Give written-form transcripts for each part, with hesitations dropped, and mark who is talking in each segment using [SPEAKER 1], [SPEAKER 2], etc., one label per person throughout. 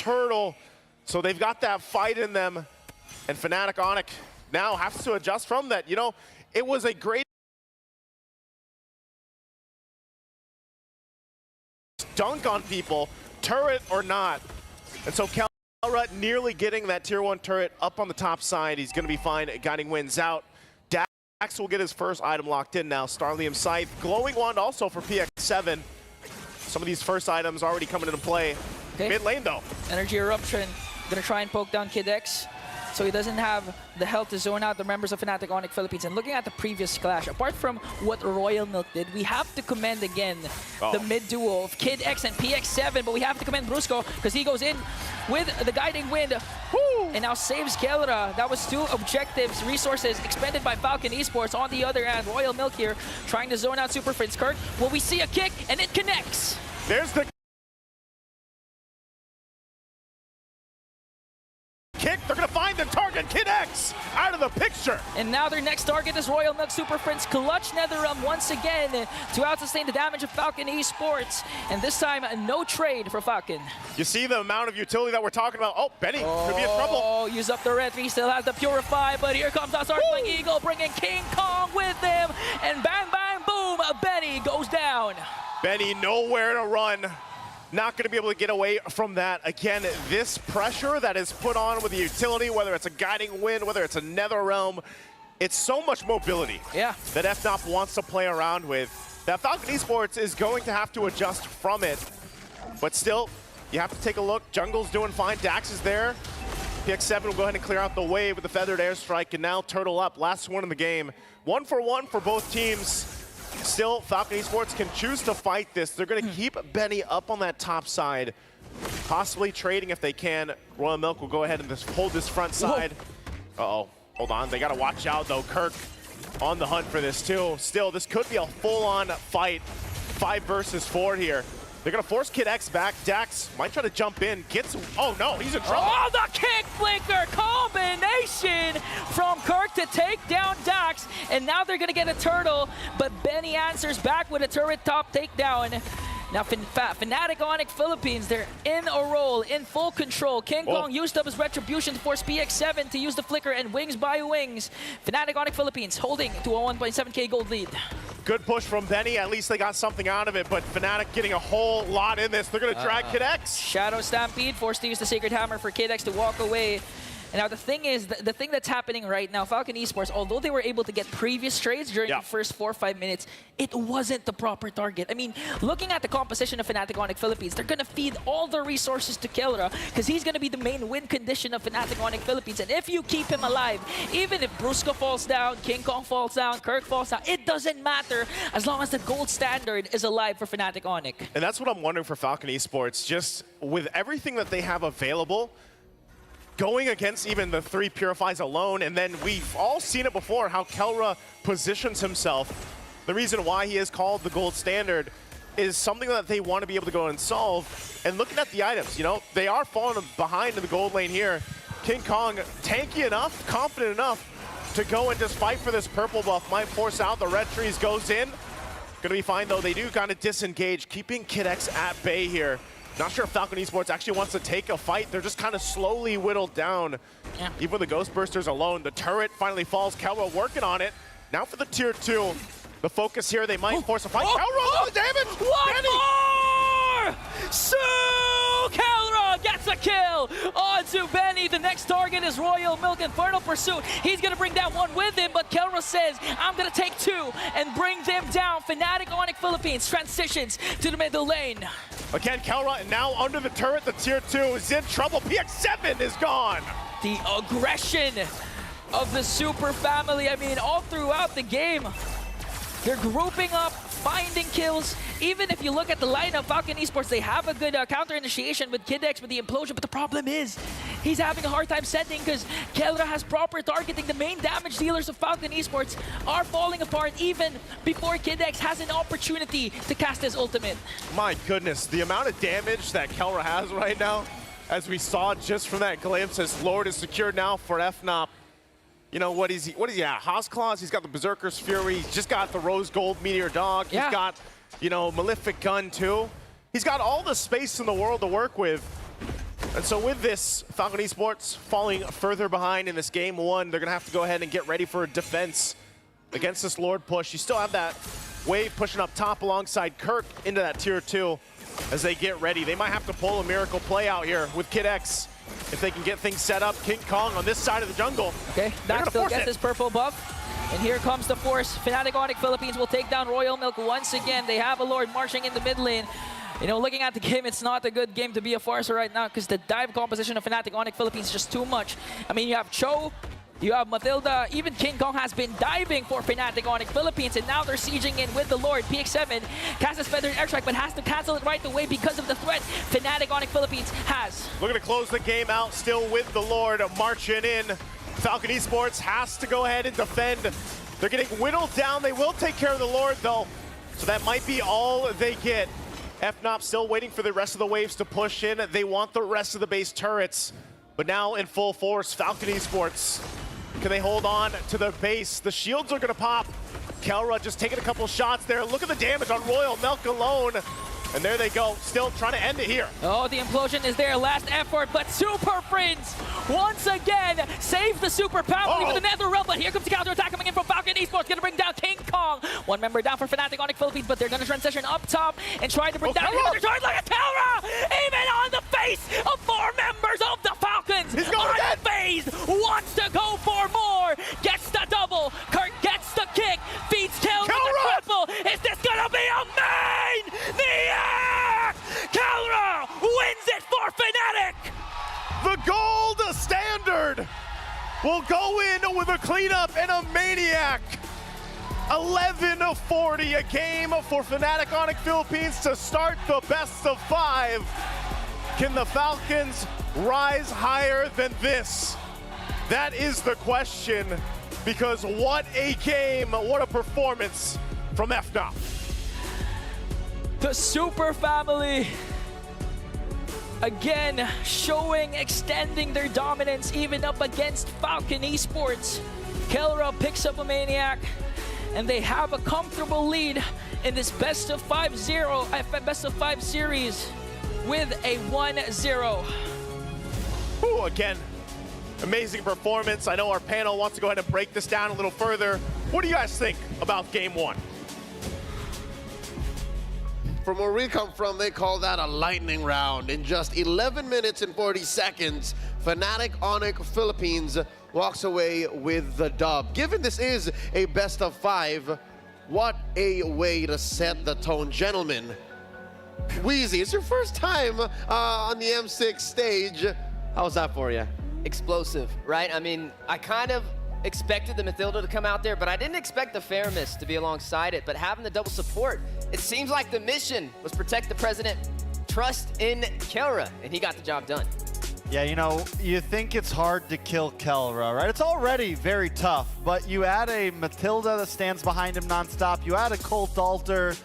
[SPEAKER 1] turtle. So they've got that fight in them. And Fnatic Onic now has to adjust from that. You know, it was a great dunk on people, turret or not. And so Kelra nearly getting that tier 1 turret up on the top side. He's going to be fine. Guiding Winds out. Dax will get his first item locked in now. Starlium Scythe. Glowing Wand also for PX7. Some of these first items already coming into play. Okay. Mid lane though.
[SPEAKER 2] Energy Eruption. Gonna try and poke down Kid X, so he doesn't have the health to zone out the members of Fnatic Onic Philippines. And looking at the previous clash, apart from what Royal Milk did, we have to commend again the mid duo of Kid X and PX7, but we have to commend Brusco because he goes in with the Guiding Wind. Woo! And now saves Kelra. That was 2 objectives, resources expended by Falcon Esports. On the other hand, Royal Milk here trying to zone out Super Prince Kirk. Will we see a kick? And it connects.
[SPEAKER 1] There's the kick. They're going to find the target. Kid X out of the picture.
[SPEAKER 2] And now their next target is Royal Milk Super Prince. Clutch NetherRealm once again to out-sustain the damage of Falcon Esports. And this time, no trade for Falcon.
[SPEAKER 1] You see the amount of utility that we're talking about. Oh, Benny could be in trouble.
[SPEAKER 2] Oh, use up the red. He still has the Purify, but here comes our Startling Eagle bringing King Kong with him. And bang, bang, boom, Benny goes down.
[SPEAKER 1] Benny nowhere to run. Not going to be able to get away from that. Again, this pressure that is put on with the utility, whether it's a Guiding Wind, whether it's a NetherRealm, it's so much mobility that FNOP wants to play around with, that Falcon Esports is going to have to adjust from it. But still, you have to take a look. Jungle's doing fine. Dax is there. PX7 will go ahead and clear out the wave with the Feathered Airstrike, and now Turtle up. Last one in the game. 1 for 1 for both teams. Still, Falcon Esports can choose to fight this. They're going to keep Benny up on that top side, possibly trading if they can. Royal Milk will go ahead and just hold this front side. Uh-oh, hold on. They got to watch out, though. Kirk on the hunt for this, too. Still, this could be a full-on fight. 5 versus 4 here. They're going to force Kid X back. Dax might try to jump in. Gets, oh no, he's in trouble.
[SPEAKER 2] Oh, the kick flicker combination from Kirk to take down Dax. And now they're going to get a turtle, but Benny answers back with a turret top takedown. Now, Fnatic Onic Philippines, they're in a roll, in full control. King Kong used up his retribution to force PX7 to use the flicker and wings by wings. Fnatic Onic Philippines holding to a 1.7k gold lead.
[SPEAKER 1] Good push from Benny. At least they got something out of it, but Fnatic getting a whole lot in this. They're going to drag Kid X.
[SPEAKER 2] Shadow Stampede, forced to use the Sacred Hammer for Kid X to walk away. And now the thing is, the thing that's happening right now, Falcon Esports, although they were able to get previous trades during the first 4 or 5 minutes, it wasn't the proper target. I mean, looking at the composition of Fnatic Onic Philippines, they're going to feed all the resources to Kelra because he's going to be the main win condition of Fnatic Onic Philippines. And if you keep him alive, even if Brusco falls down, King Kong falls down, Kirk falls down, it doesn't matter as long as the gold standard is alive for Fnatic Onic.
[SPEAKER 1] And that's what I'm wondering for Falcon Esports, just with everything that they have available, going against even the 3 Purifies alone, and then we've all seen it before, how Kelra positions himself. The reason why he is called the gold standard is something that they want to be able to go and solve. And looking at the items, you know, they are falling behind in the gold lane here. King Kong, tanky enough, confident enough to go and just fight for this purple buff. Might force out, the red trees goes in. Gonna be fine though, they do kind of disengage, keeping Kid X at bay here. Not sure if Falcon Esports actually wants to take a fight. They're just kind of slowly whittled down. Even with the Ghost Bursters alone, the turret finally falls. Kelra working on it. Now for the tier 2. The focus here, they might force a fight. Kelra, the damage!
[SPEAKER 2] One more! So Kelra gets a kill onto Benny. The next target is Royal Milk Infernal Pursuit. He's going to bring that one with him, but Kelra says, I'm going to take 2 and bring them down. Fnatic Onic Philippines transitions to the middle lane.
[SPEAKER 1] Again, Kelra now under the turret. The tier 2 is in trouble. PX7 is gone.
[SPEAKER 2] The aggression of the Super family. I mean, all throughout the game, they're grouping up, finding kills. Even if you look at the lineup, Falcon Esports, they have a good counter initiation with Kid X with the implosion, but the problem is he's having a hard time sending because Kelra has proper targeting. The main damage dealers of Falcon Esports are falling apart even before Kid X has an opportunity to cast his ultimate.
[SPEAKER 1] My goodness, the amount of damage that Kelra has right now, as we saw just from that glimpse, as Lord is secured now for FNOP. You know, what is he at? Haasclaws, he's got the Berserker's Fury, he's just got the Rose Gold Meteor Dog, he's got, you know, Malefic Gun too. He's got all the space in the world to work with. And so with this, Falcon Esports falling further behind in this game one, they're going to have to go ahead and get ready for a defense against this Lord push. You still have that Wave pushing up top alongside Kirk into that tier 2 as they get ready. They might have to pull a miracle play out here with Kid X if they can get things set up. King Kong on this side of the jungle.
[SPEAKER 2] Okay, Dax still gets his purple buff. And here comes the force. Fnatic Onic Philippines will take down Royal Milk once again. They have a Lord marching in the mid lane. You know, looking at the game, it's not a good game to be a Forcer right now because the dive composition of Fnatic Onic Philippines is just too much. I mean, you have Cho, you have Matilda, even King Kong has been diving for Fnatic Onic Philippines, and now they're sieging in with the Lord. PX7 casts a Feathered Airstrike, but has to cancel it right away because of the threat Fnatic Onic Philippines has.
[SPEAKER 1] Looking to close the game out still with the Lord marching in. Falcon Esports has to go ahead and defend. They're getting whittled down. They will take care of the Lord, though, so that might be all they get. FNOP still waiting for the rest of the waves to push in. They want the rest of the base turrets, but now in full force, Falcon Esports. Can they hold on to their base? The shields are gonna pop. Kelra just taking a couple shots there. Look at the damage on Royal Milk alone. And there they go, still trying to end it here.
[SPEAKER 2] Oh, the implosion is their last effort, but Super Prince once again save the Super Family with the Nether Realm, but here comes the counter attack coming in from Falcon Esports, gonna bring down King Kong. One member down for Fnatic Onic Philippines, but they're gonna transition up top and try to bring down another target. Look at Kelra! Even on the face of 4 members of the Falcons!
[SPEAKER 1] He's going again!
[SPEAKER 2] Unfazed, wants to go for more, gets the double, Kirk gets the kick, feeds Kill with the triple. Is this gonna be a main? Kelra wins it for Fnatic!
[SPEAKER 1] The gold standard will go in with a cleanup and a maniac. 11-40 a game for Fnatic Onic Philippines to start the best of 5. Can the Falcons rise higher than this? That is the question, because what a game, what a performance from FNOP.
[SPEAKER 2] The Super Family, again, extending their dominance even up against Falcon Esports. Kelra picks up a Maniac, and they have a comfortable lead in this best of 5 series with a 1-0.
[SPEAKER 1] Ooh, again, amazing performance. I know our panel wants to go ahead and break this down a little further. What do you guys think about game 1?
[SPEAKER 3] From where we come from, they call that a lightning round. In just 11 minutes and 40 seconds, Fnatic Onic Philippines walks away with the dub. Given this is a best of 5, what a way to set the tone. Gentlemen, Wheezy, it's your first time on the M6 stage. How was that for you?
[SPEAKER 4] Explosive, right? I mean, I kind of expected the Matilda to come out there, but I didn't expect the Faramis to be alongside it. But having the double support, it seems like the mission was protect the president, trust in Kelra, and he got the job done.
[SPEAKER 5] Yeah, you know, you think it's hard to kill Kelra, right? It's already very tough, but you add a Matilda that stands behind him nonstop, you add a Cult Altar,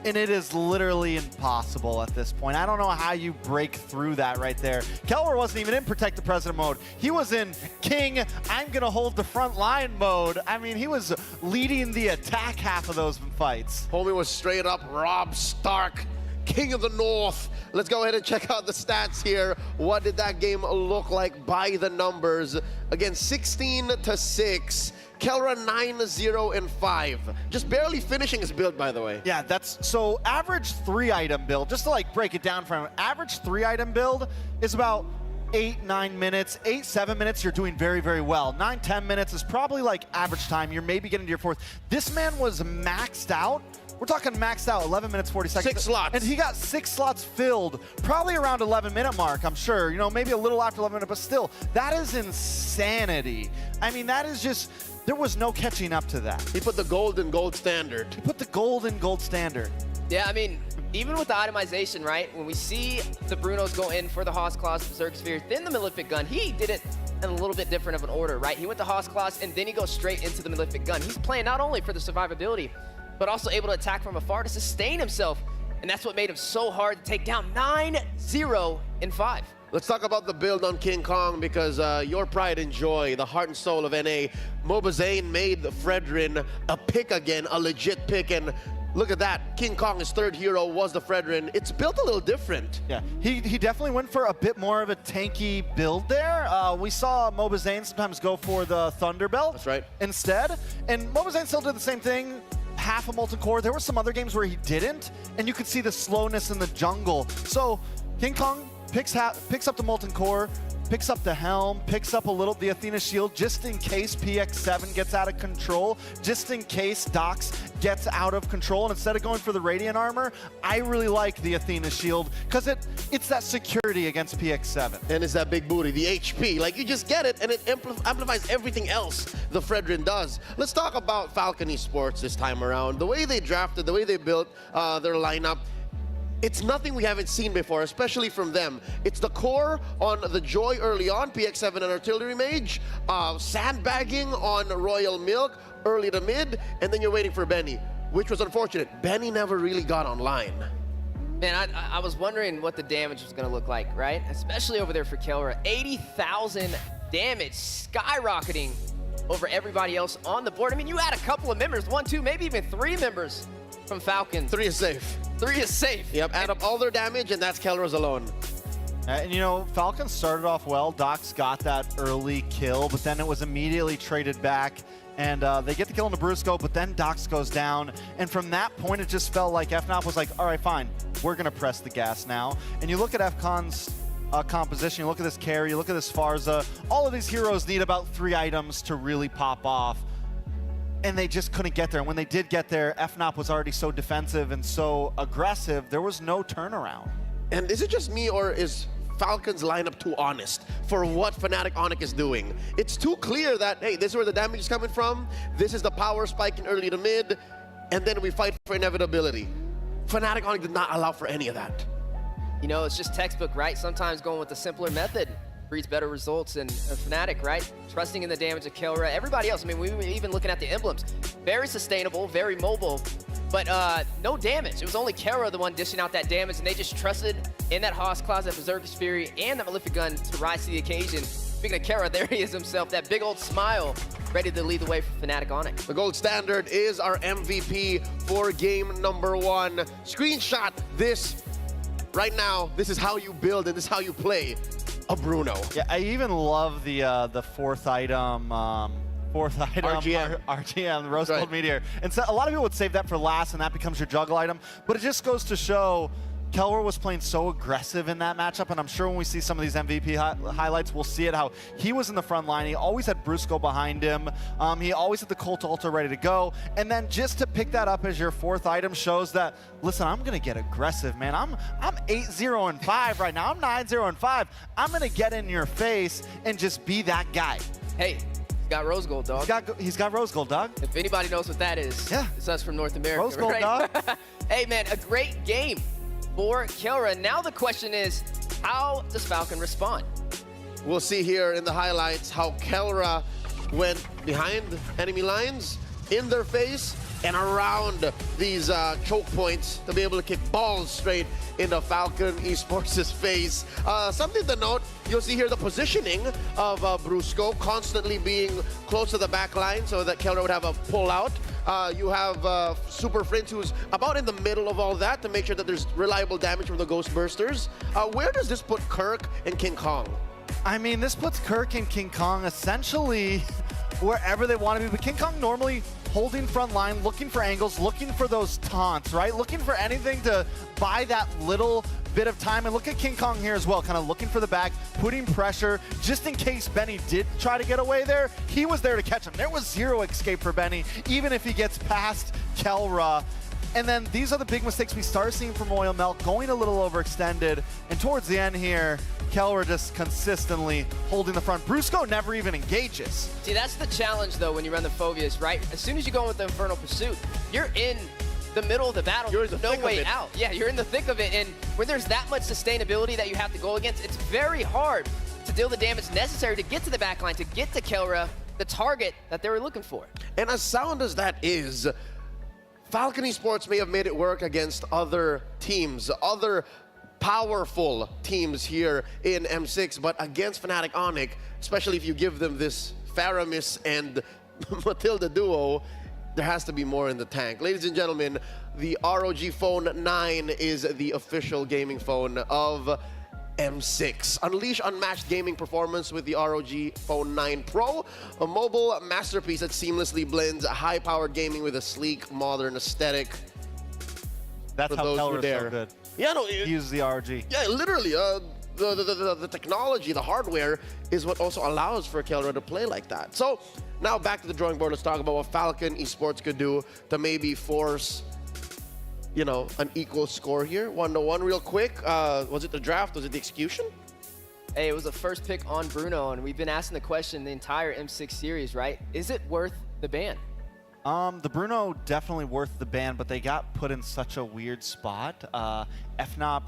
[SPEAKER 5] and it is literally impossible at this point. I don't know how you break through that right there. Kelra wasn't even in Protect the President mode. He was in King, I'm gonna hold the front line mode. I mean, he was leading the attack half of those fights.
[SPEAKER 3] Homie was straight up Rob Stark, King of the North. Let's go ahead and check out the stats here. What did that game look like by the numbers? Again, 16-6. Kelra 9-0-5. Just barely finishing his build, by the way.
[SPEAKER 5] Yeah, that's so average 3-item build. Just to like break it down for him, average 3-item build is about 8-9 minutes. 8-7 minutes, you're doing very, very well. 9-10 minutes is probably like average time. You're maybe getting to your 4th. This man was maxed out. We're talking maxed out, 11 minutes, 40 seconds.
[SPEAKER 3] 6 slots.
[SPEAKER 5] And he got 6 slots filled, probably around 11-minute mark, I'm sure. You know, maybe a little after 11 minutes, but still, that is insanity. I mean, that is just, there was no catching up to that.
[SPEAKER 3] He put the gold in gold standard.
[SPEAKER 5] He put the gold in gold standard.
[SPEAKER 4] Yeah, I mean, even with the itemization, right? When we see the Brunos go in for the Haas Claws, Berserk Sphere, then the Malefic Gun, he did it in a little bit different of an order, right? He went to Haas Claws, and then he goes straight into the Malefic Gun. He's playing not only for the survivability, but also able to attack from afar to sustain himself. And that's what made him so hard to take down. 9-0-5.
[SPEAKER 3] Let's talk about the build on King Kong, because your pride and joy, the heart and soul of NA, Mobazane made Fredrin a pick again, a legit pick, and Look at that. King Kong, his third hero, was the Fredrin. It's built a little different.
[SPEAKER 5] Yeah, he definitely went for a bit more of a tanky build there. We saw Mobazane sometimes go for the Thunderbelt.
[SPEAKER 3] That's right.
[SPEAKER 5] Instead, and Mobazane still did the same thing. Half a Molten Core. There were some other games where he didn't, and you could see the slowness in the jungle. So King Kong picks up the Molten Core, picks up the Helm, picks up a little the Athena Shield just in case PX7 gets out of control, just in case Dox gets out of control. And instead of going for the Radiant Armor, I really like the Athena Shield because it's that security against PX7.
[SPEAKER 3] And it's that big booty, the HP. Like, you just get it, and it amplifies everything else the Fredrin does. Let's talk about Falcon Esports this time around. The way they drafted, the way they built their lineup, it's nothing we haven't seen before, especially from them. It's the core on the Joy early on, PX7 and Artillery Mage, sandbagging on Royal Milk early to mid, and then you're waiting for Benny, which was unfortunate. Benny never really got online.
[SPEAKER 4] Man, I was wondering what the damage was going to look like, right? Especially over there for Kelra. 80,000 damage, skyrocketing over everybody else on the board. I mean, you had a couple of members, 1, 2, maybe even 3 members from Falcons.
[SPEAKER 3] 3 is safe.
[SPEAKER 4] 3 is safe.
[SPEAKER 3] Yep, add up all their damage, and that's Kelra's alone.
[SPEAKER 5] And you know, Falcons started off well. Dox got that early kill, but then it was immediately traded back. And they get the kill on the Brusco, but then Dox goes down. And from that point, it just felt like FNOP was like, all right, fine, we're going to press the gas now. And you look at FCON's composition, you look at this carry, you look at this Pharsa, all of these heroes need about 3 items to really pop off. And they just couldn't get there. And when they did get there, FNOP was already so defensive and so aggressive, there was no turnaround.
[SPEAKER 3] And is it just me, or is Falcons lineup too honest for what Fnatic Onic is doing? It's too clear that, hey, this is where the damage is coming from, this is the power spike in early to mid, and then we fight for inevitability. Fnatic Onic did not allow for any of that.
[SPEAKER 4] You know, it's just textbook, right? Sometimes going with the simpler method breeds better results, and Fnatic, right? Trusting in the damage of Kelra. Everybody else, I mean, we were even looking at the emblems. Very sustainable, very mobile, but no damage. It was only Kelra the one dishing out that damage, and they just trusted in that Haas Claws, that Berserker's Fury, and that Malefic Gun to rise to the occasion. Speaking of Kelra, there he is himself, that big old smile, ready to lead the way for Fnatic Onic.
[SPEAKER 3] The gold standard is our MVP for game number 1. Screenshot this right now. This is how you build, and this is how you play a Bruno.
[SPEAKER 5] Yeah, I even love the fourth item.
[SPEAKER 3] RGM.
[SPEAKER 5] RGM, Rose Gold
[SPEAKER 3] Right.
[SPEAKER 5] Meteor. And so a lot of people would save that for last, and that becomes your juggle item. But it just goes to show Kelra was playing so aggressive in that matchup, and I'm sure when we see some of these MVP highlights, we'll see it, how he was in the front line. He always had Brusco behind him. He always had the Cult Altar ready to go. And then just to pick that up as your 4th item shows that, listen, I'm going to get aggressive, man. I'm 8-0-5 right now. I'm 9-0-5. I'm going to get in your face and just be that guy.
[SPEAKER 4] Hey, he's got Rose Gold, dog.
[SPEAKER 5] He's got Rose Gold, dog.
[SPEAKER 4] If anybody knows what that is,
[SPEAKER 5] yeah,
[SPEAKER 4] it's us from North America.
[SPEAKER 5] Rose Gold,
[SPEAKER 4] right?
[SPEAKER 5] dog.
[SPEAKER 4] Hey, man, a great game for Kelra. Now the question is, how does Falcon respond?
[SPEAKER 3] We'll see here in the highlights how Kelra went behind enemy lines, in their face, and around these choke points to be able to kick balls straight into Falcon Esports' face. Something to note, you'll see here the positioning of Brusco constantly being close to the back line so that Kelra would have a pull out. You have Super Prince, who's about in the middle of all that to make sure that there's reliable damage from the Ghost Bursters. Where does this put Kirk and King Kong?
[SPEAKER 5] I mean, this puts Kirk and King Kong essentially wherever they want to be, but King Kong normally holding front line, looking for angles, looking for those taunts, right? Looking for anything to buy that little bit of time. And look at King Kong here as well, kind of looking for the back, putting pressure, just in case Benny did try to get away there. He was there to catch him. There was 0 escape for Benny, even if he gets past Kelra. And then these are the big mistakes we start seeing from Royal Milk, going a little overextended. And towards the end here, Kelra just consistently holding the front. Brusco never even engages.
[SPEAKER 4] See, that's the challenge, though, when you run the Phobias, right? As soon as you go with the Infernal Pursuit, you're in the middle of the battle.
[SPEAKER 3] You're in the
[SPEAKER 4] no
[SPEAKER 3] thick of
[SPEAKER 4] way
[SPEAKER 3] it.
[SPEAKER 4] out. Yeah, you're in the thick of it. And when there's that much sustainability that you have to go against, it's very hard to deal the damage necessary to get to the backline, to get to Kelra, the target that they were looking for.
[SPEAKER 3] And as sound as that is, Falcon Esports may have made it work against other teams, other powerful teams here in M6, but against Fnatic Onic, especially if you give them this Faramis and Matilda duo, there has to be more in the tank. Ladies and gentlemen, the ROG Phone 9 is the official gaming phone of M6. Unleash unmatched gaming performance with the ROG Phone 9 Pro, a mobile masterpiece that seamlessly blends high-powered gaming with a sleek, modern aesthetic.
[SPEAKER 5] That's
[SPEAKER 3] For
[SPEAKER 5] how
[SPEAKER 3] those who
[SPEAKER 5] Keller's
[SPEAKER 3] dare.
[SPEAKER 5] so good.
[SPEAKER 3] Yeah, no,
[SPEAKER 5] He uses the ROG.
[SPEAKER 3] yeah, literally. The technology, the hardware is what also allows for Kelra to play like that. So now back to the drawing board. Let's talk about what Falcon Esports could do to maybe force, you know, an equal score here. 1-1 real quick. Was it the draft? Was it the execution?
[SPEAKER 4] Hey, it was the first pick on Bruno, and we've been asking the question the entire M6 series, right? Is it worth the ban?
[SPEAKER 5] The Bruno definitely worth the ban, but they got put in such a weird spot. FNOP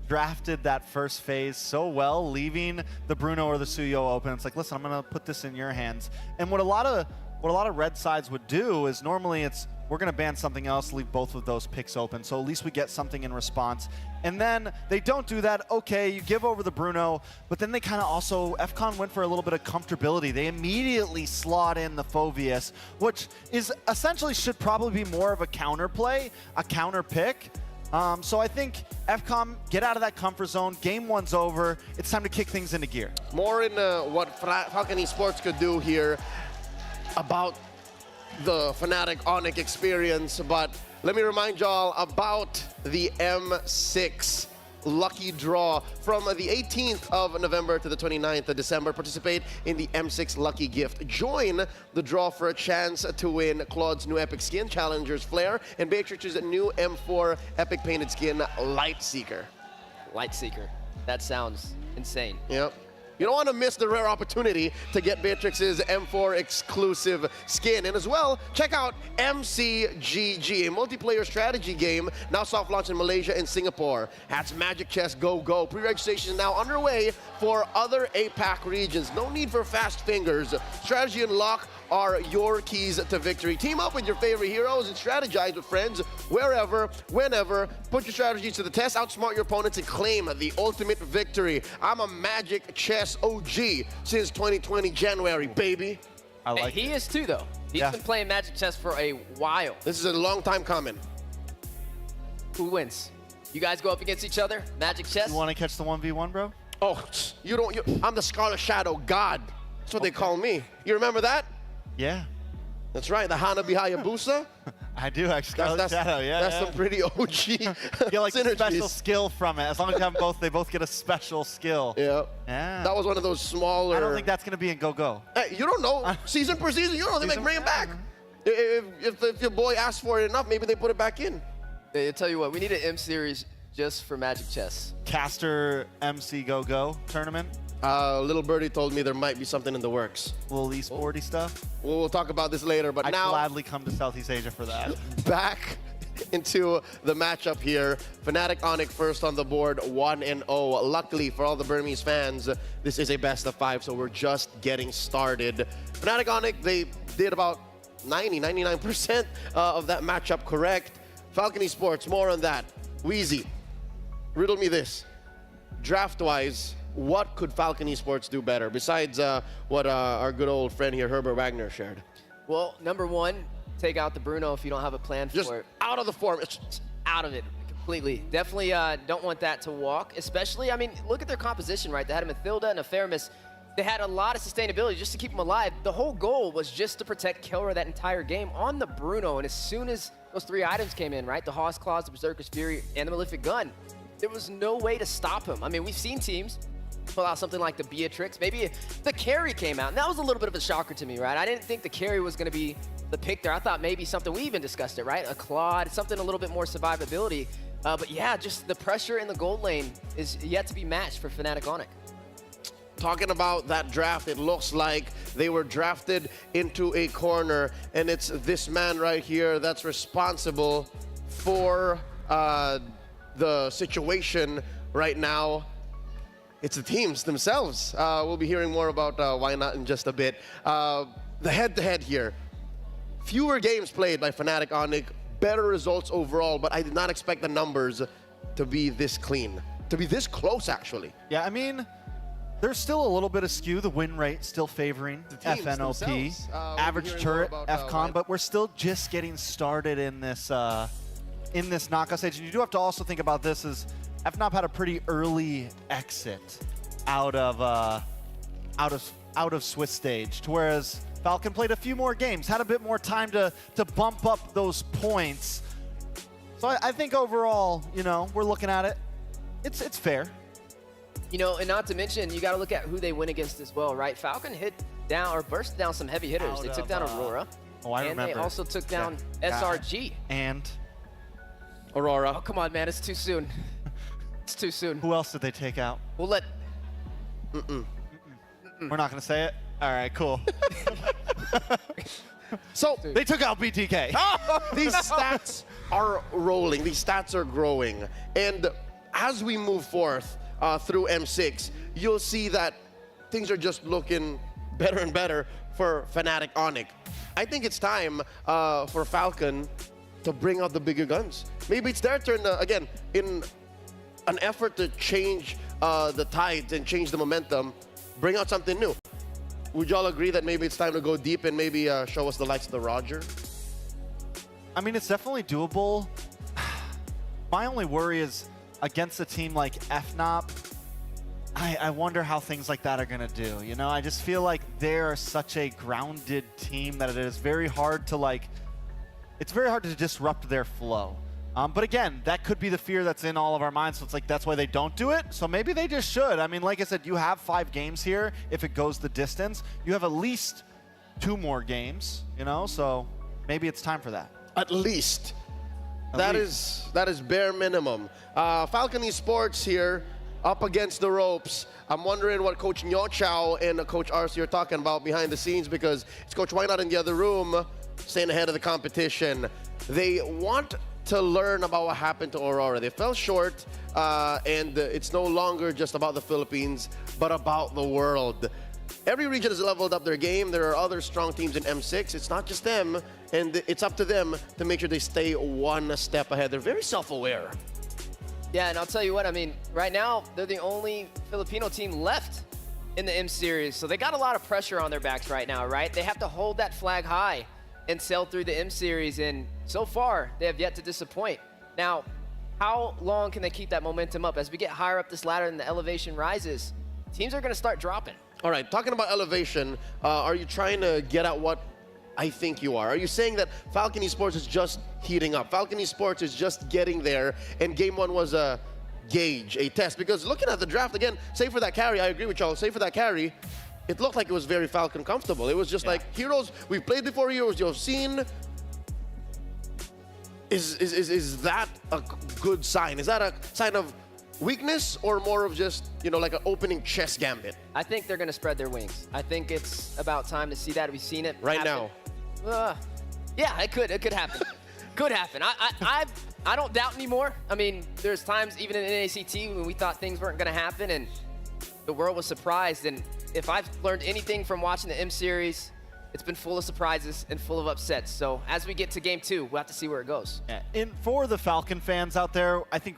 [SPEAKER 5] drafted that first phase so well, leaving the Bruno or the Suyo open. It's like, listen, I'm gonna put this in your hands. And what a lot of red sides would do is normally it's we're gonna ban something else, leave both of those picks open, so at least we get something in response. And then they don't do that. Okay, you give over the Bruno, but then they kind of also FCON went for a little bit of comfortability. They immediately slot in the Phoveus, which is essentially should probably be more of a counter play, a counter pick. So I think FCON, get out of that comfort zone. Game one's over. It's time to kick things into gear.
[SPEAKER 3] More in what Falcon Esports could do here about the Fnatic Onyx experience, but let me remind y'all about the M6 lucky draw from the 18th of November to the 29th of December. Participate in the M6 lucky gift. Join the draw for a chance to win Claude's new epic skin, Challenger's Flare, and Beatrix's new M4 epic painted skin, Lightseeker.
[SPEAKER 4] Lightseeker. That sounds insane.
[SPEAKER 3] Yep. You don't want to miss the rare opportunity to get Beatrix's M4 exclusive skin. And as well, check out MCGG, a multiplayer strategy game now soft launched in Malaysia and Singapore. That's Magic Chess Go Go. Pre-registration is now underway for other APAC regions. No need for fast fingers. Strategy and luck are your keys to victory. Team up with your favorite heroes and strategize with friends wherever, whenever. Put your strategies to the test, outsmart your opponents, and claim the ultimate victory. I'm a Magic Chess OG since 2020 January, baby.
[SPEAKER 5] I
[SPEAKER 4] Hey,
[SPEAKER 5] like
[SPEAKER 4] he
[SPEAKER 5] it.
[SPEAKER 4] is too, though. He's
[SPEAKER 5] Yeah.
[SPEAKER 4] been playing Magic Chess for a while.
[SPEAKER 3] This is a long time coming.
[SPEAKER 4] Who wins? You guys go up against each other? Magic Chess?
[SPEAKER 5] You want to catch the 1v1, bro?
[SPEAKER 3] Oh, I'm the Scarlet Shadow God. That's what they call me. You remember that?
[SPEAKER 5] Yeah.
[SPEAKER 3] That's right, the Hanabi Hayabusa.
[SPEAKER 5] I do actually. Scarlet Shadow, yeah.
[SPEAKER 3] That's
[SPEAKER 5] yeah.
[SPEAKER 3] some pretty OG
[SPEAKER 5] You get like a
[SPEAKER 3] synergies.
[SPEAKER 5] special skill from it. As long as you have both, they both get a special skill.
[SPEAKER 3] Yeah.
[SPEAKER 5] Yeah.
[SPEAKER 3] That was one of those smaller.
[SPEAKER 5] I don't think that's going to be in Go-Go.
[SPEAKER 3] Hey, you don't know. Season per season, you don't know. They might bring it back. If your boy asks for it enough, maybe they put it back in.
[SPEAKER 4] Hey, I tell you what, we need an M series just for Magic Chess.
[SPEAKER 5] Caster MC Go-Go tournament.
[SPEAKER 3] Little Birdie told me there might be something in the works.
[SPEAKER 5] Little esporty stuff.
[SPEAKER 3] We'll talk about this later, but
[SPEAKER 5] I'd
[SPEAKER 3] now
[SPEAKER 5] gladly come to Southeast Asia for that.
[SPEAKER 3] back into the matchup here. Fnatic Onyx first on the board, 1-0. Luckily for all the Burmese fans, this is a best of 5, so we're just getting started. Fnatic Onyx, they did about 99% of that matchup correct. Falcon Esports, more on that. Wheezy, riddle me this. Draft-wise, what could Falcon Esports do better besides what our good old friend here, Herbert Wagner, shared?
[SPEAKER 4] Well, number one, take out the Bruno if you don't have a plan
[SPEAKER 3] Just
[SPEAKER 4] for it.
[SPEAKER 3] out of the form.
[SPEAKER 4] Out of it completely. Definitely don't want that to walk, especially, I mean, look at their composition, right? They had a Mathilda and a Feramis. They had a lot of sustainability just to keep them alive. The whole goal was just to protect Kelra that entire game on the Bruno, and as soon as those 3 items came in, right? The Hawk's Claws, the Berserker's Fury, and the Malefic Gun, there was no way to stop him. I mean, we've seen teams pull out something like the Beatrix. Maybe the carry came out, and that was a little bit of a shocker to me, right? I didn't think the carry was going to be the pick there. I thought maybe something, we even discussed it, right? A Claude, something a little bit more survivability. But yeah, just the pressure in the gold lane is yet to be matched for Fnatic Onyx.
[SPEAKER 3] Talking about that draft, it looks like they were drafted into a corner, and it's this man right here that's responsible for the situation right now. It's the teams themselves. We'll be hearing more about why not in just a bit. The head-to-head here. Fewer games played by Fnatic Onyx, better results overall, but I did not expect the numbers to be this clean. To be this close, actually.
[SPEAKER 5] Yeah, I mean, There's still a little bit of skew. The win rate still favoring
[SPEAKER 3] teams
[SPEAKER 5] FNOP.
[SPEAKER 3] themselves. We're
[SPEAKER 5] Average
[SPEAKER 3] hearing
[SPEAKER 5] turret,
[SPEAKER 3] more about,
[SPEAKER 5] FCON, but we're still just getting started in this knockout stage. And you do have to also think about this as FNOP had a pretty early exit out of Swiss stage, to whereas Falcon played a few more games, had a bit more time to bump up those points. So I think overall, you know, we're looking at it. It's fair.
[SPEAKER 4] You know, and not to mention, you got to look at who they win against as well, right? Falcon hit down or burst down some heavy hitters.
[SPEAKER 5] Out
[SPEAKER 4] They took
[SPEAKER 5] of,
[SPEAKER 4] down Aurora.
[SPEAKER 5] Oh, I
[SPEAKER 4] and
[SPEAKER 5] remember.
[SPEAKER 4] they also took down
[SPEAKER 5] Yeah.
[SPEAKER 4] SRG.
[SPEAKER 5] And
[SPEAKER 3] Aurora.
[SPEAKER 4] Oh, come on, man. It's too soon. It's too soon.
[SPEAKER 5] who else did they take out?
[SPEAKER 4] We'll let...
[SPEAKER 5] We're not going to say it? All right, cool.
[SPEAKER 3] So
[SPEAKER 5] They took out BTK.
[SPEAKER 3] these stats are rolling. These stats are growing. And as we move forth through M6, you'll see that things are just looking better and better for Fnatic Onic. I think it's time for Falcon to bring out the bigger guns. Maybe it's their turn, again, in an effort to change the tides and change the momentum, bring out something new. Would y'all agree that maybe it's time to go deep and maybe show us the likes of the Roger?
[SPEAKER 5] I mean, it's definitely doable. My only worry is against a team like FNOP, I wonder how things like that are going to do. You know, I just feel like they're such a grounded team that it is very hard to it's very hard to disrupt their flow. But again, that could be the fear that's in all of our minds. So it's like, that's why they don't do it. So maybe they just should. I mean, like I said, you have 5 games here. If it goes the distance, you have at least 2 more games, you know? So maybe it's time for that.
[SPEAKER 3] At least.
[SPEAKER 5] At
[SPEAKER 3] That
[SPEAKER 5] least.
[SPEAKER 3] is bare minimum. Falcon Esports here, up against the ropes. I'm wondering what Coach Nyo Chow and Coach RC are talking about behind the scenes, because it's Coach Wynot in the other room, staying ahead of the competition. They want to learn about what happened to Aurora. They fell short, and it's no longer just about the Philippines, but about the world. Every region has leveled up their game. There are other strong teams in M6. It's not just them, and it's up to them to make sure they stay one step ahead. They're very self-aware.
[SPEAKER 4] Yeah, and I'll tell you what, I mean, right now, they're the only Filipino team left in the M Series, so they got a lot of pressure on their backs right now, right? They have to hold that flag high and sail through the M Series, and so far, they have yet to disappoint. Now, how long can they keep that momentum up? As we get higher up this ladder and the elevation rises, teams are going to start dropping.
[SPEAKER 3] All right, talking about elevation, are you trying to get at what I think you are? Are you saying that Falcon Esports is just heating up? Falcon Esports is just getting there, and Game 1 was a gauge, a test? Because looking at the draft, again, save for that carry, I agree with y'all, save for that carry, it looked like it was very Falcon comfortable. It was just like, heroes, we've played before, heroes you've seen. Is that a good sign? Is that a sign of weakness, or more of just, you know, like an opening chess gambit?
[SPEAKER 4] I think they're going to spread their wings. I think it's about time to see that. We've seen it
[SPEAKER 3] Right
[SPEAKER 4] happen.
[SPEAKER 3] now.
[SPEAKER 4] Yeah, it could happen. Could happen. I don't doubt anymore. I mean, there's times even in NACT when we thought things weren't going to happen and the world was surprised. And if I've learned anything from watching the M Series, it's been full of surprises and full of upsets. So as we get to Game 2, we'll have to see where it goes.
[SPEAKER 5] Yeah. For the Falcon fans out there, I think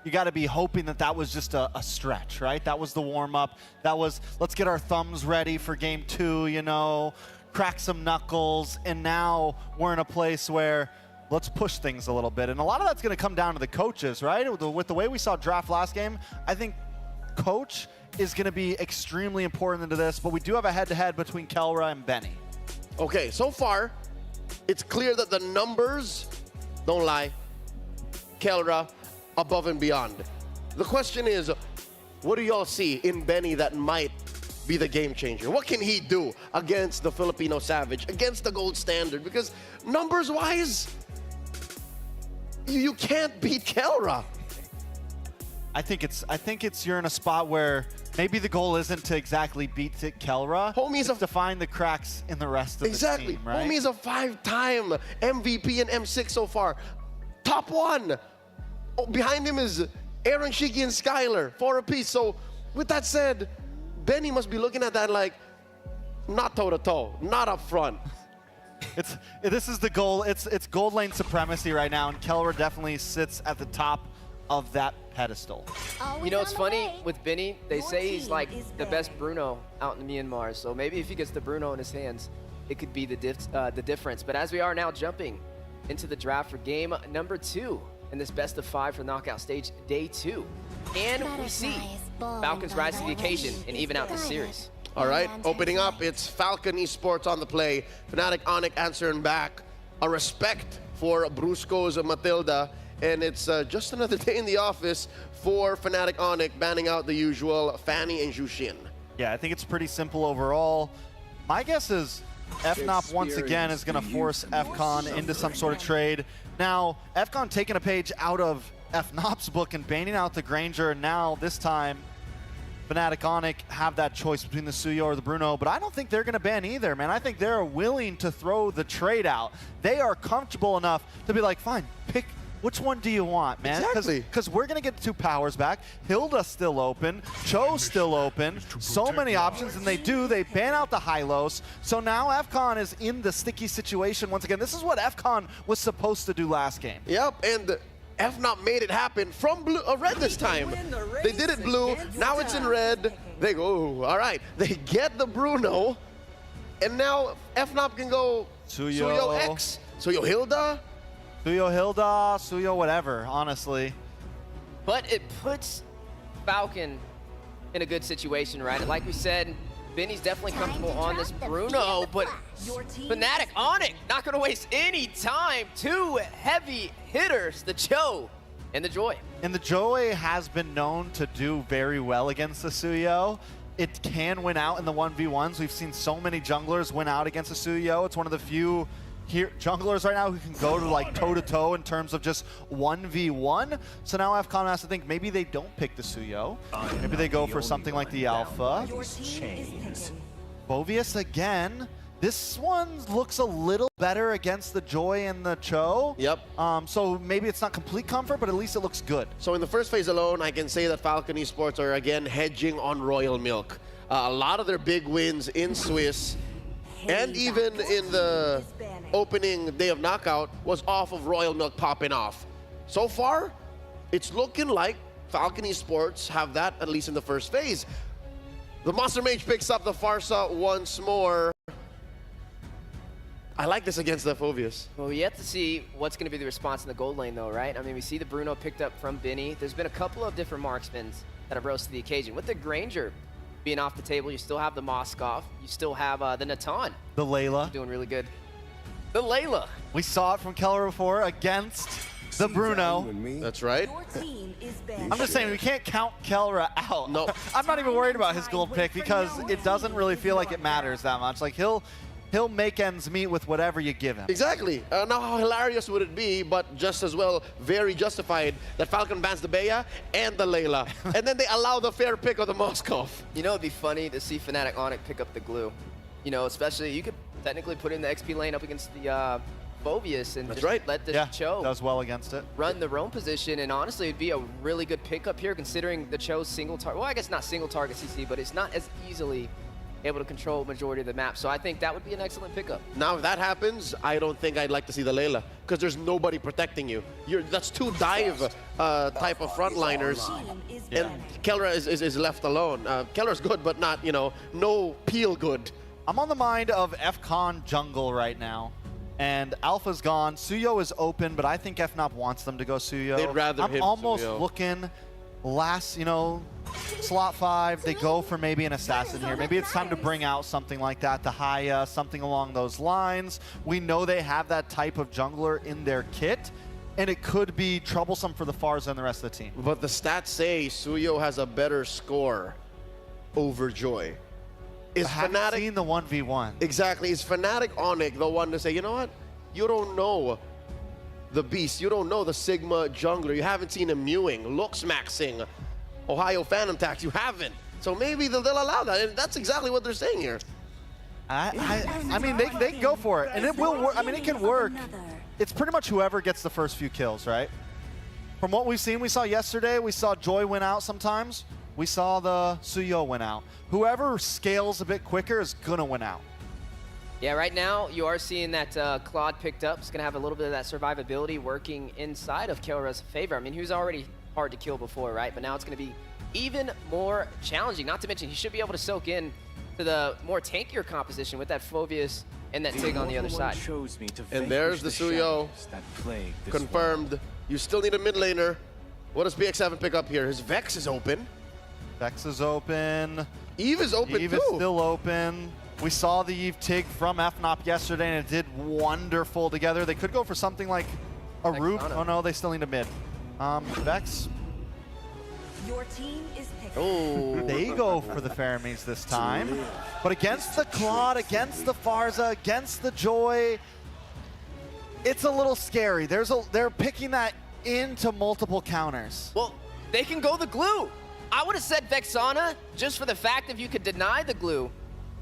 [SPEAKER 5] you got to be hoping that that was just a stretch, right? That was the warm-up. That was, let's get our thumbs ready for Game 2, you know, crack some knuckles, and now we're in a place where let's push things a little bit. And a lot of that's going to come down to the coaches, right? With the way we saw draft last game, I think coach is going to be extremely important into this, but we do have a head-to-head between Kelra and Benny.
[SPEAKER 3] Okay, so far, it's clear that the numbers don't lie. Kelra, above and beyond. The question is, what do y'all see in Benny that might be the game changer? What can he do against the Filipino Savage, against the gold standard? Because numbers-wise, you can't beat Kelra.
[SPEAKER 5] I think it's you're in a spot where maybe the goal isn't to exactly beat Kelra.
[SPEAKER 3] Homie's
[SPEAKER 5] it's to find the cracks in the rest of the team, right?
[SPEAKER 3] Homie's a 5-time MVP in M6 so far. Top 1. Oh, behind him is Aaron, Shiki, and Skylar, 4 apiece. So with that said, Benny must be looking at that like, not toe-to-toe, not up front.
[SPEAKER 5] This is the goal. It's gold lane supremacy right now, and Kelra definitely sits at the top of that pedestal.
[SPEAKER 4] You know, it's funny with Benny, they say he's like the best Bruno out in Myanmar. So maybe if he gets the Bruno in his hands, it could be the difference. But as we are now jumping into the draft for game number 2 in this best of 5 for knockout stage, day 2. And we see Falcons rise to the occasion and even out this series.
[SPEAKER 3] All right, opening up, it's Falcon Esports on the play. Fnatic Onic answering back. A respect for Brusco's Matilda. And it's just another day in the office for Fnatic Onic, banning out the usual Fanny and Jushin.
[SPEAKER 5] Yeah, I think it's pretty simple overall. My guess is FNOP once again is going to force FCON into some sort of trade. Now, FCON taking a page out of FNOP's book and banning out the Granger, and now this time Fnatic Onic have that choice between the Suyo or the Bruno, but I don't think they're going to ban either, man. I think they're willing to throw the trade out. They are comfortable enough to be like, fine, pick which one do you want, man?
[SPEAKER 3] Exactly.
[SPEAKER 5] Because we're going to get 2 powers back. Hilda's still open. Cho's still open. So many options, and they ban out the Hylos. So now FCON is in the sticky situation once again. This is what FCON was supposed to do last game.
[SPEAKER 3] Yep, and FNOP made it happen from blue, red this time. They did it blue, now it's in red. They go, all right. They get the Bruno, and now FNOP can go Suyo X, Suyo Hilda.
[SPEAKER 5] Suyo Hilda, Suyo whatever, honestly.
[SPEAKER 4] But it puts Falcon in a good situation, right? Like we said, Benny's definitely comfortable on this Bruno, but Fnatic Onic not going to waste any time. 2 heavy hitters, the Cho and the Joy.
[SPEAKER 5] And the Joy has been known to do very well against the Suyo. It can win out in the 1v1s. We've seen so many junglers win out against the Suyo. It's one of the few junglers right now who can go to like toe-to-toe in terms of just 1v1. So now FCON has to think maybe they don't pick the Suyo. Maybe they go for something like the Alpha. Bovius again. This one looks a little better against the Joy and the Cho.
[SPEAKER 3] Yep.
[SPEAKER 5] So maybe it's not complete comfort, but at least it looks good.
[SPEAKER 3] So in the first phase alone, I can say that Falcon Esports are again hedging on Royal Milk. A lot of their big wins in Swiss, and even in the opening day of knockout, was off of Royal Milk popping off. So far, it's looking like Falcon Esports have that, at least in the first phase. The Monster Mage picks up the Pharsa once more. I like this against the Phobius.
[SPEAKER 4] Well, we have to see what's going to be the response in the gold lane, though, right? I mean, we see the Bruno picked up from Benny. There's been a couple of different marksmen that have rose to the occasion. With the Granger being off the table, you still have the Moskov. You still have the Natan.
[SPEAKER 5] The Layla.
[SPEAKER 4] Doing really good. The Layla.
[SPEAKER 5] We saw it from Keller before against the Bruno.
[SPEAKER 3] That's right.
[SPEAKER 5] I'm just saying, we can't count Kelra out.
[SPEAKER 3] No.
[SPEAKER 5] I'm not even worried about his gold pick because it doesn't really feel like it matters that much. Like, he'll make ends meet with whatever you give him.
[SPEAKER 3] Exactly. Now, how hilarious would it be, but just as well, very justified, that Falcon bans the Bea and the Layla, and then they allow the fair pick of the Moskov.
[SPEAKER 4] You know, it'd be funny to see Fnatic Onic pick up the glue. You know, especially, you could technically put in the XP lane up against the Phobius and just let this Cho
[SPEAKER 5] does well against it.
[SPEAKER 4] Run the roam position, and honestly, it'd be a really good pickup here considering the Cho's single target. Well, I guess not single target CC, but it's not as easily able to control majority of the map. So I think that would be an excellent pickup.
[SPEAKER 3] Now, if that happens, I don't think I'd like to see the Layla because there's nobody protecting you. That's 2 dive type of frontliners, and Keller is left alone. Keller's good, but not, you know, no peel good.
[SPEAKER 5] I'm on the mind of FCON jungle right now, and Alpha's gone. Suyo is open, but I think FNOP wants them to go Suyo.
[SPEAKER 3] They'd rather
[SPEAKER 5] I'm
[SPEAKER 3] him
[SPEAKER 5] almost
[SPEAKER 3] Suyo.
[SPEAKER 5] looking last, you know, slot 5, they go for maybe an assassin here. Maybe it's time to bring out something like that, the Haya, something along those lines. We know they have that type of jungler in their kit, and it could be troublesome for the Pharsa and the rest of the team.
[SPEAKER 3] But the stats say Suyo has a better score over Joy. Is
[SPEAKER 5] I haven't seen the 1v1.
[SPEAKER 3] Exactly. Is Fnatic Onic the one to say, you know what? You don't know the beast. You don't know the Sigma jungler. You haven't seen him mewing, looks maxing, Ohio Phantom Tax. You haven't. So maybe they'll allow that. And that's exactly what they're saying here.
[SPEAKER 5] I mean, they can go for it. And it will work. I mean, it can work. It's pretty much whoever gets the first few kills, right? From what we've seen, we saw yesterday, we saw Joy win out sometimes. We saw the Suyo win out. Whoever scales a bit quicker is going to win out.
[SPEAKER 4] Yeah, right now you are seeing that Claude picked up. It's going to have a little bit of that survivability working inside of Kelra's favor. I mean, he was already hard to kill before, right? But now it's going to be even more challenging. Not to mention, he should be able to soak in to the more tankier composition with that Phoveus and that Tig on the other side.
[SPEAKER 3] And there's the Suyo confirmed. You still need a mid laner. What does BX7 pick up here? His Vex is open.
[SPEAKER 5] Vex is open.
[SPEAKER 3] Eve is open
[SPEAKER 5] Eve
[SPEAKER 3] too.
[SPEAKER 5] is still open. We saw the Eve Tig from FNOP yesterday, and it did wonderful together. They could go for something like a root. Oh no, they still need a mid. Vex.
[SPEAKER 6] Your team is picking.
[SPEAKER 3] Oh,
[SPEAKER 5] They go for the Pharomines this time. But against the Claude, against the Pharsa, against the Joy, it's a little scary. They're picking that into multiple counters.
[SPEAKER 4] Well, they can go the glue. I would have said Vexana just for the fact if you could deny the glue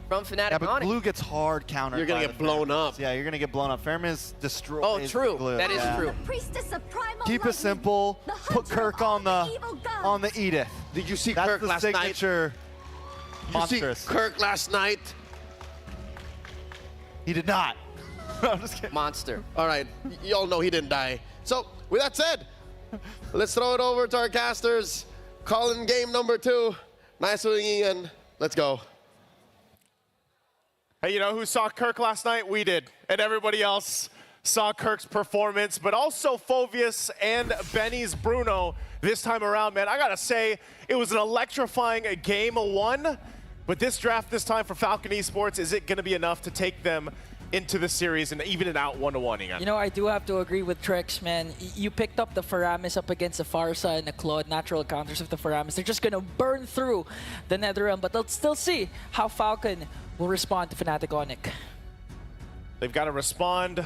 [SPEAKER 4] from Fnatic
[SPEAKER 5] Yeah, but
[SPEAKER 4] Onyx.
[SPEAKER 5] glue gets hard countered.
[SPEAKER 3] You're gonna
[SPEAKER 5] by
[SPEAKER 3] get
[SPEAKER 5] the
[SPEAKER 3] blown
[SPEAKER 5] Pharomines.
[SPEAKER 3] up.
[SPEAKER 5] Yeah, you're gonna get blown up. Pharomines destroy.
[SPEAKER 4] Oh, true.
[SPEAKER 5] Glue.
[SPEAKER 4] That is
[SPEAKER 5] Yeah.
[SPEAKER 4] true.
[SPEAKER 6] Priestess of Primal
[SPEAKER 5] Keep it
[SPEAKER 6] Lightning,
[SPEAKER 5] simple.
[SPEAKER 6] the
[SPEAKER 5] Put
[SPEAKER 6] hunter
[SPEAKER 5] Kirk
[SPEAKER 6] of
[SPEAKER 5] on
[SPEAKER 6] all
[SPEAKER 5] the
[SPEAKER 6] evil gods.
[SPEAKER 5] on the Edith.
[SPEAKER 3] did you see
[SPEAKER 5] That's
[SPEAKER 3] Kirk
[SPEAKER 5] the
[SPEAKER 3] last night?
[SPEAKER 5] signature
[SPEAKER 3] You
[SPEAKER 5] monstrous.
[SPEAKER 3] see Kirk last night?
[SPEAKER 5] He did not. I'm just kidding.
[SPEAKER 4] Monster.
[SPEAKER 3] All right, y'all know he didn't die. So, with that said, let's throw it over to our casters. Calling game number 2. Nice one, Ian. Let's go.
[SPEAKER 1] Hey, you know who saw Kirk last night? We did. And everybody else saw Kirk's performance, but also Phoveus and Benny's Bruno this time around, man. I gotta say, it was an electrifying game 1, but this draft this time for Falcon Esports, is it gonna be enough to take them into the series and even it out 1-1 again?
[SPEAKER 2] You know, I do have to agree with Trex, man. You picked up the Faramis up against the Pharsa and the Claude, natural counters of the Faramis. They're just going to burn through the NetherRealm, but they'll still see how Falcon will respond to Fnatic Onyx.
[SPEAKER 1] They've got to respond.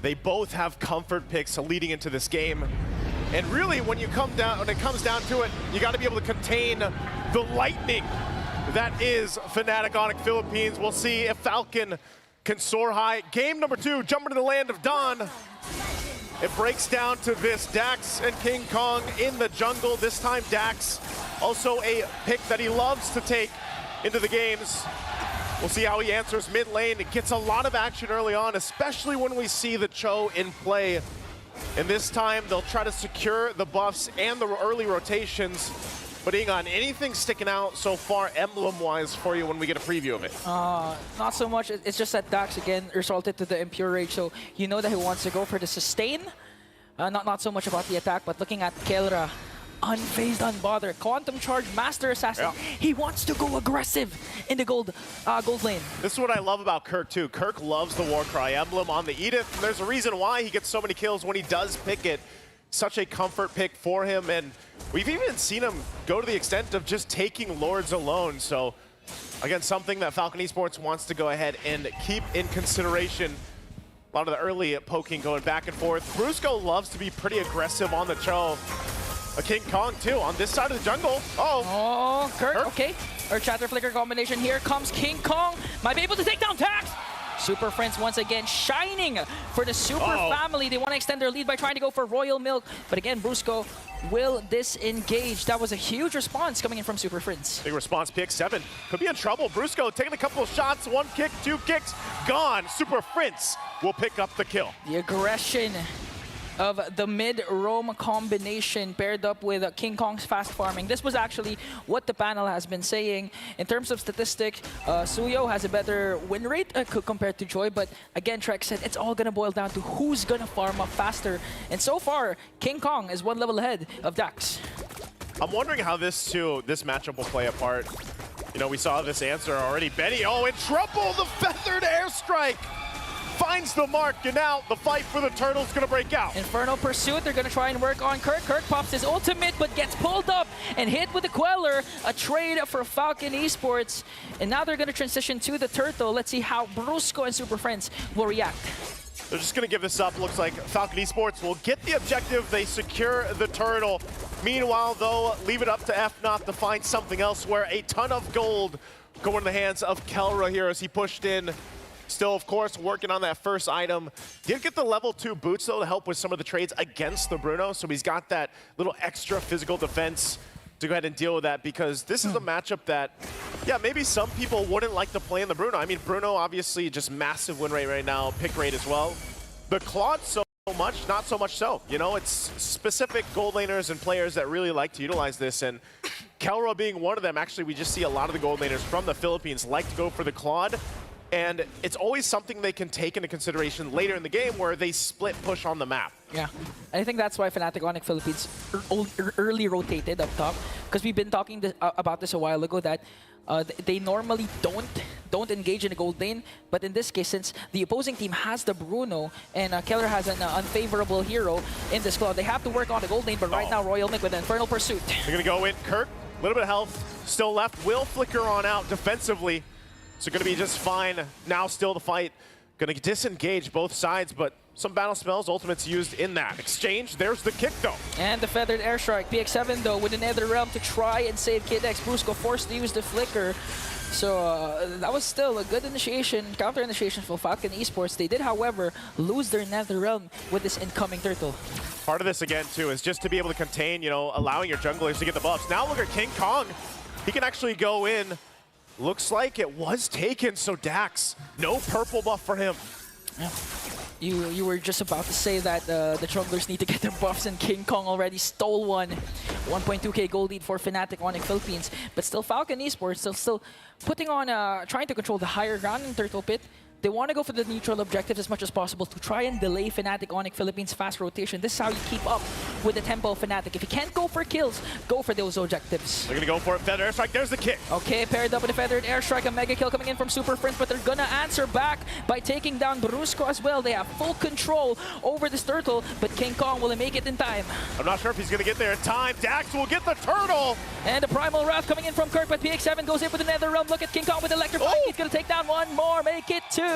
[SPEAKER 1] They both have comfort picks leading into this game. And really, when it comes down to it, you got to be able to contain the lightning that is Fnatic Onyx Philippines. We'll see if Falcon can soar high. Game number 2, jumping to the land of Dawn. It breaks down to this, Dax and King Kong in the jungle. This time Dax, also a pick that he loves to take into the games. We'll see how he answers mid lane. It gets a lot of action early on, especially when we see the Cho in play. And this time they'll try to secure the buffs and the early rotations. But Ingon, anything sticking out so far emblem-wise for you when we get a preview of it?
[SPEAKER 2] Not so much. It's just that Dax, again, resulted to the Impure Rage, so you know that he wants to go for the sustain. Not so much about the attack, but looking at Kelra, unfazed, unbothered. Quantum Charge, Master Assassin.
[SPEAKER 1] Yeah.
[SPEAKER 2] He wants to go aggressive in the gold lane.
[SPEAKER 1] This is what I love about Kirk, too. Kirk loves the Warcry emblem on the Edith. And there's a reason why he gets so many kills when he does pick it. Such a comfort pick for him, and we've even seen him go to the extent of just taking Lords alone. So, again, something that Falcon Esports wants to go ahead and keep in consideration. A lot of the early poking going back and forth. Brusco loves to be pretty aggressive on the Cho. A King Kong, too, on this side of the jungle.
[SPEAKER 2] Oh, Kirk,
[SPEAKER 1] Kirk.
[SPEAKER 2] okay. Our Chatter Flicker combination. Here comes King Kong. Might be able to take down Dax. Super Friends once again shining for the Super family. They want to extend their lead by trying to go for Royal Milk. But again, Brusco will disengage. That was a huge response coming in from Super Friends.
[SPEAKER 1] Big response, PX7 could be in trouble. Brusco taking a couple of shots, 1 kick, 2 kicks, gone. Super Prince will pick up the kill.
[SPEAKER 2] The aggression of the mid-roam combination paired up with King Kong's fast farming. This was actually what the panel has been saying. In terms of statistics, Suyo has a better win rate compared to Joy, but again, Trek said it's all gonna boil down to who's gonna farm up faster. And so far, King Kong is 1 level ahead of Dax.
[SPEAKER 1] I'm wondering how this matchup will play a part. You know, we saw this answer already. Benny, in trouble, the feathered airstrike finds the mark, and now the fight for the turtle's gonna break out.
[SPEAKER 2] Inferno Pursuit, they're gonna try and work on Kirk. Kirk pops his ultimate, but gets pulled up and hit with the Queller. A trade for Falcon Esports. And now they're gonna transition to the turtle. Let's see how Brusco and Super Friends will react.
[SPEAKER 1] They're just gonna give this up. Looks like Falcon Esports will get the objective. They secure the turtle. Meanwhile, though, leave it up to FNOP to find something else where a ton of gold go in the hands of Kelra here as he pushed in. Still, of course, working on that first item. Did get the level 2 boots, though, to help with some of the trades against the Bruno. So he's got that little extra physical defense to go ahead and deal with that, because this is a matchup that, yeah, maybe some people wouldn't like to play in the Bruno. I mean, Bruno, obviously, just massive win rate right now, pick rate as well. The Claude so much, not so much so. You know, it's specific gold laners and players that really like to utilize this, and Kelra being one of them. Actually, we just see a lot of the gold laners from the Philippines like to go for the Claude, and it's always something they can take into consideration later in the game where they split push on the map.
[SPEAKER 2] Yeah, I think that's why Fnatic Onyx Philippines early rotated up top, because we've been talking about this a while ago that they normally don't engage in the gold lane, but in this case, since the opposing team has the Bruno and Keller has an unfavorable hero in this Claude, they have to work on the gold lane, but right now Royal Mick with an Infernal Pursuit.
[SPEAKER 1] They're gonna go in, Kirk, a little bit of health, still left, will flicker on out defensively, so gonna be just fine. Now still the fight, gonna disengage both sides, but some battle spells, ultimates used in that exchange. There's the kick though. And
[SPEAKER 2] the feathered airstrike. PX7 though with the Nether Realm to try and save Kid X. Brusco forced to use the flicker. So that was still a good initiation, counter initiation for Falcon Esports. They did, however, lose their Nether Realm with this incoming turtle.
[SPEAKER 1] Part of this again too is just to be able to contain, you know, allowing your junglers to get the buffs. Now look at King Kong. He can actually go in. Looks like it was taken, so Dax, no purple buff for him.
[SPEAKER 2] Yeah. You were just about to say that the junglers need to get their buffs, and King Kong already stole one. 1.2k gold lead for Fnatic Onyx Philippines, but still Falcon Esports still putting on, trying to control the higher ground in Turtle Pit. They want to go for the neutral objectives as much as possible to try and delay Fnatic Onyx Philippines' fast rotation. This is how you keep up with the tempo of Fnatic. If you can't go for kills, go for those objectives.
[SPEAKER 1] They're going to go for it. Feathered Airstrike. There's the kick.
[SPEAKER 2] Okay, paired up with a Feathered Airstrike. A mega kill coming in from Super Prince, but they're going to answer back by taking down Brusco as well. They have full control over this turtle, but King Kong will make it in time.
[SPEAKER 1] I'm not sure if he's going to get there in time. Dax will get the turtle.
[SPEAKER 2] And the Primal Wrath coming in from Kirk, but PX7 goes in with the Nether Realm. Look at King Kong with Electrify.
[SPEAKER 1] Oh.
[SPEAKER 2] He's going to take down one more, make it two.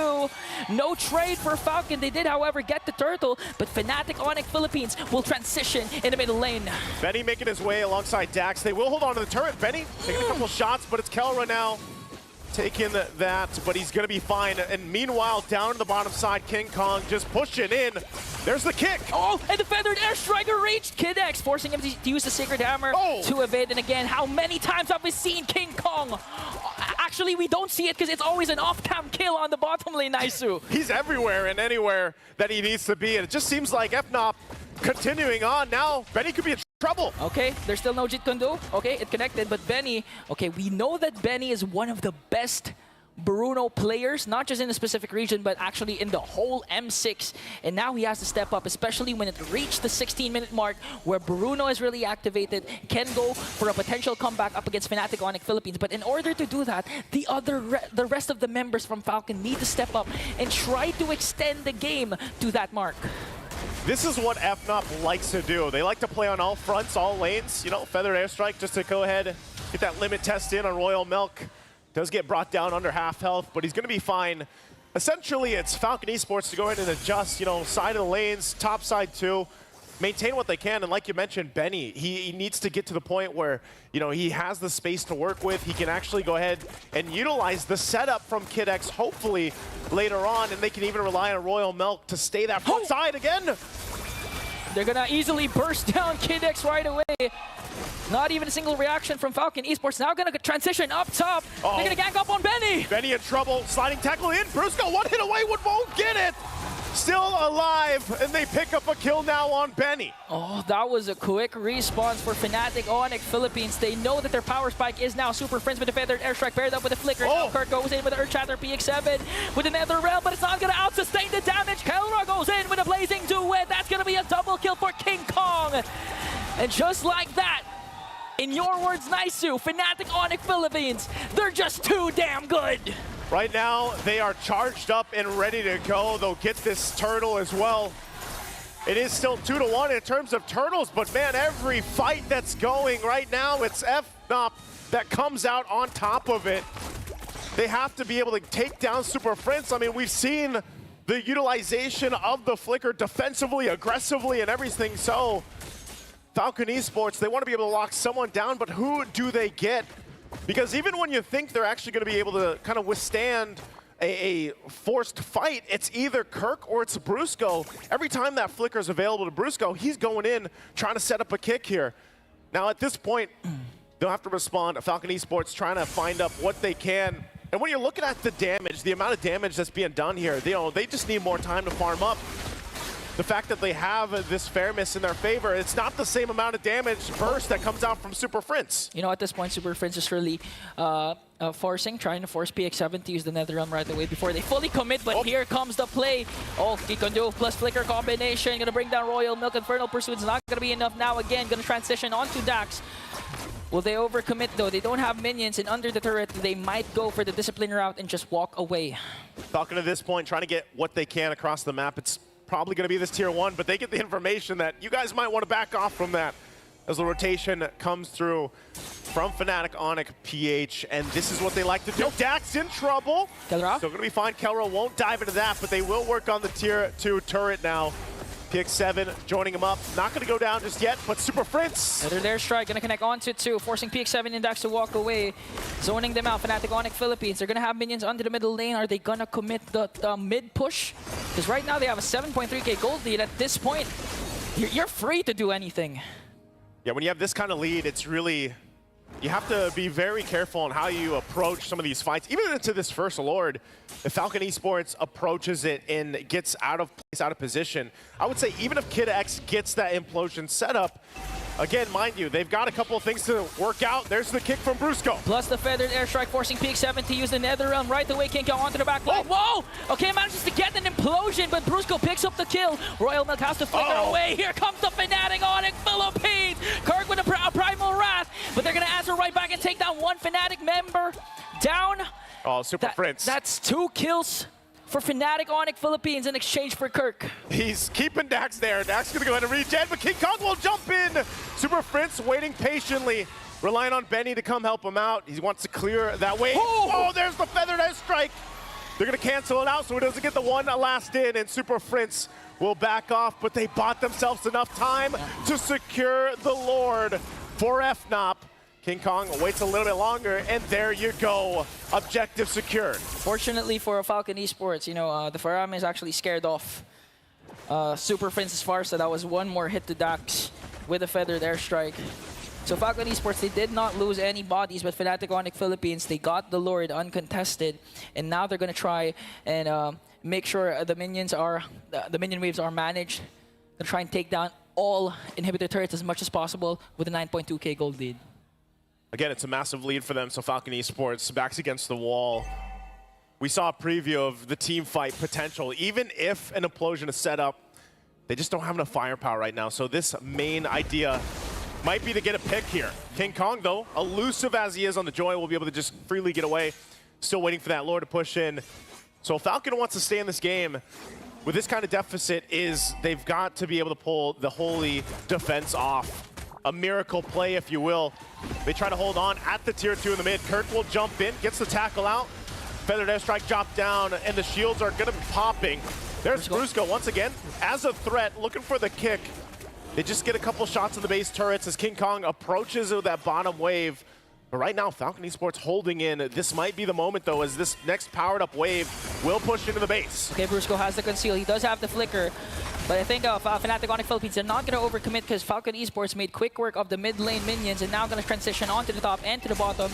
[SPEAKER 2] No trade for Falcon. They did, however, get the turtle, but Fnatic Onyx Philippines will transition in the middle lane.
[SPEAKER 1] Benny making his way alongside Dax. They will hold on to the turret. Benny taking a couple shots, but it's Kelra now taking that, but he's going to be fine. And meanwhile, down to the bottom side, King Kong just pushing in. There's the kick.
[SPEAKER 2] Oh, and the Feathered Airstriker reached Kid X, forcing him to use the Sacred Hammer to evade. And again, how many times have we seen King Kong? Actually, we don't see it because it's always an off-cam kill on the bottom lane, Naisu.
[SPEAKER 1] He's everywhere and anywhere that he needs to be, and it just seems like FNOP continuing on. Now, Benny could be in trouble.
[SPEAKER 2] Okay, there's still no Jeet Kune Do. Okay, it connected, but Benny, okay, we know that Benny is one of the best Bruno players, not just in a specific region, but actually in the whole M6. And now he has to step up, especially when it reached the 16-minute mark where Bruno is really activated, can go for a potential comeback up against Fnatic Onyx Philippines. But in order to do that, the rest of the members from Falcon need to step up and try to extend the game to that mark.
[SPEAKER 1] This is what FNOP likes to do. They like to play on all fronts, all lanes. You know, Feathered Airstrike just to go ahead, get that limit test in on Royal Milk. Does get brought down under half health, but he's going to be fine. Essentially, it's Falcon Esports to go ahead and adjust, you know, side of the lanes, top side too, maintain what they can. And like you mentioned, Benny, he needs to get to the point where, you know, he has the space to work with. He can actually go ahead and utilize the setup from Kid X, hopefully later on, and they can even rely on Royal Milk to stay that front side again.
[SPEAKER 2] They're going to easily burst down Kid X right away. Not even a single reaction from Falcon Esports. Now going to transition up top. They're going to gank up on Benny.
[SPEAKER 1] Benny in trouble. Sliding tackle in. Brusco one hit away. Won't get it. Still alive. And they pick up a kill now on Benny.
[SPEAKER 2] Oh, that was a quick response for Fnatic Onyx Philippines. They know that their power spike is now Super Prince with the Feathered Airstrike paired up with the Flicker. Now Kirk goes in with the Earth Shatter PX7 with the Nether Realm, but it's not going to out-sustain the damage. Kelra goes in with a Blazing Duet. That's going to be a double kill for King Kong. And just like that, in your words, Naisu, Fnatic Onyx Philippines, they're just too damn good.
[SPEAKER 1] Right now, they are charged up and ready to go. They'll get this turtle as well. It is still 2-1 in terms of turtles, but man, every fight that's going right now, it's FNOP that comes out on top of it. They have to be able to take down Super Prince. I mean, we've seen the utilization of the Flicker defensively, aggressively, and everything. So Falcon Esports, they want to be able to lock someone down, but who do they get? Because even when you think they're actually going to be able to kind of withstand a forced fight, it's either Kirk or it's Brusco. Every time that Flicker is available to Brusco, he's going in, trying to set up a kick here. Now at this point, they'll have to respond. Falcon Esports trying to find up what they can. And when you're looking at the damage, the amount of damage that's being done here, they just need more time to farm up. the fact that they have this fairness in their favor, it's not the same amount of damage burst that comes out from Super Prince.
[SPEAKER 2] You know, at this point, Super Prince is really trying to force PX7 to use the Netherrealm right away before they fully commit, but here comes the play. Oh, Kikondo plus Flicker combination, gonna bring down Royal Milk. Infernal Pursuit's not gonna be enough now. Again, gonna transition onto Dax. Will they overcommit though? They don't have minions, and under the turret, they might go for the discipline route and just walk away.
[SPEAKER 1] Falcon at this point, trying to get what they can across the map. It's probably going to be this tier 1, but they get the information that you guys might want to back off from that as the rotation comes through from Fnatic, Onyx, PH, and this is what they like to do. Dax in trouble.
[SPEAKER 2] Kelra?
[SPEAKER 1] Still going to be fine. Kelra won't dive into that, but they will work on the tier 2 turret now. PX7 joining him up. Not going to go down just yet, but Super Prince.
[SPEAKER 2] Another there strike, gonna connect onto 2, forcing PX7 and Dax to walk away, zoning them out. Fnatic Onyx Philippines, they're gonna have minions under the middle lane. Are they gonna commit the mid push? Because right now they have a 7.3k gold lead. At this point, you're free to do anything.
[SPEAKER 1] Yeah, when you have this kind of lead, it's really, you have to be very careful on how you approach some of these fights. Even into this first Lord, if Falcon Esports approaches it and gets out of place, out of position, I would say even if Kid X gets that implosion set up, again, mind you, they've got a couple of things to work out. There's the kick from Brusco.
[SPEAKER 2] Plus the feathered airstrike, forcing PX7 to use the Netherrealm right away. King Kong onto the back line. Whoa! Okay, manages to get an implosion, but Brusco picks up the kill. Royal Milk has to flicker away. Here comes the Fnatic Onyx Philippines. Kirk with a primal wrath, but they're gonna answer right back and take down one Fnatic member down.
[SPEAKER 1] Oh, Super Prince.
[SPEAKER 2] That's 2 kills for Fnatic Onyx Philippines in exchange for Kirk.
[SPEAKER 1] He's keeping Dax there. Dax is going to go ahead and regen, but King Kong will jump in. Super Prince waiting patiently, relying on Benny to come help him out. He wants to clear that way. Oh, there's the feathered airstrike. They're going to cancel it out so he doesn't get the one last in, and Super Prince will back off, but they bought themselves enough time to secure the Lord for FNOP. King Kong waits a little bit longer, and there you go. Objective secured.
[SPEAKER 2] Fortunately for Falcon Esports, you know, the Faram is actually scared off Super Prince as far, so that was one more hit to Dax with a feathered airstrike. So Falcon Esports, they did not lose any bodies, but Fnatic Onyx Philippines, they got the Lord uncontested, and now they're going to try and make sure the minions are, the minion waves are managed. They're trying to take down all inhibitor turrets as much as possible with a 9.2k gold lead.
[SPEAKER 1] Again, it's a massive lead for them, so Falcon Esports backs against the wall. We saw a preview of the team fight potential. Even if an implosion is set up, they just don't have enough firepower right now. So this main idea might be to get a pick here. King Kong, though, elusive as he is on the Joy, will be able to just freely get away. Still waiting for that Lord to push in. So Falcon wants to stay in this game with this kind of deficit is they've got to be able to pull the Holy defense off. A miracle play, if you will. They try to hold on at the tier 2 in the mid. Kirk will jump in, gets the tackle out. Feathered airstrike drop down, and the shields are going to be popping. There's Brusco once again as a threat, looking for the kick. They just get a couple shots in the base turrets as King Kong approaches with that bottom wave. But right now, Falcon Esports holding in. This might be the moment, though, as this next powered up wave will push into the base.
[SPEAKER 2] Okay, Brusco has the conceal. He does have the flicker. But I think Fnatic Onyx Philippines, they're not going to overcommit because Falcon Esports made quick work of the mid lane minions and now going to transition onto the top and to the bottom.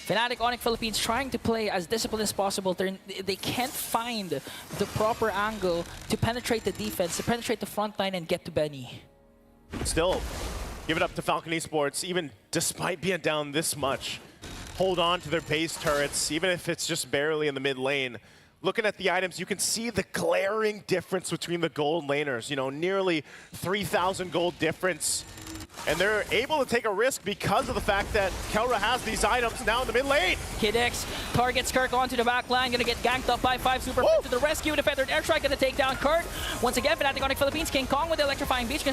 [SPEAKER 2] Fnatic Onyx Philippines trying to play as disciplined as possible. They can't find the proper angle to penetrate the defense, to penetrate the front line and get to Benny.
[SPEAKER 1] Still, give it up to Falcon Esports, even despite being down this much. Hold on to their base turrets, even if it's just barely in the mid lane. Looking at the items, you can see the glaring difference between the gold laners. You know, nearly 3,000 gold difference. And they're able to take a risk because of the fact that Kelra has these items now in the mid lane.
[SPEAKER 2] Kid X targets Kirk onto the back line, gonna get ganked up by 5 Super Prince to the rescue. The feathered airstrike gonna take down Kirk. Once again, Fnatic Onyx Philippines, King Kong with the electrifying beach,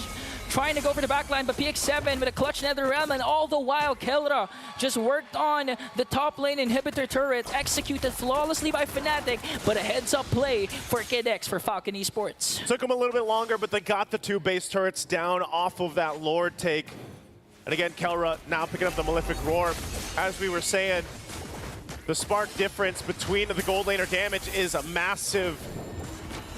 [SPEAKER 2] trying to go for the back line, but PX7 with a clutch Netherrealm, and all the while Kelra just worked on the top lane inhibitor turret, executed flawlessly by Fnatic, but a heads-up play for Kid X for Falcon Esports.
[SPEAKER 1] Took them a little bit longer, but they got the 2 base turrets down off of that Lord take. And again, Kelra now picking up the Malefic Roar. As we were saying, the spark difference between the gold laner damage is massive.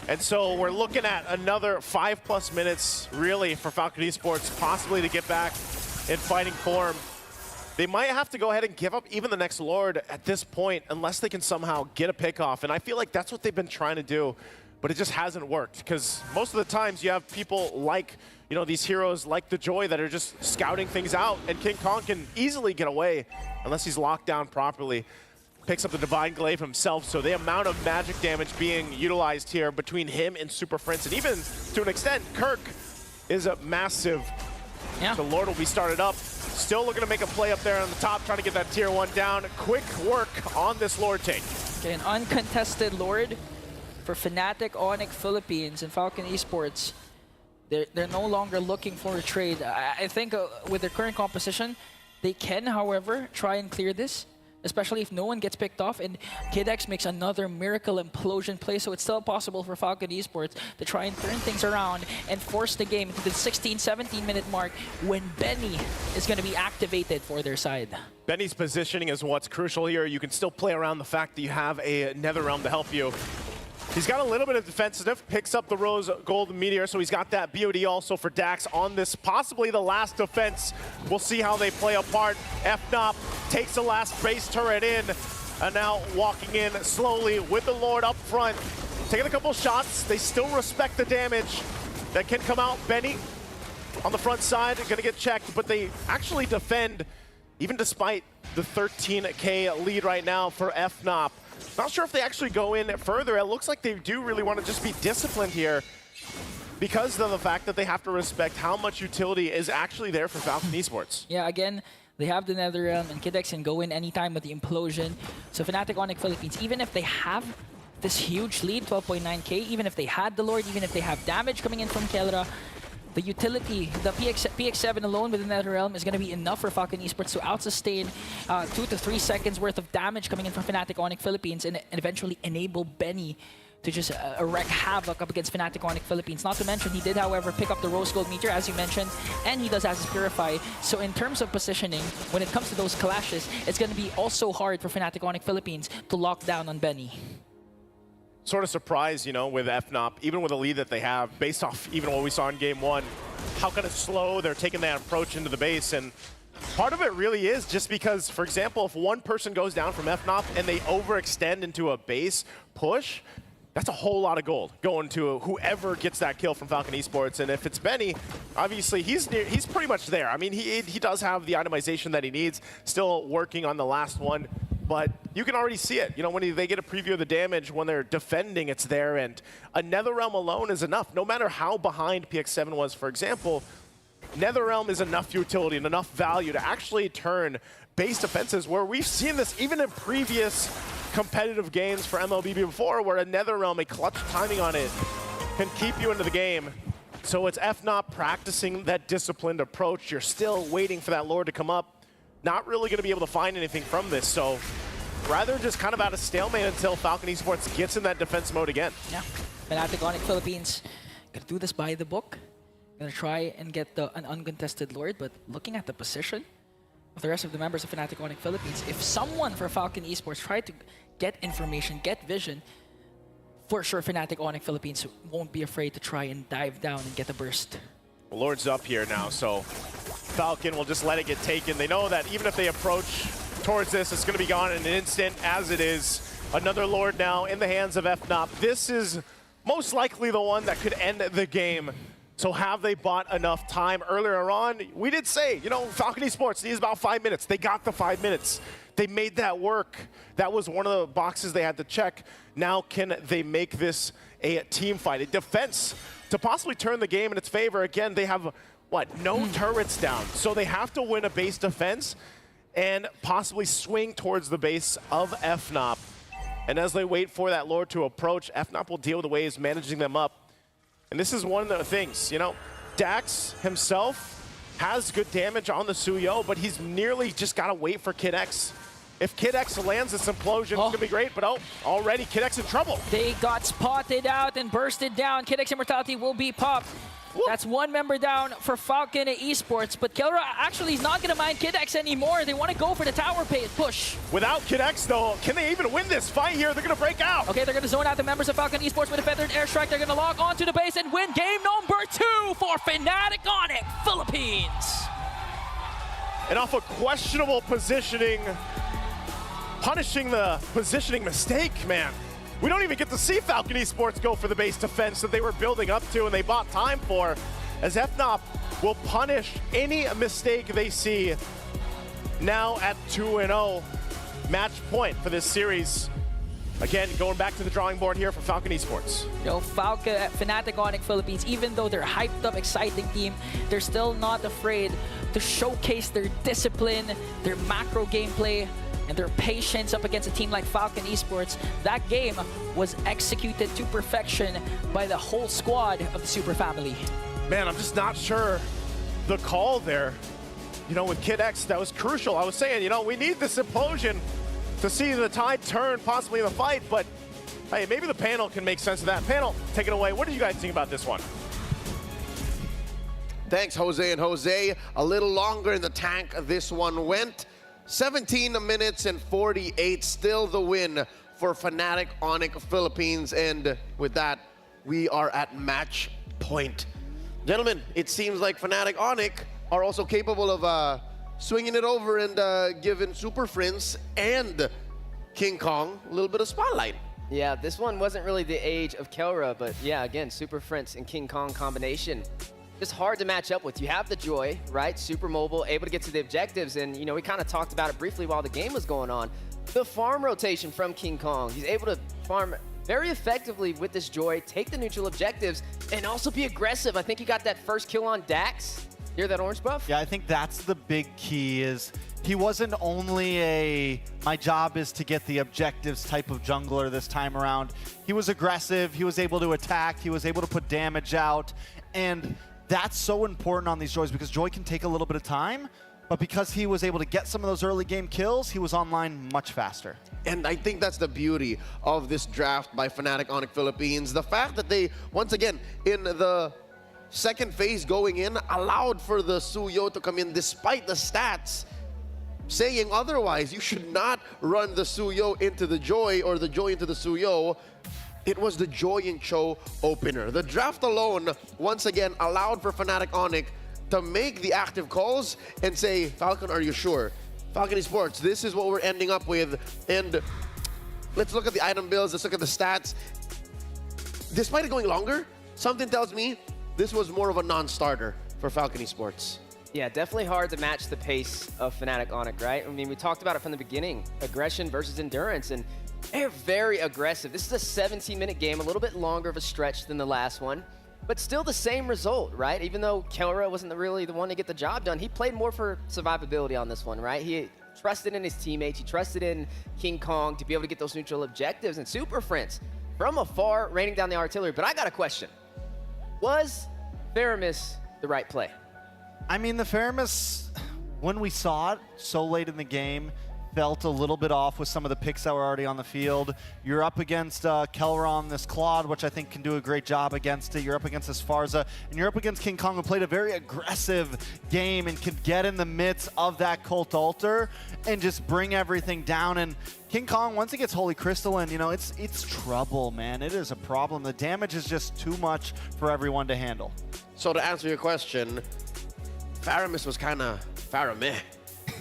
[SPEAKER 1] And so we're looking at another 5+ minutes, really, for Falcon Esports possibly to get back in fighting form. They might have to go ahead and give up even the next Lord at this point, unless they can somehow get a pick off. And I feel like that's what they've been trying to do but it just hasn't worked because most of the times you have people like, you know, these heroes like the Joy that are just scouting things out, and King Kong can easily get away unless he's locked down properly. Picks up the Divine Glaive himself, so the amount of magic damage being utilized here between him and Super Prince, and even to an extent, Kirk is a massive.
[SPEAKER 2] Yeah.
[SPEAKER 1] The Lord will be started up. Still looking to make a play up there on the top, trying to get that tier 1 down. Quick work on this Lord take.
[SPEAKER 2] Okay, an uncontested Lord for Fnatic, Onyx, Philippines, and Falcon Esports. They're no longer looking for a trade. I think with their current composition, they can, however, try and clear this, especially if no one gets picked off and KidX makes another miracle implosion play, so it's still possible for Falcon Esports to try and turn things around and force the game to the 16-17 minute mark when Benny is going to be activated for their side.
[SPEAKER 1] Benny's positioning is what's crucial here. You can still play around the fact that you have a Netherrealm to help you. He's got a little bit of defensive, picks up the Rose Gold Meteor, so he's got that BOD also for Dax on this, possibly the last defense. We'll see how they play apart. FNOP takes the last base turret in, and now walking in slowly with the Lord up front. Taking a couple shots, they still respect the damage that can come out. Benny on the front side, gonna get checked, but they actually defend, even despite the 13K lead right now for FNOP. Not sure if they actually go in further. It looks like they do really want to just be disciplined here because of the fact that they have to respect how much utility is actually there for Falcon Esports.
[SPEAKER 2] Yeah, again, they have the Netherrealm, and KidX can go in anytime with the implosion. So Fnatic, Onyx, Philippines, even if they have this huge lead, 12.9k, even if they had the Lord, even if they have damage coming in from Kelra, the utility, the PX7 alone with the Netherrealm is going to be enough for Falcon Esports to out-sustain 2 to 3 seconds worth of damage coming in from Fnatic, Onyx, Philippines, and eventually enable Benny to just wreak havoc up against Fnatic, Onyx, Philippines. Not to mention, he did, however, pick up the Rose Gold Meteor, as you mentioned, and he does Asus Purify. So in terms of positioning, when it comes to those clashes, it's going to be also hard for Fnatic, Onyx, Philippines to lock down on Benny.
[SPEAKER 1] Sort of surprised, you know, with FNOP, even with the lead that they have, based off even what we saw in Game 1, how kind of slow they're taking that approach into the base. And part of it really is just because, for example, if one person goes down from FNOP and they overextend into a base push, that's a whole lot of gold going to whoever gets that kill from Falcon Esports. And if it's Benny, obviously he's pretty much there. I mean, he does have the itemization that he needs, still working on the last one. But you can already see it. You know, when they get a preview of the damage, when they're defending, it's there. And a Netherrealm alone is enough. No matter how behind PX7 was, for example, Netherrealm is enough utility and enough value to actually turn base defenses, where we've seen this even in previous competitive games for MLBB before, where a Netherrealm, a clutch timing on it, can keep you into the game. So it's FNOP practicing that disciplined approach. You're still waiting for that Lord to come up. Not really going to be able to find anything from this, so rather just kind of out of stalemate until Falcon Esports gets in that defense mode again.
[SPEAKER 2] Yeah, Fnatic, Onyx, Philippines gonna do this by the book. Gonna try and get an uncontested Lord, but looking at the position of the rest of the members of Fnatic, Onyx, Philippines, if someone for Falcon Esports tried to get information, get vision, for sure Fnatic, Onyx, Philippines won't be afraid to try and dive down and get a burst.
[SPEAKER 1] Lord's up here now, so Falcon will just let it get taken. They know that even if they approach towards this, it's going to be gone in an instant, as it is. Another Lord now in the hands of FNOP. This is most likely the one that could end the game. So have they bought enough time earlier on? We did say, you know, Falcon Esports needs about 5 minutes. They got the 5 minutes. They made that work. That was one of the boxes they had to check. Now can they make this a team fight, a defense, to possibly turn the game in its favor? Again, they have, what, no turrets down. So they have to win a base defense and possibly swing towards the base of FNOP. And as they wait for that Lord to approach, FNOP will deal with the waves, managing them up. And this is one of the things, you know, Dax himself has good damage on the Suyo, but he's nearly just got to wait for KidX. If KidX lands this implosion, it's going to be great, but already KidX in trouble.
[SPEAKER 2] They got spotted out and bursted down. KidX Immortality will be popped.
[SPEAKER 1] Whoop.
[SPEAKER 2] That's one member down for Falcon Esports, but Kelra actually is not going to mind KidX anymore. They want to go for the tower push.
[SPEAKER 1] Without KidX, though, can they even win this fight here? They're going to break out.
[SPEAKER 2] Okay, they're going to zone out the members of Falcon Esports with a feathered airstrike. They're going to log onto the base and win game number 2 for Fnatic, Onyx, Philippines.
[SPEAKER 1] And off a questionable positioning, punishing the positioning mistake, man. we don't even get to see Falcon Esports go for the base defense that they were building up to and they bought time for, as FNOP will punish any mistake they see. Now at 2-0, match point for this series. Again, going back to the drawing board here for Falcon Esports.
[SPEAKER 2] You know, Fnatic Onyx Philippines, even though they're hyped up, exciting team, they're still not afraid to showcase their discipline, their macro gameplay, and their patience up against a team like Falcon Esports. That game was executed to perfection by the whole squad of the Super Family.
[SPEAKER 1] Man, I'm just not sure the call there. You know, with Kid X, that was crucial. I was saying, you know, we need this implosion to see the tide turn possibly in the fight, but hey, maybe the panel can make sense of that. Panel, take it away. What do you guys think about this one?
[SPEAKER 3] Thanks, Jose and Jose. A little longer in the tank this one went. 17 minutes and 48, still the win for Fnatic Onyx Philippines. And with that, we are at match point. Gentlemen, it seems like Fnatic Onyx are also capable of swinging it over and giving Super Friends and King Kong a little bit of spotlight.
[SPEAKER 4] Yeah, this one wasn't really the age of Kelra, but yeah, again, Super Friends and King Kong combination. Just hard to match up with. You have the Joy, right? Super mobile, able to get to the objectives, and you know, we kind of talked about it briefly while the game was going on. The farm rotation from King Kong. He's able to farm very effectively with this Joy, take the neutral objectives, and also be aggressive. I think he got that first kill on Dax. Hear that orange buff?
[SPEAKER 5] Yeah, I think that's the big key is he wasn't only a my job is to get the objectives type of jungler this time around. He was aggressive, he was able to attack, he was able to put damage out, and that's so important on these Joys because Joy can take a little bit of time, but because he was able to get some of those early game kills, he was online much faster.
[SPEAKER 3] And I think that's the beauty of this draft by Fnatic Onyx Philippines. The fact that they, once again, in the second phase going in, allowed for the Suyo to come in despite the stats saying otherwise. You should not run the Suyo into the Joy or the Joy into the Suyo. It was the Joy and Cho opener. The draft alone, once again, allowed for Fnatic Onyx to make the active calls and say, Falcon, are you sure? Falcon Esports, this is what we're ending up with. And let's look at the item builds, let's look at the stats. Despite it going longer, something tells me this was more of a non-starter for Falcon Esports.
[SPEAKER 4] Yeah, definitely hard to match the pace of Fnatic Onyx, right? I mean, we talked about it from the beginning, aggression versus endurance, and they're very aggressive. This is a 17-minute game, a little bit longer of a stretch than the last one, but still the same result, right? Even though Kelra wasn't really the one to get the job done, he played more for survivability on this one, right? He trusted in his teammates, he trusted in King Kong to be able to get those neutral objectives, and Super Friends from afar raining down the artillery. But I got a question. Was Faramis the right play?
[SPEAKER 5] I mean, the Faramis, when we saw it so late in the game, felt a little bit off with some of the picks that were already on the field. You're up against Kelra on this Claude, which I think can do a great job against it. You're up against this Sparza, and you're up against King Kong, who played a very aggressive game and could get in the midst of that Cult Altar and just bring everything down. And King Kong, once he gets Holy Crystal in, you know, it's trouble, man. It is a problem. The damage is just too much for everyone to handle.
[SPEAKER 3] So to answer your question, Faramis was kind of Farameh.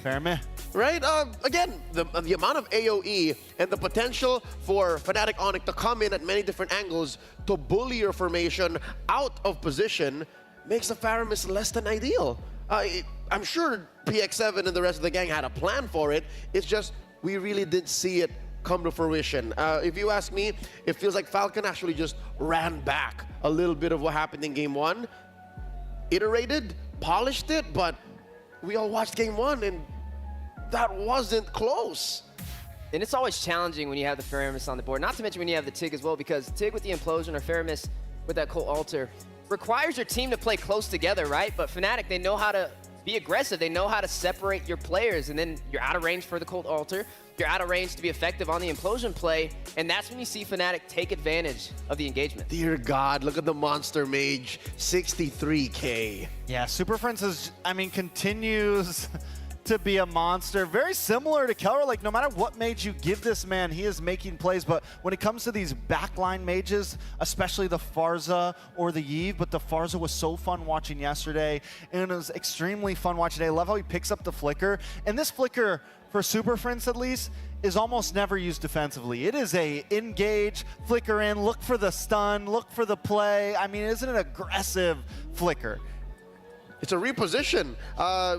[SPEAKER 5] Farameh.
[SPEAKER 3] Right? Again, the amount of AoE and the potential for Fnatic Onyx to come in at many different angles to bully your formation out of position makes the Faramis less than ideal. I'm sure PX7 and the rest of the gang had a plan for it. It's just we really did see it come to fruition. If you ask me, it feels like Falcon actually just ran back a little bit of what happened in Game 1, iterated, polished it, but we all watched Game 1 and that wasn't close.
[SPEAKER 4] And it's always challenging when you have the Faramis on the board, not to mention when you have the Tig as well, because Tig with the Implosion or Faramis with that Cult Altar requires your team to play close together, right? But Fnatic, they know how to be aggressive. They know how to separate your players, and then you're out of range for the Cult Altar. You're out of range to be effective on the Implosion play, and that's when you see Fnatic take advantage of the engagement.
[SPEAKER 3] Dear God, look at the Monster Mage, 63K.
[SPEAKER 5] Yeah, Super Friends is, I mean, continues to be a monster. Very similar to Kelra. Like, no matter what mage you give this man, he is making plays. But when it comes to these backline mages, especially the Pharsa or the Yve, but the Pharsa was so fun watching yesterday, and it was extremely fun watching today. I love how he picks up the flicker. And this flicker, for Super Friends at least, is almost never used defensively. It is a engage, flicker in, look for the stun, look for the play. I mean, it isn't an aggressive flicker.
[SPEAKER 3] It's a reposition.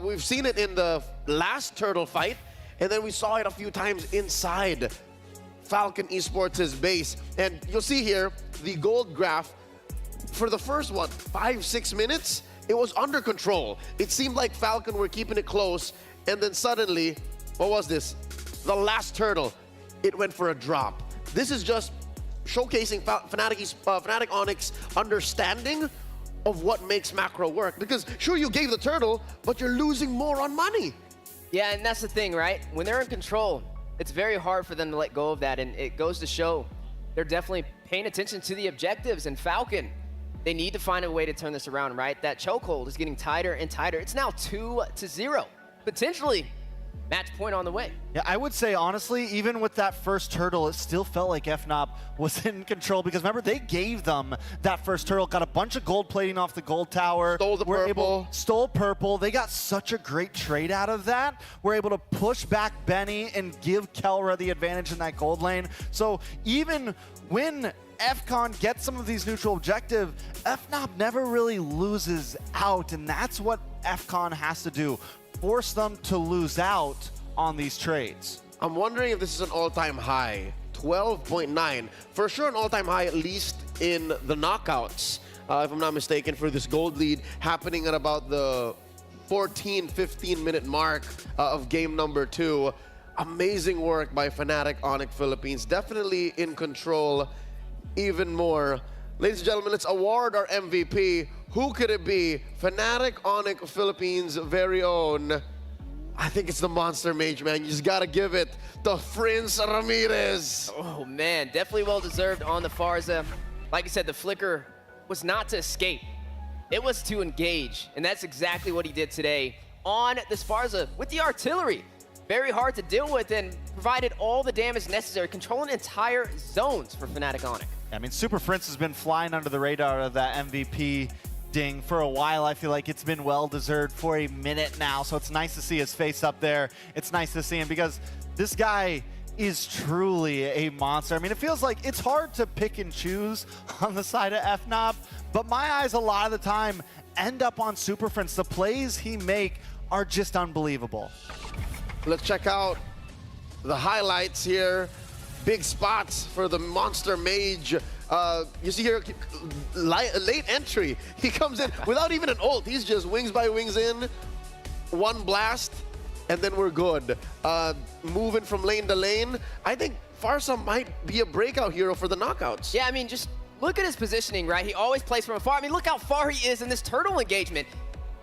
[SPEAKER 3] We've seen it in the last Turtle fight, and then we saw it a few times inside Falcon Esports' base. And you'll see here, the gold graph, for the first, 5-6 minutes, it was under control. It seemed like Falcon were keeping it close, and then suddenly, what was this? The last Turtle, it went for a drop. This is just showcasing Fnatic Onyx understanding of what makes macro work. Because sure, you gave the Turtle, but you're losing more on money.
[SPEAKER 4] Yeah, and that's the thing, right? When they're in control, it's very hard for them to let go of that, and it goes to show they're definitely paying attention to the objectives. And Falcon, they need to find a way to turn this around, right? That chokehold is getting tighter and tighter. It's now 2-0. Potentially match point on the way.
[SPEAKER 5] Yeah, I would say, honestly, even with that first Turtle, it still felt like FNOP was in control, because remember, they gave them that first Turtle, got a bunch of gold plating off the gold tower.
[SPEAKER 3] Stole the purple.
[SPEAKER 5] Stole purple. They got such a great trade out of that. We're able to push back Benny and give Kelra the advantage in that gold lane. So even when FCON gets some of these neutral objective, FNOP never really loses out, and that's what FCON has to do. Force them to lose out on these trades.
[SPEAKER 3] I'm wondering if this is an all-time high. 12.9. For sure an all-time high, at least in the knockouts, if I'm not mistaken, for this gold lead happening at about the 15 minute mark of game number 2. Amazing work by Fnatic Onyx Philippines. Definitely in control even more. Ladies and gentlemen, let's award our MVP. Who could it be? Fnatic Onyx Philippines' very own. I think it's the Monster Mage, man. You just gotta give it to Prince Ramirez.
[SPEAKER 4] Oh man, definitely well deserved on the Pharsa. Like I said, the flicker was not to escape. It was to engage, and that's exactly what he did today on this Pharsa with the artillery. Very hard to deal with, and provided all the damage necessary, controlling entire zones for Fnatic Onyx.
[SPEAKER 5] I mean, Super Prince has been flying under the radar of that MVP ding for a while. I feel like it's been well-deserved for a minute now, so it's nice to see his face up there. It's nice to see him, because this guy is truly a monster. I mean, it feels like it's hard to pick and choose on the side of FNOP, but my eyes a lot of the time end up on Super Prince. The plays he make are just unbelievable.
[SPEAKER 3] Let's check out the highlights here. Big spots for the Monster Mage. You see here, late entry. He comes in without even an ult. He's just wings by wings in, one blast, and then we're good. Moving from lane to lane. I think Pharsa might be a breakout hero for the knockouts.
[SPEAKER 4] Yeah, I mean, just look at his positioning, right? He always plays from afar. I mean, look how far he is in this turtle engagement.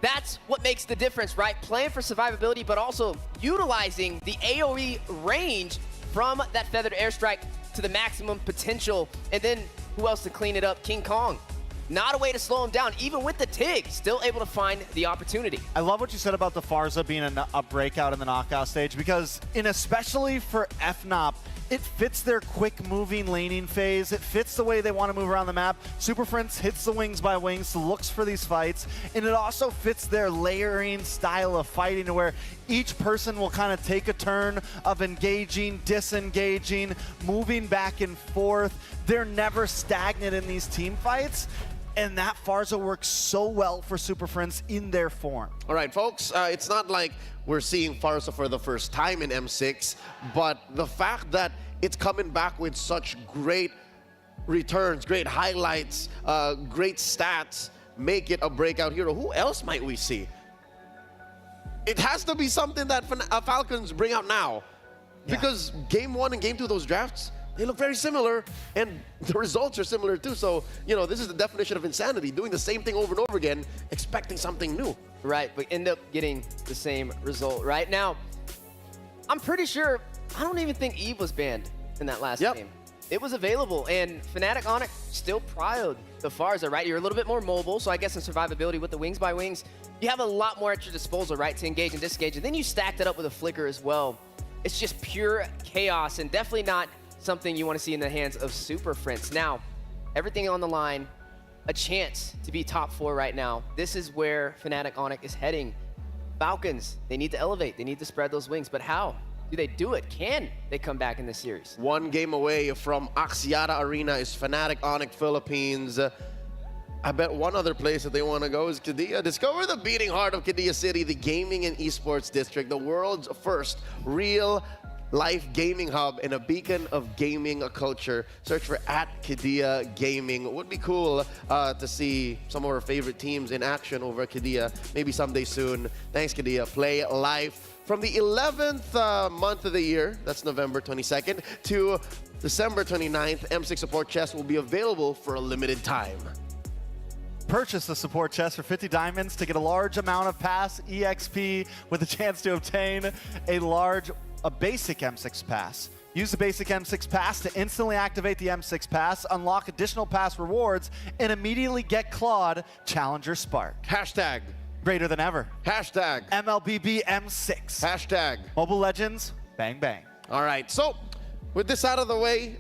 [SPEAKER 4] That's what makes the difference, right? Playing for survivability, but also utilizing the AoE range from that feathered airstrike to the maximum potential. And then who else to clean it up? King Kong. Not a way to slow him down, even with the TIG, still able to find the opportunity.
[SPEAKER 5] I love what you said about the Pharsa being a breakout in the knockout stage, because especially for FNOP, it fits their quick moving laning phase. It fits the way they want to move around the map. Super Prince hits the wings by wings, looks for these fights, and it also fits their layering style of fighting, to where each person will kind of take a turn of engaging, disengaging, moving back and forth. They're never stagnant in these team fights, and that Pharsa works so well for Super Friends in their form.
[SPEAKER 3] All right, folks, it's not like we're seeing Pharsa for the first time in M6, but the fact that it's coming back with such great returns, great highlights, great stats, make it a breakout hero. Who else might we see? It has to be something that Falcons bring out now.
[SPEAKER 5] Yeah.
[SPEAKER 3] Because Game 1 and Game 2 of those drafts, they look very similar, and the results are similar too. So, you know, this is the definition of insanity, doing the same thing over and over again, expecting something new.
[SPEAKER 4] Right, but end up getting the same result. Right now, I'm pretty sure, I don't even think Eve was banned in that last game. it was available, and Fnatic Onyx still prioed the Pharsa, right? You're a little bit more mobile, so I guess in survivability with the Wings by Wings, you have a lot more at your disposal, right, to engage and disengage, and then you stacked it up with a Flicker as well. It's just pure chaos, and definitely not something you want to see in the hands of Super Friends. Now, everything on the line, a chance to be top 4 right now. This is where Fnatic Onyx is heading. Falcons, they need to elevate, they need to spread those wings, but how? Do they do it? Can they come back in this series?
[SPEAKER 3] One game away from Axiata Arena is Fnatic Onyx Philippines. I bet one other place that they want to go is Qiddiya. Discover the beating heart of Qiddiya City, the gaming and esports district, the world's first real-life gaming hub and a beacon of gaming culture. Search for @Qiddiya Gaming. It would be cool to see some of our favorite teams in action over at Qiddiya. Maybe someday soon. Thanks, Qiddiya. Play live. From the 11th month of the year, that's November 22nd, to December 29th, M6 Support Chest will be available for a limited time.
[SPEAKER 5] Purchase the support chest for 50 diamonds to get a large amount of pass EXP with a chance to obtain a basic M6 pass. Use the basic M6 pass to instantly activate the M6 pass, unlock additional pass rewards, and immediately get Claude Challenger Spark.
[SPEAKER 3] Hashtag.
[SPEAKER 5] Greater than ever.
[SPEAKER 3] Hashtag.
[SPEAKER 5] MLBB M6.
[SPEAKER 3] Hashtag.
[SPEAKER 5] Mobile Legends, bang bang.
[SPEAKER 3] All right, so with this out of the way,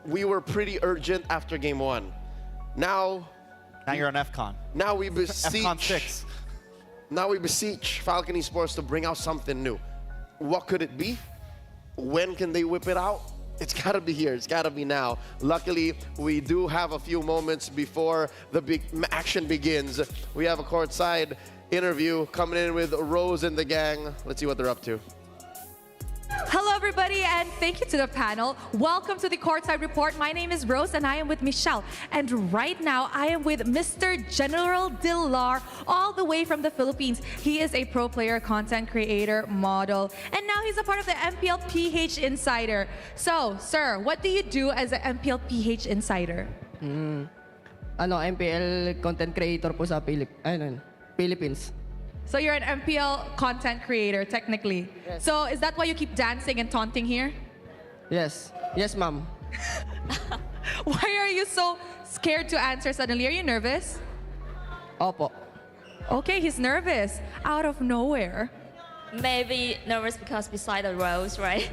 [SPEAKER 3] we were pretty urgent after game 1. Now
[SPEAKER 5] you're on FCON.
[SPEAKER 3] Now we beseech.
[SPEAKER 5] FCON 6.
[SPEAKER 3] Now we beseech Falcon Esports to bring out something new. What could it be? When can they whip it out? It's gotta be here. It's gotta be now. Luckily, we do have a few moments before the big action begins. We have a courtside interview coming in with Rose and the gang. Let's see what they're up to.
[SPEAKER 7] Hello, everybody, and thank you to the panel. Welcome to the Courtside Report. My name is Rose, and I am with Michelle. And right now, I am with Mr. General Dilar, all the way from the Philippines. He is a pro player, content creator, model, and now he's a part of the MPL PH Insider. So, sir, what do you do as an MPL PH Insider?
[SPEAKER 8] MPL content creator po sa Philippines.
[SPEAKER 7] So you're an MPL content creator, technically.
[SPEAKER 8] Yes.
[SPEAKER 7] So is that why you keep dancing and taunting here?
[SPEAKER 8] Yes. Yes, ma'am.
[SPEAKER 7] Why are you so scared to answer suddenly? Are you nervous?
[SPEAKER 8] Opo.
[SPEAKER 7] Okay, he's nervous. Out of nowhere.
[SPEAKER 6] Maybe nervous because beside the roles, right?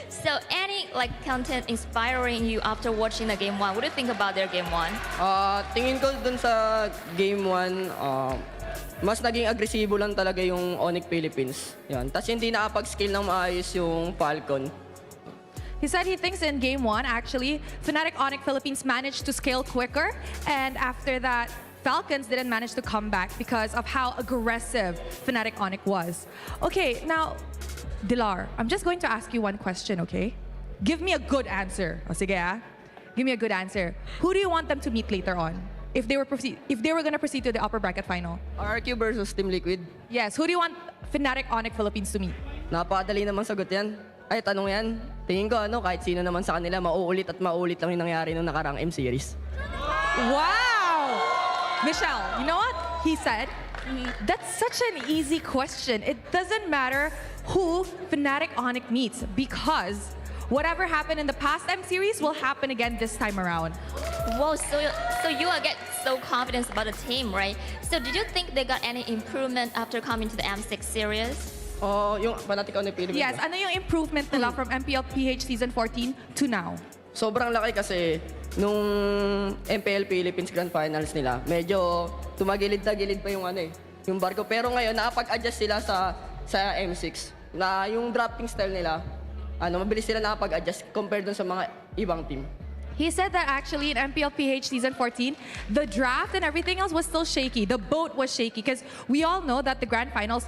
[SPEAKER 6] So any content inspiring you after watching the game 1? What do you think about their game 1?
[SPEAKER 8] Tingin ko dun sa game 1, mas naging agresibo lang talaga yung Onyx Philippines. Yan. Tapos hindi nakapag-scale ng maayos yung Falcon.
[SPEAKER 7] He said he thinks in game 1, actually, Fnatic Onyx Philippines managed to scale quicker, and after that, Falcons didn't manage to come back because of how aggressive Fnatic Onyx was. Okay, now, Dilar, I'm just going to ask you one question, okay? Give me a good answer. O sige, ah. Give me a good answer. Who do you want them to meet later on? If they were going to proceed to the upper bracket final?
[SPEAKER 8] RQ versus Team Liquid.
[SPEAKER 7] Yes, who do you want Fnatic Onyx Philippines to meet?
[SPEAKER 8] Napakadali naman sagot yan. Ay, tanong yan. Tingin ko, kahit sino naman sa kanila, mauulit at mauulit lang yung nangyari nung nakarang M-Series.
[SPEAKER 7] Wow! Michelle, you know what he said? That's such an easy question. It doesn't matter who Fnatic Onyx meets because whatever happened in the past M-Series will happen again this time around.
[SPEAKER 6] Whoa, so you are get so confident about the team, right? So did you think they got any improvement after coming to the M6 series?
[SPEAKER 8] Yung Fnatic Onyx Philippines.
[SPEAKER 7] Yes, ano yung improvement nila from MPL PH Season 14 to now?
[SPEAKER 8] Sobrang laki kasi nung MPL Philippines Grand Finals nila, medyo tumagilid-tagilid pa yung yung barko. Pero ngayon, nakapag-adjust sila sa M6. Na yung dropping style nila, mabilis sila nakapag-adjust compared dun sa mga ibang team.
[SPEAKER 7] He said that actually in MPL PH Season 14, the draft and everything else was still shaky. The boat was shaky because we all know that the Grand Finals,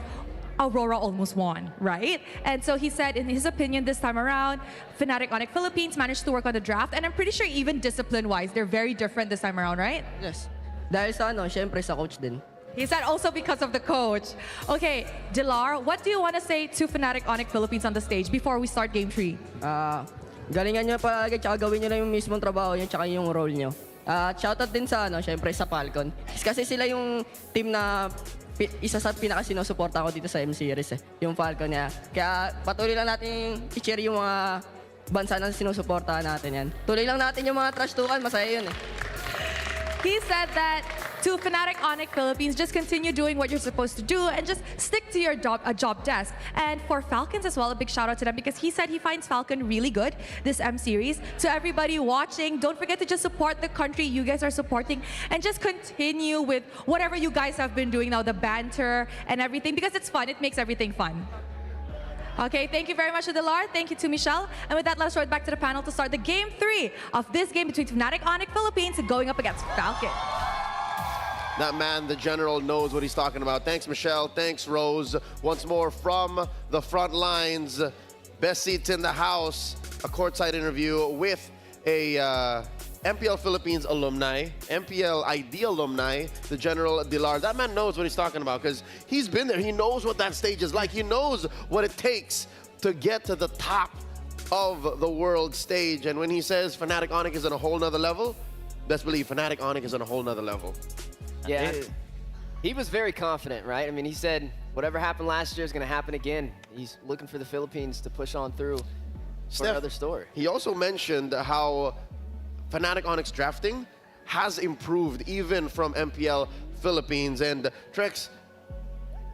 [SPEAKER 7] Aurora almost won, right? And so he said, in his opinion, this time around, Fnatic Onyx Philippines managed to work on the draft, and I'm pretty sure even discipline-wise, they're very different this time around, right?
[SPEAKER 8] Yes. Dahil sa syempre sa coach din.
[SPEAKER 7] He said also because of the coach. Okay, Dilar, what do you want to say to Fnatic Onyx Philippines on the stage before we start Game 3?
[SPEAKER 8] Galingan nyo palagi, tsaka gawin nyo lang yung mismong trabaho nyo, tsaka yung role nyo. Shoutout din sa, syempre sa Falcon. Kasi sila yung team na isa sa pinaka-sinusuporta ko dito sa M-Series, yung Falcon niya. Kaya patuloy lang natin i-share yung mga bansa na sinusuportahan natin yan. Tuloy lang natin yung mga trash talkan, masaya yun eh.
[SPEAKER 7] He said that to Fnatic Onyx Philippines, just continue doing what you're supposed to do and just stick to your job desk. And for Falcons as well, a big shout out to them because he said he finds Falcon really good this M series. To everybody watching, don't forget to just support the country you guys are supporting and just continue with whatever you guys have been doing now, the banter and everything, because it's fun. It makes everything fun. Okay, thank you very much to Dilar. Thank you to Michelle. And with that, let's throw it back to the panel to start the game 3 of this game between Fnatic Onyx Philippines going up against Falcon.
[SPEAKER 3] That man, the general, knows what he's talking about. Thanks, Michelle. Thanks, Rose. Once more from the front lines. Best seats in the house. A courtside interview with a MPL Philippines alumni, MPL ID alumni, the General Dilar. That man knows what he's talking about because he's been there. He knows what that stage is like. He knows what it takes to get to the top of the world stage. And when he says Fnatic Onyx is on a whole nother level, best believe Fnatic Onyx is on a whole nother level.
[SPEAKER 4] Yeah, he was very confident, right? I mean, he said whatever happened last year is going to happen again. He's looking for the Philippines to push on through for another story.
[SPEAKER 3] He also mentioned how Fnatic Onyx drafting has improved even from MPL Philippines. And Trex,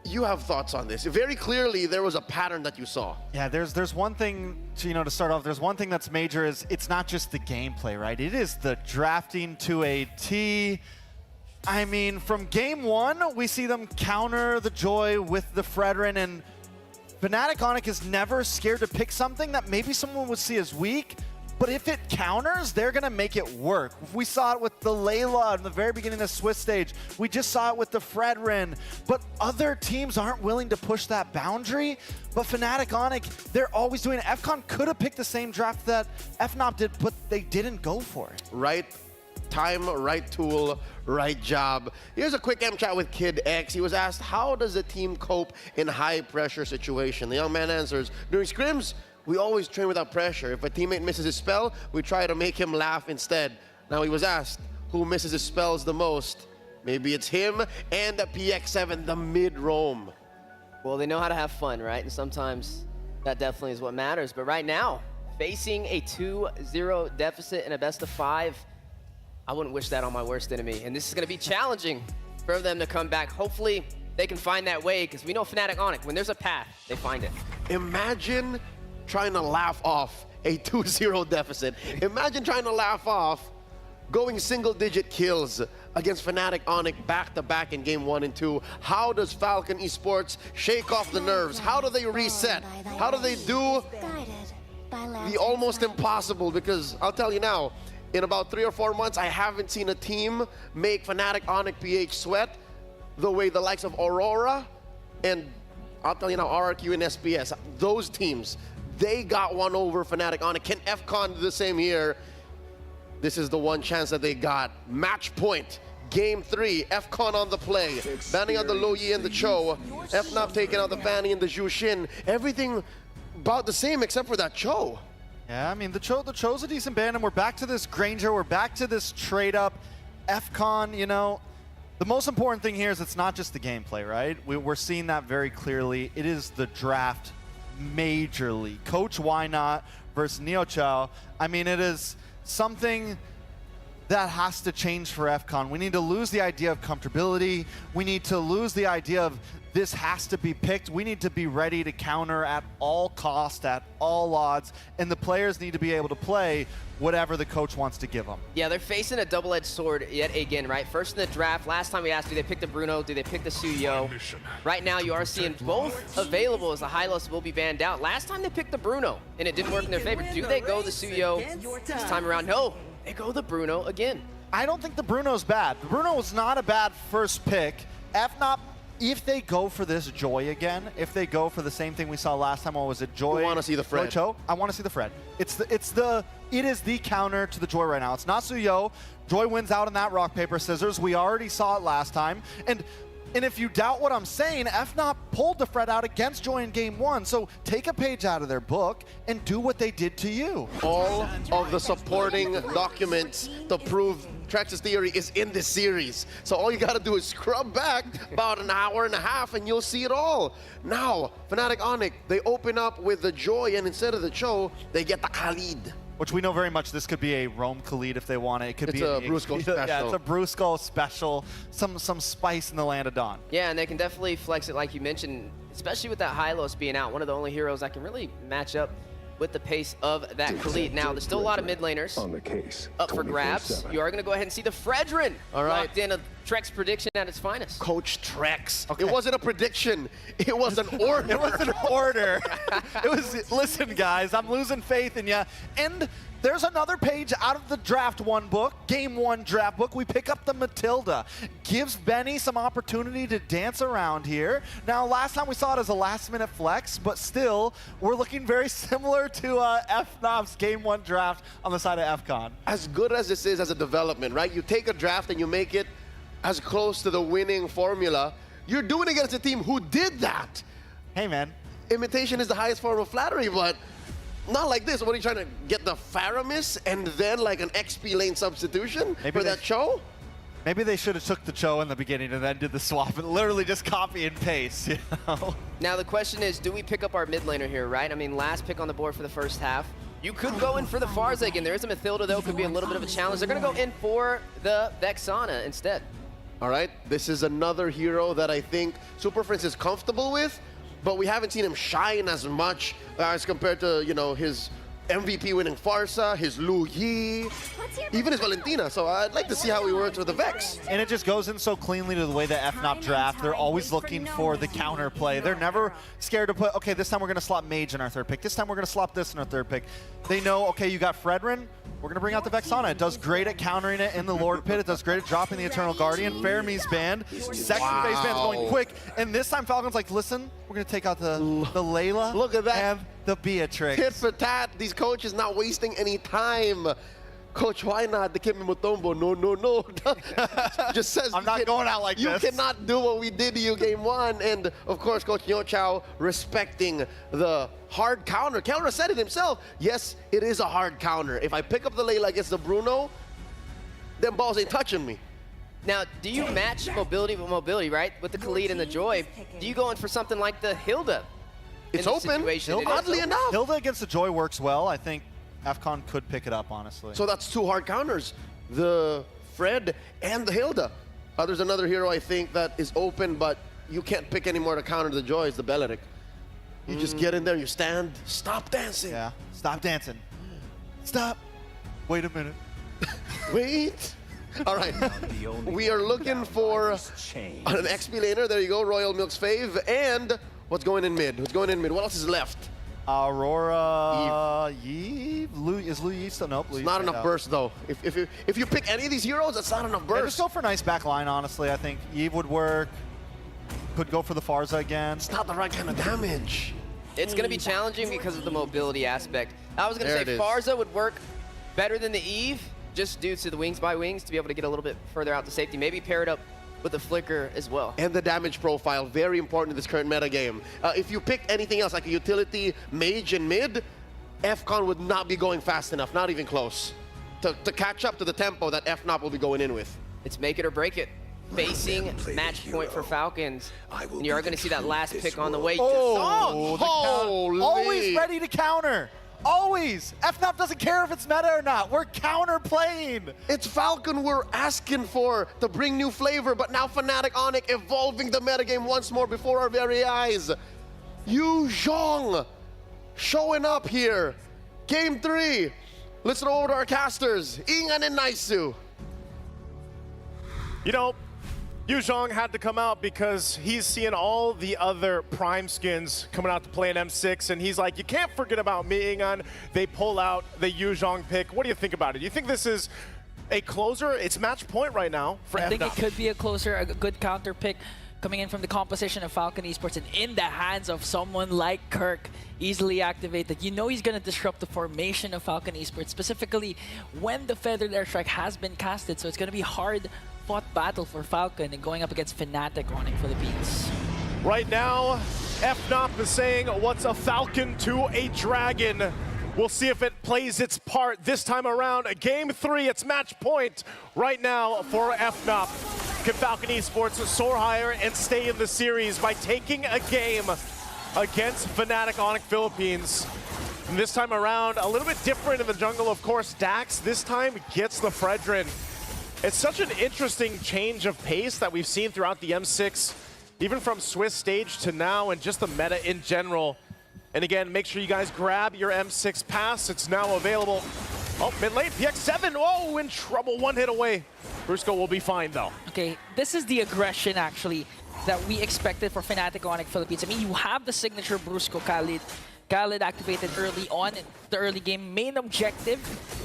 [SPEAKER 3] you have thoughts on this. Very clearly, there was a pattern that you saw.
[SPEAKER 5] Yeah, there's one thing to start off. There's one thing that's major is it's not just the gameplay, right? It is the drafting to a T. I mean, from game 1, we see them counter the Joy with the Fredrin, and Fnatic Onyx is never scared to pick something that maybe someone would see as weak, but if it counters, they're going to make it work. We saw it with the Layla in the very beginning of the Swiss stage. We just saw it with the Fredrin. But other teams aren't willing to push that boundary. But Fnatic Onyx, they're always doing it. FCON could have picked the same draft that FNOP did, but they didn't go for it.
[SPEAKER 3] Right time, right tool, right job. Here's a quick M chat with Kid X. He was asked, how does the team cope in high-pressure situation? The young man answers, during scrims, we always train without pressure. If a teammate misses his spell, we try to make him laugh instead. Now he was asked, who misses his spells the most? Maybe it's him and the PX7, the mid-roam.
[SPEAKER 4] Well, they know how to have fun, right? And sometimes that definitely is what matters. But right now, facing a 2-0 deficit in a best of 5, I wouldn't wish that on my worst enemy. And this is going to be challenging for them to come back. Hopefully, they can find that way, because we know Fnatic Onyx, when there's a path, they find it.
[SPEAKER 3] Imagine trying to laugh off a 2-0 deficit. Imagine trying to laugh off going single-digit kills against Fnatic Onyx back-to-back in game 1 and 2. How does Falcon Esports shake off the nerves? How do they reset? How do they do the almost impossible? Because I'll tell you now, in about 3 or 4 months, I haven't seen a team make Fnatic Onyx PH sweat the way the likes of Aurora and I'll tell you now, RRQ and SPS, those teams, they got one over Fnatic Onyx. Can FCON do the same here? This is the one chance that they got. Match point. Game 3, FCON on the play. Banning out the Lo Yi and the Cho. FNOP taking out the Fanny and the Zhu Xin. Everything about the same except for that Cho.
[SPEAKER 5] Yeah, I mean, the Cho's a decent band, and we're back to this Granger. We're back to this trade-up. FCON, the most important thing here is it's not just the gameplay, right? We're seeing that very clearly. It is the draft majorly. Coach Why Not versus NeoChao. I mean, it is something that has to change for FCON. We need to lose the idea of comfortability. We need to lose the idea of this has to be picked. We need to be ready to counter at all cost, at all odds, and the players need to be able to play whatever the coach wants to give them.
[SPEAKER 4] Yeah, they're facing a double-edged sword yet again, right? First in the draft, last time we asked, do they pick the Bruno, do they pick the Suyo? Right now, you are seeing both available as the Hylos will be banned out. Last time they picked the Bruno, and it didn't work in their favor. Do they go the Suyo this time around? No, they go the Bruno again.
[SPEAKER 5] I don't think the Bruno's bad. The Bruno was not a bad first pick. FNOP, if they go for this Joy again, if they go for the same thing we saw last time, what was it, Joy?
[SPEAKER 3] I want to see the Fred.
[SPEAKER 5] Cho? I want to see the Fred. It is the counter to the Joy right now. It's not Suyo. Joy wins out in that rock, paper, scissors. We already saw it last time. And And if you doubt what I'm saying, FNOP pulled the Fred out against Joy in Game 1. So take a page out of their book and do what they did to you.
[SPEAKER 3] All of the supporting documents to prove Trex's theory is in this series. So all you gotta do is scrub back about an hour and a half and you'll see it all. Now, Fnatic Onic, they open up with the Joy, and instead of the Cho, they get the Khalid.
[SPEAKER 5] Which we know very much this could be a Roam Khalid if they want it. It could
[SPEAKER 3] It's
[SPEAKER 5] be
[SPEAKER 3] a Brusco special.
[SPEAKER 5] Yeah, it's a Brusco special. Some spice in the land of Dawn.
[SPEAKER 4] Yeah, and they can definitely flex it like you mentioned, especially with that Hylos being out, one of the only heroes that can really match up with the pace of that Khalid. Now, there's still a lot of mid laners
[SPEAKER 9] on the case
[SPEAKER 4] up for grabs. You are going to go ahead and see the Fredrin locked in, a Trex prediction at its finest.
[SPEAKER 3] Coach Trex. Okay. It wasn't a prediction. It was an order.
[SPEAKER 5] It was an order. It was, listen, guys, I'm losing faith in you. And there's another page out of the Draft 1 book, Game 1 draft book. We pick up the Matilda. Gives Benny some opportunity to dance around here. Now, last time we saw it as a last-minute flex, but still, we're looking very similar to FNOP's Game 1 draft on the side of FCON.
[SPEAKER 3] As good as this is as a development, right? You take a draft and you make it as close to the winning formula. You're doing it against a team who did that.
[SPEAKER 5] Hey, man.
[SPEAKER 3] Imitation is the highest form of flattery, but not like this. What are you trying to get, the Faramis and then like an XP lane substitution for that Cho?
[SPEAKER 5] Maybe they should have took the Cho in the beginning and then did the swap and literally just copy and paste, you know?
[SPEAKER 4] Now the question is, do we pick up our mid laner here, right? I mean, last pick on the board for the first half. You could go in for the Farza again. There is a Mathilda though, could be a little bit of a challenge. They're gonna go in for the Vexana instead.
[SPEAKER 3] All right, this is another hero that I think Super Prince is comfortable with, but we haven't seen him shine as much as compared to, you know, his MVP winning Farsa, his Lu Yi, even his Valentina. So I'd like to see how he works with the Vex.
[SPEAKER 5] And it just goes in so cleanly to the way that FNOP draft. They're always looking for the counter play. They're never scared to put, okay, this time we're going to slot Mage in our third pick. This time we're going to slot this in our third pick. They know, okay, you got Fredrin. We're going to bring out the Vexana. It does great at countering it in the Lord Pit. It does great at dropping the Eternal Guardian. Faramy's banned. Second phase band's going quick. And this time Falcon's like, listen, we're going to take out the Layla.
[SPEAKER 3] Look at that.
[SPEAKER 5] And the Beatrix.
[SPEAKER 3] Tit for tat. These coaches not wasting any time. Coach, why not? The Kimi Mutombo, no. Just says,
[SPEAKER 5] I'm not going out like
[SPEAKER 3] this. You cannot do what we did to you Game 1. And of course, Coach Nyochao respecting the hard counter. Counter said it himself. Yes, it is a hard counter. If I pick up the Layla against the Bruno, them balls ain't touching me.
[SPEAKER 4] Now, do you match mobility with mobility, right? With the Khalid and the Joy, do you go in for something like the Hilda?
[SPEAKER 3] It's open, oddly enough.
[SPEAKER 5] Hilda against the Joy works well. I think AFCON could pick it up, honestly.
[SPEAKER 3] So that's two hard counters, the Fred and the Hilda. There's another hero I think that is open, but you can't pick anymore to counter the Joy, is the Beleric. You just get in there, you stand, stop dancing.
[SPEAKER 5] Yeah, stop dancing. Stop. Wait a minute.
[SPEAKER 3] Wait. All right, we are looking for an XP laner. There you go, Royal Milk's fave. And what's going in mid? What's going in mid? What else is left?
[SPEAKER 5] Aurora, Eve. Is Lu Yi still? Nope.
[SPEAKER 3] It's not enough burst though. If you pick any of these heroes, that's not enough burst.
[SPEAKER 5] Yeah, just go for a nice back line, honestly. I think Eve would work. Could go for the Farza again.
[SPEAKER 3] It's not the right kind of damage.
[SPEAKER 4] It's going to be challenging because of the mobility aspect. I was going to say Farza would work better than the Eve, just due to the Wings by Wings to be able to get a little bit further out to safety. Maybe pair it up with the Flicker as well.
[SPEAKER 3] And the damage profile, very important in this current meta game. If you pick anything else, like a utility, Mage, and mid, FCON would not be going fast enough, not even close, to catch up to the tempo that FNOP will be going in with.
[SPEAKER 4] It's make it or break it. Facing match point for Falcons. And you are going to see that last pick on the way.
[SPEAKER 3] Holy.
[SPEAKER 5] Always ready to counter. Always! FNOP doesn't care if it's meta or not. We're counter-playing.
[SPEAKER 3] It's Falcon we're asking for to bring new flavor, but now Fnatic Onic evolving the metagame once more before our very eyes. Yu Zhong showing up here. Game 3. Let's throw over to our casters, Ingan and Naisu.
[SPEAKER 1] You know, Yu Zhong had to come out because he's seeing all the other Prime skins coming out to play in M6, and he's like, you can't forget about me, Ingan. They pull out the Yu Zhong pick. What do you think about it? Do you think this is a closer? It's match point right now for
[SPEAKER 2] I think
[SPEAKER 1] FNOP.
[SPEAKER 2] it could be a closer, a good counter pick coming in from the composition of Falcon Esports and in the hands of someone like Kirk, easily activated. You know he's going to disrupt the formation of Falcon Esports, specifically when the Feathered Airstrike has been casted, so it's going to be hard hard-fought battle for Falcon and going up against Fnatic Onyx Philippines.
[SPEAKER 1] Right now, FNOP is saying, what's a Falcon to a Dragon? We'll see if it plays its part this time around. Game 3, it's match point right now for FNOP. Can Falcon Esports soar higher and stay in the series by taking a game against Fnatic Onyx Philippines? And this time around, a little bit different in the jungle, of course. Dax this time gets the Fredrin. It's such an interesting change of pace that we've seen throughout the M6, even from Swiss stage to now, and just the meta in general. And again, make sure you guys grab your M6 pass. It's now available. Oh, mid lane, PX7, oh, in trouble, one hit away. Brusco will be fine though.
[SPEAKER 2] Okay, this is the aggression actually that we expected for Fnatic Onyx Philippines. I mean, you have the signature Brusco Khalid. Khalid activated early on in the early game. Main objective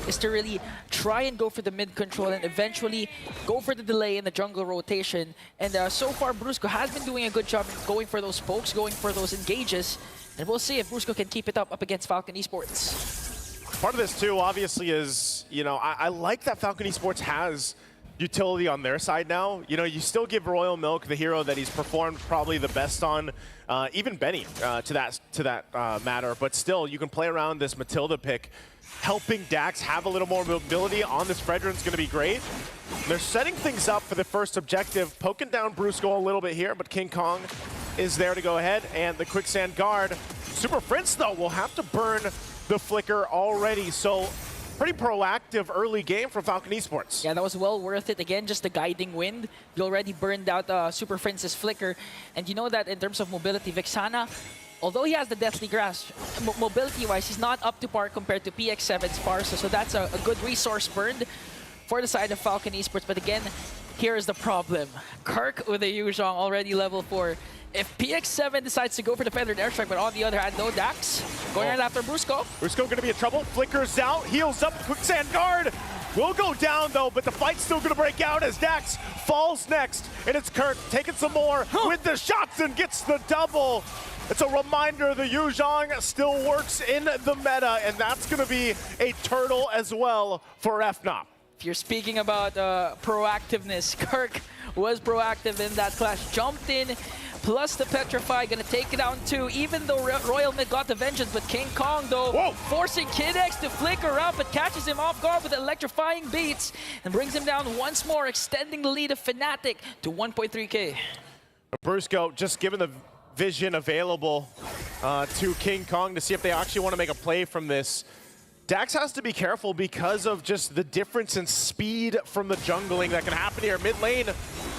[SPEAKER 2] is to really try and go for the mid control and eventually go for the delay in the jungle rotation. And so far, Brusco has been doing a good job going for those pokes, going for those engages. And we'll see if Brusco can keep it up against Falcon Esports.
[SPEAKER 1] Part of this too, obviously, is, you know, I like that Falcon Esports has utility on their side now. You know, you still give Royal Milk the hero that he's performed probably the best on, even Benny to that matter. But still, you can play around this Matilda pick. Helping Dax have a little more mobility on this Fredrin's going to be great. They're setting things up for the first objective, poking down Brusco a little bit here, but King Kong is there to go ahead, and the Quicksand Guard. Super Prince, though, will have to burn the Flicker already, so pretty proactive early game from Falcon Esports.
[SPEAKER 2] Yeah, that was well worth it. Again, just the guiding wind. You already burned out Super Prince's Flicker. And you know that in terms of mobility, Vexana, although he has the Deathly Grasp, mobility-wise, he's not up to par compared to PX7's Sparsa. So that's a good resource burned for the side of Falcon Esports. But again, here's the problem. Kirk with a Yuzhong already level 4. If PX7 decides to go for the Feathered Airstrike, but on the other hand, no Dax, going right after Brusco.
[SPEAKER 1] Brusco going to be in trouble. Flickers out, heals up. Quicksand Guard will go down, though, but the fight's still going to break out as Dax falls next. And it's Kirk taking some more with the shots and gets the double. It's a reminder the Yuzhong still works in the meta, and that's going to be a turtle as well for FNOP.
[SPEAKER 2] If you're speaking about proactiveness, Kirk was proactive in that clash. Jumped in, plus the Petrify, gonna take it down too, even though Royal Mid got the vengeance, but King Kong though, forcing Kid X to flicker up, but catches him off guard with electrifying beats, and brings him down once more, extending the lead of Fnatic to 1.3k.
[SPEAKER 1] Brusco just given the vision available to King Kong to see if they actually want to make a play from this. Dax has to be careful because of just the difference in speed from the jungling that can happen here. Mid lane,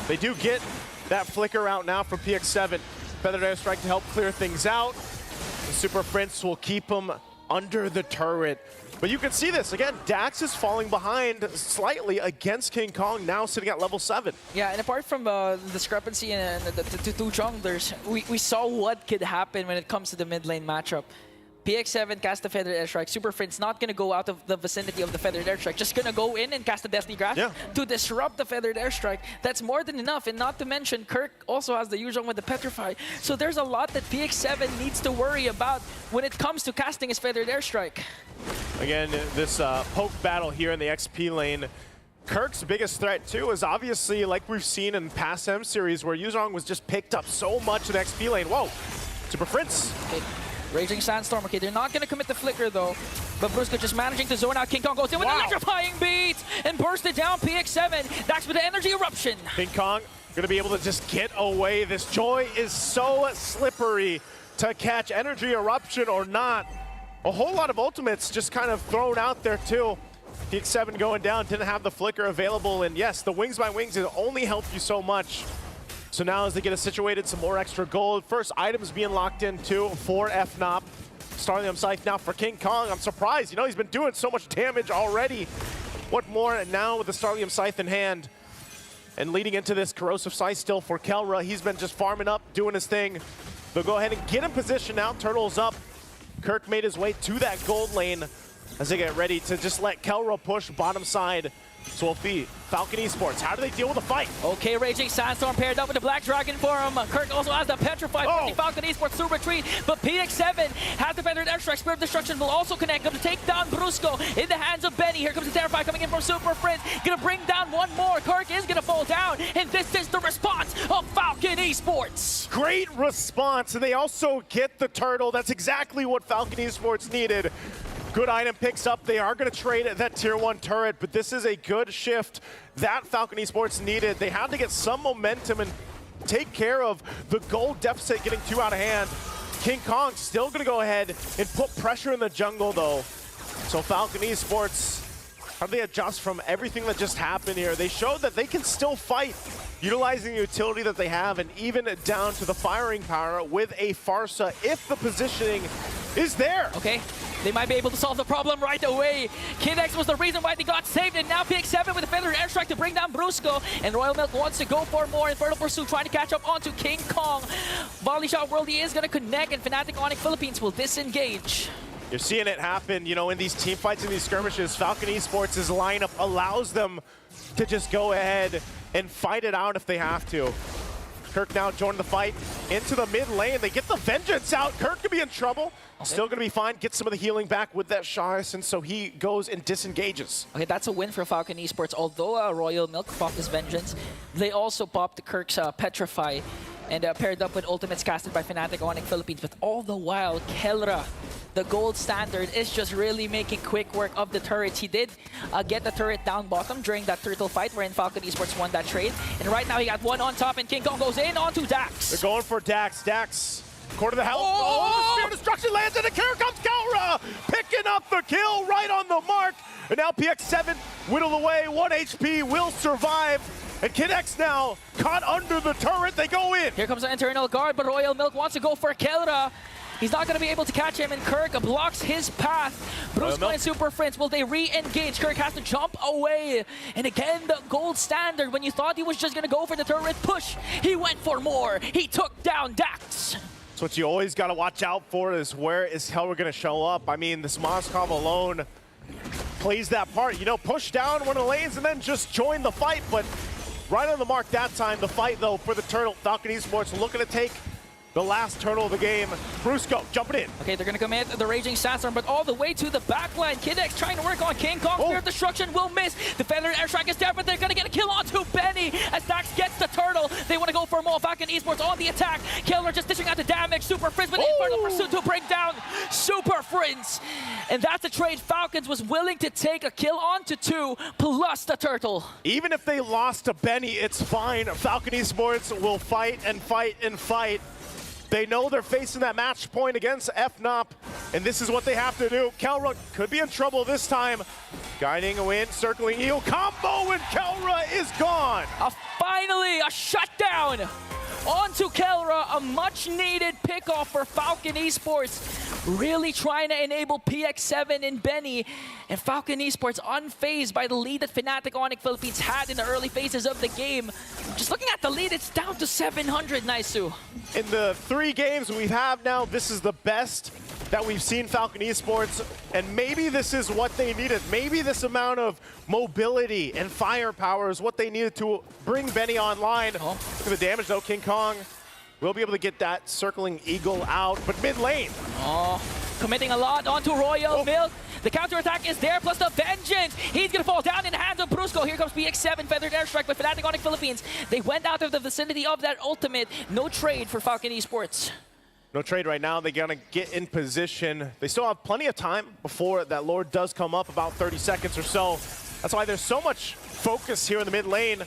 [SPEAKER 1] they do get that flicker out now from PX7. Feathered Airstrike to help clear things out. The Super Prince will keep him under the turret. But you can see this, again, Dax is falling behind slightly against King Kong, now sitting at level 7.
[SPEAKER 2] Yeah, and apart from the discrepancy in the two junglers, we saw what could happen when it comes to the mid lane matchup. PX7 cast the Feathered Airstrike. Super Prince not going to go out of the vicinity of the Feathered Airstrike. Just going to go in and cast the Deathly Grasp to disrupt the Feathered Airstrike. That's more than enough. And not to mention, Kirk also has the Yuzhong with the Petrify. So there's a lot that PX7 needs to worry about when it comes to casting his Feathered Airstrike.
[SPEAKER 1] Again, this poke battle here in the XP lane. Kirk's biggest threat, too, is obviously, like we've seen in past M series, where Yuzhong was just picked up so much in the XP lane. Whoa, Super Prince.
[SPEAKER 2] Okay. Raging Sandstorm. Okay, they're not going to commit the flicker, though. But Brusco just managing to zone out. King Kong goes in with an electrifying beat and burst it down. PX7. Dax with the energy eruption.
[SPEAKER 1] King Kong going to be able to just get away. This Joy is so slippery to catch energy eruption or not. A whole lot of ultimates just kind of thrown out there, too. PX7 going down, didn't have the flicker available. And yes, the Wings by Wings has only helped you so much. So now as they get it situated, some more extra gold. First items being locked in too for FNOP. Starlium Scythe now for King Kong. I'm surprised, you know, he's been doing so much damage already. What more? And now with the Starlium Scythe in hand. And leading into this Corrosive Scythe still for Kelra. He's been just farming up, doing his thing. They'll go ahead and get in position now. Turtle's up. Kirk made his way to that gold lane as they get ready to just let Kelra push bottom side So we'll see Falcon Esports. How do they deal with the fight?
[SPEAKER 2] Okay, Raging Sandstorm paired up with the Black Dragon for him. Kirk also has the Petrify, forcing Falcon Esports to retreat. But PX7 has the Feathered Airstrike. Spirit of Destruction will also connect. Going to take down Brusco in the hands of Benny. Here comes the Terrify coming in from Super Prince. Going to bring down one more. Kirk is going to fall down. And this is the response of Falcon Esports.
[SPEAKER 1] Great response, and they also get the turtle. That's exactly what Falcon Esports needed. Good item picks up. They are going to trade that tier 1 turret, but this is a good shift that Falcon Esports needed. They had to get some momentum and take care of the gold deficit getting too out of hand. King Kong still going to go ahead and put pressure in the jungle, though. So Falcon Esports, how do they adjust from everything that just happened here? They showed that they can still fight, utilizing the utility that they have, and even down to the firing power with a Pharsa if the positioning is there.
[SPEAKER 2] Okay, they might be able to solve the problem right away. Kid X was the reason why they got saved, and now PX7 with a Feathered Airstrike to bring down Brusco, and Royal Milk wants to go for more. Infernal Pursuit trying to catch up onto King Kong. Volley Shot Worldy is going to connect, and Fnatic Onyx Philippines will disengage.
[SPEAKER 1] You're seeing it happen, you know, in these team fights and these skirmishes. Falcon Esports' lineup allows them to just go ahead and fight it out if they have to. Kirk now joining the fight into the mid lane. They get the Vengeance out. Kirk could be in trouble. Still going to be fine. Get some of the healing back with that Shahis, and so he goes and disengages.
[SPEAKER 2] Okay, that's a win for Falcon Esports. Although Royal Milk popped his Vengeance, they also popped the Kirk's Petrify and paired up with ultimates casted by Fnatic Onyx Philippines. But all the while, Kelra, the gold standard, is just really making quick work of the turrets. He did get the turret down bottom during that turtle fight wherein Falcon Esports won that trade. And right now he got one on top, and King Kong goes in onto Dax.
[SPEAKER 1] They're going for Dax. Dax, quarter the health. Oh, the Spear of Destruction lands, and here comes Kelra, picking up the kill right on the mark. And now PX7 whittled away. 1 HP will survive. And Kid X now caught under the turret. They go in.
[SPEAKER 2] Here comes the internal guard, but Royal Milk wants to go for Kelra. He's not going to be able to catch him, and Kirk blocks his path. Brusco and Super Prince, will they re-engage? Kirk has to jump away. And again, the gold standard. When you thought he was just going to go for the turret push, he went for more. He took down Dax.
[SPEAKER 1] So what you always got to watch out for is where is Kelra going to show up. I mean, this Moskov alone plays that part. You know, push down one of the lanes and then just join the fight. But right on the mark that time, the fight, though, for the turtle. Falcon Esports looking to take the last turtle of the game. Brusco jumping in.
[SPEAKER 2] Okay, they're going to commit the Raging Sandstorm, but all the way to the back line. Kid X trying to work on King Kong. Spear of Destruction will miss. The Feathered Airstrike is there, but they're going to get a kill onto Benny as Dax gets the turtle. They want to go for more. Falcon Esports on the attack. Kelra just dishing out the damage. Super Prince with Infernal Pursuit to bring down Super Prince. And that's a trade Falcons was willing to take a kill onto 2 plus the turtle.
[SPEAKER 1] Even if they lost to Benny, it's fine. Falcon Esports will fight and fight and fight. They know they're facing that match point against FNOP, and this is what they have to do. Kelra could be in trouble this time. Guiding a win, circling Eel combo, and Kelra is gone.
[SPEAKER 2] Finally, a shutdown onto Kelra, a much-needed pickoff for Falcon Esports. Really trying to enable PX7 and Benny, and Falcon Esports unfazed by the lead that Fnatic Onyx Philippines had in the early phases of the game. Just looking at the lead, it's down to 700, Naisu.
[SPEAKER 1] In the 3 games we have now, this is the best that we've seen Falcon Esports, and maybe this is what they needed. Maybe this amount of mobility and firepower is what they needed to bring Benny online. Look at the damage though. King Kong will be able to get that circling eagle out, but mid lane.
[SPEAKER 2] Committing a lot onto Royal Milk. The counterattack is there, plus the Vengeance. He's going to fall down in the hands of Brusco. Here comes PX7, Feathered Airstrike by Fnatic Onyx Philippines. They went out of the vicinity of that ultimate. No trade for Falcon Esports.
[SPEAKER 1] No trade right now. They're gonna get in position. They still have plenty of time before that Lord does come up, about 30 seconds or so. That's why there's so much focus here in the mid lane.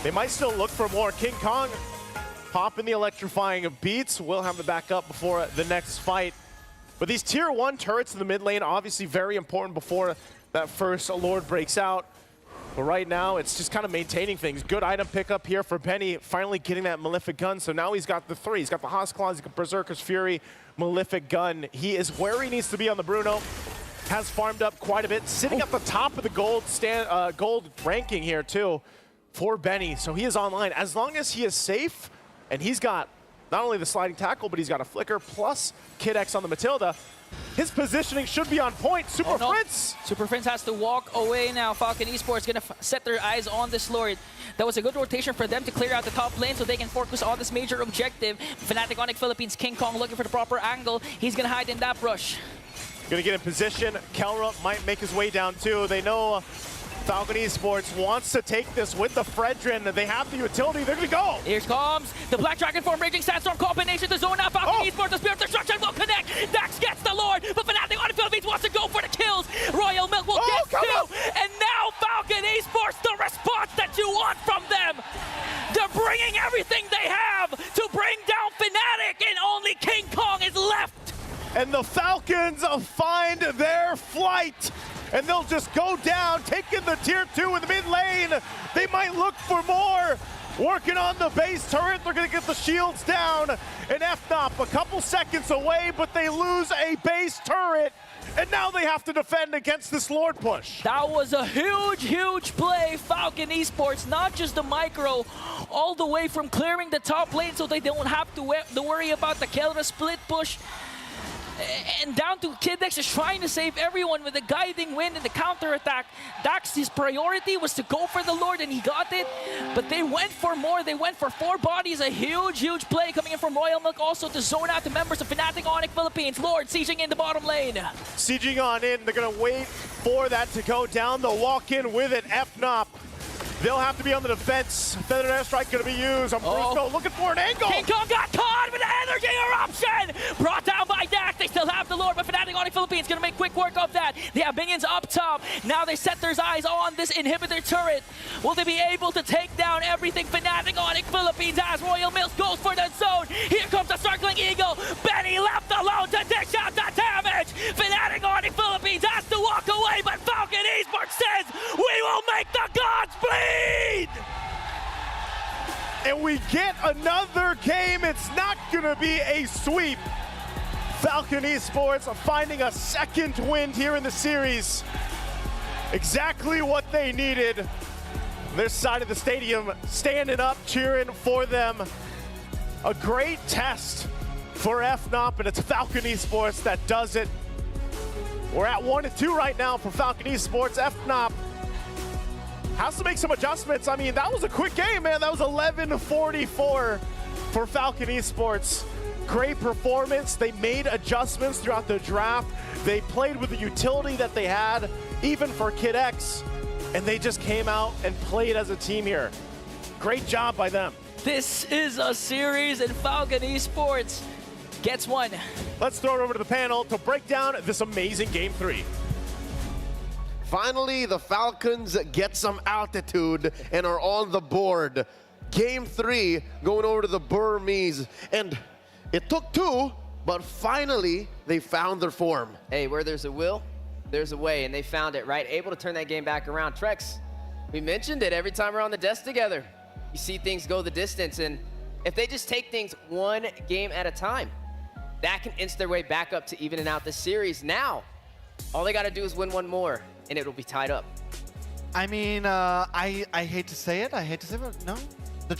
[SPEAKER 1] They might still look for more. King Kong popping the electrifying beats. We'll have the backup before the next fight. But these tier 1 turrets in the mid lane, obviously very important before that first Lord breaks out. But right now, it's just kind of maintaining things. Good item pickup here for Benny, finally getting that Malefic Gun. So now he's got the 3. He's got the Haas Claws, he's got Berserker's Fury, Malefic Gun. He is where he needs to be on the Bruno. Has farmed up quite a bit, sitting at the top of the gold ranking here too for Benny. So he is online. As long as he is safe, and he's got not only the sliding tackle, but he's got a flicker plus Kid X on the Matilda, His positioning should be on point. Super Prince.
[SPEAKER 2] Super Prince has to walk away now. Falcon Esports going to set their eyes on this Lord. That was a good rotation for them to clear out the top lane so they can focus on this major objective. Fnatic Onyx Philippines, King Kong looking for the proper angle. He's going to hide in that brush.
[SPEAKER 1] Gonna get in position. Kelra might make his way down too. They know Falcon Esports wants to take this with the Fredrin. They have the utility. They're gonna go.
[SPEAKER 2] Here comes the Black Dragon form, Raging Sandstorm combination to zone out. Falcon Esports, the Spirit Destruction will connect. Dax gets the Lord, but Fnatic Onyx Philippines wants to go for the kills. Royal Milk will get two. And now Falcon Esports, the response that you want from them. They're bringing everything they have to bring down Fnatic, and only King Kong is left.
[SPEAKER 1] And the Falcons find their flight. And they'll just go down, taking the tier 2 in the mid lane. They might look for more. Working on the base turret, they're gonna get the shields down. And FNOP a couple seconds away, but they lose a base turret. And now they have to defend against this Lord push.
[SPEAKER 2] That was a huge, huge play. Falcon Esports, not just the micro, all the way from clearing the top lane so they don't have to worry about the Kelra split push. And down to Kid X is trying to save everyone with the guiding wind and the counter-attack. Dax, his priority was to go for the Lord, and he got it. But they went for more. They went for 4 bodies. A huge, huge play coming in from Royal Milk, also to zone out the members of Fnatic Onyx Philippines. Lord sieging in the bottom lane.
[SPEAKER 1] Sieging on in. They're going to wait for that to go down. They'll walk in with it. FNOP. They'll have to be on the defense. Feathered Airstrike going to be used. Brusco looking for an angle.
[SPEAKER 2] King Kong got caught with an energy eruption. Brought down by Dax. They still have the Lord, but Fnatic Onyx Philippines going to make quick work of that. They have minions up top. Now they set their eyes on this inhibitor turret. Will they be able to take down everything Fnatic Onyx Philippines has? Royal Milk goes for the zone. Here comes the circling eagle. Benny left alone to dish out the damage. Fnatic Onyx Philippines has to walk away, but Falcon Esports says, we will make the gods bleed!
[SPEAKER 1] And we get another game. It's not gonna be a sweep. Falcon Esports finding a second win here in the series. Exactly what they needed. This side of the stadium standing up, cheering for them. A great test for FNOP, and it's Falcon Esports that does it. We're at 1-2 right now for Falcon Esports. FNOP has to make some adjustments. I mean, that was a quick game, man. That was 11-44 for Falcon Esports. Great performance. They made adjustments throughout the draft. They played with the utility that they had, even for Kid X, and they just came out and played as a team here. Great job by them.
[SPEAKER 2] This is a series, and Falcon Esports gets one.
[SPEAKER 1] Let's throw it over to the panel to break down this amazing Game 3.
[SPEAKER 3] Finally, the Falcons get some altitude and are on the board. Game 3 going over to the Burmese. And it took 2, but finally they found their form.
[SPEAKER 4] Hey, where there's a will, there's a way, and they found it, right? Able to turn that game back around. Trex, we mentioned it every time we're on the desk together. You see things go the distance, and if they just take things one game at a time, that can inch their way back up to evening out the series. Now, all they got to do is win one more, and it'll be tied up.
[SPEAKER 5] I mean, I hate to say it, but no. The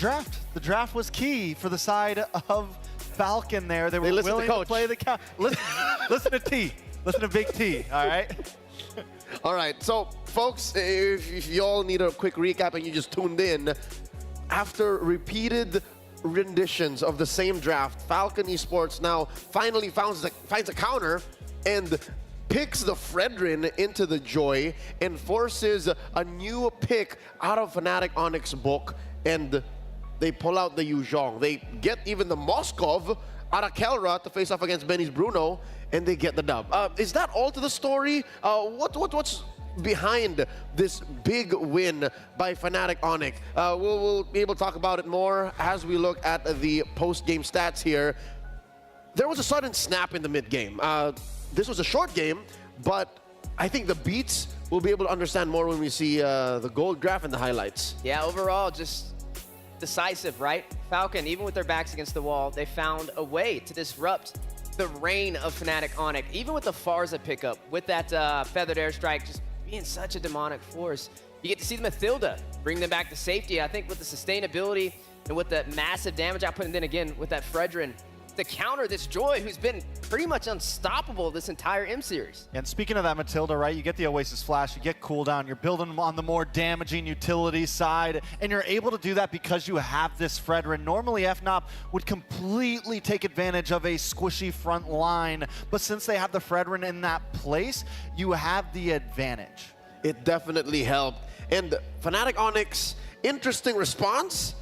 [SPEAKER 5] draft was key for the side of Falcon there. They were willing to play the count. Listen to T. Listen to Big T, all right?
[SPEAKER 3] All right, so folks, if you all need a quick recap and you just tuned in, after repeated renditions of the same draft, Falcon Esports now finally finds a counter and picks the Fredrin into the Joy and forces a new pick out of Fnatic Onyx book, and they pull out the Yu Zhong. They get even the Moskov out of Kelra to face off against Benny's Bruno, and they get the dub. Is that all to the story? What's behind this big win by Fnatic Onyx? We'll be able to talk about it more as we look at the post-game stats here. There was a sudden snap in the mid-game. This was a short game, but I think the beats we'll be able to understand more when we see the gold graph and the highlights.
[SPEAKER 4] Yeah, overall, just decisive, right? Falcon, even with their backs against the wall, they found a way to disrupt the reign of Fnatic Onyx. Even with the Pharsa pickup, with that Feathered Airstrike just being such a demonic force, you get to see the Mathilda bring them back to safety. I think with the sustainability and with the massive damage output, and then again with that Fredrin, to counter this Joy, who's been pretty much unstoppable this entire M series.
[SPEAKER 5] And speaking of that Matilda, right, you get the Oasis Flash, you get cooldown, you're building on the more damaging utility side, and you're able to do that because you have this Fredrin. Normally, FNOP would completely take advantage of a squishy front line, but since they have the Fredrin in that place, you have the advantage.
[SPEAKER 3] It definitely helped. And Fnatic Onyx, interesting response.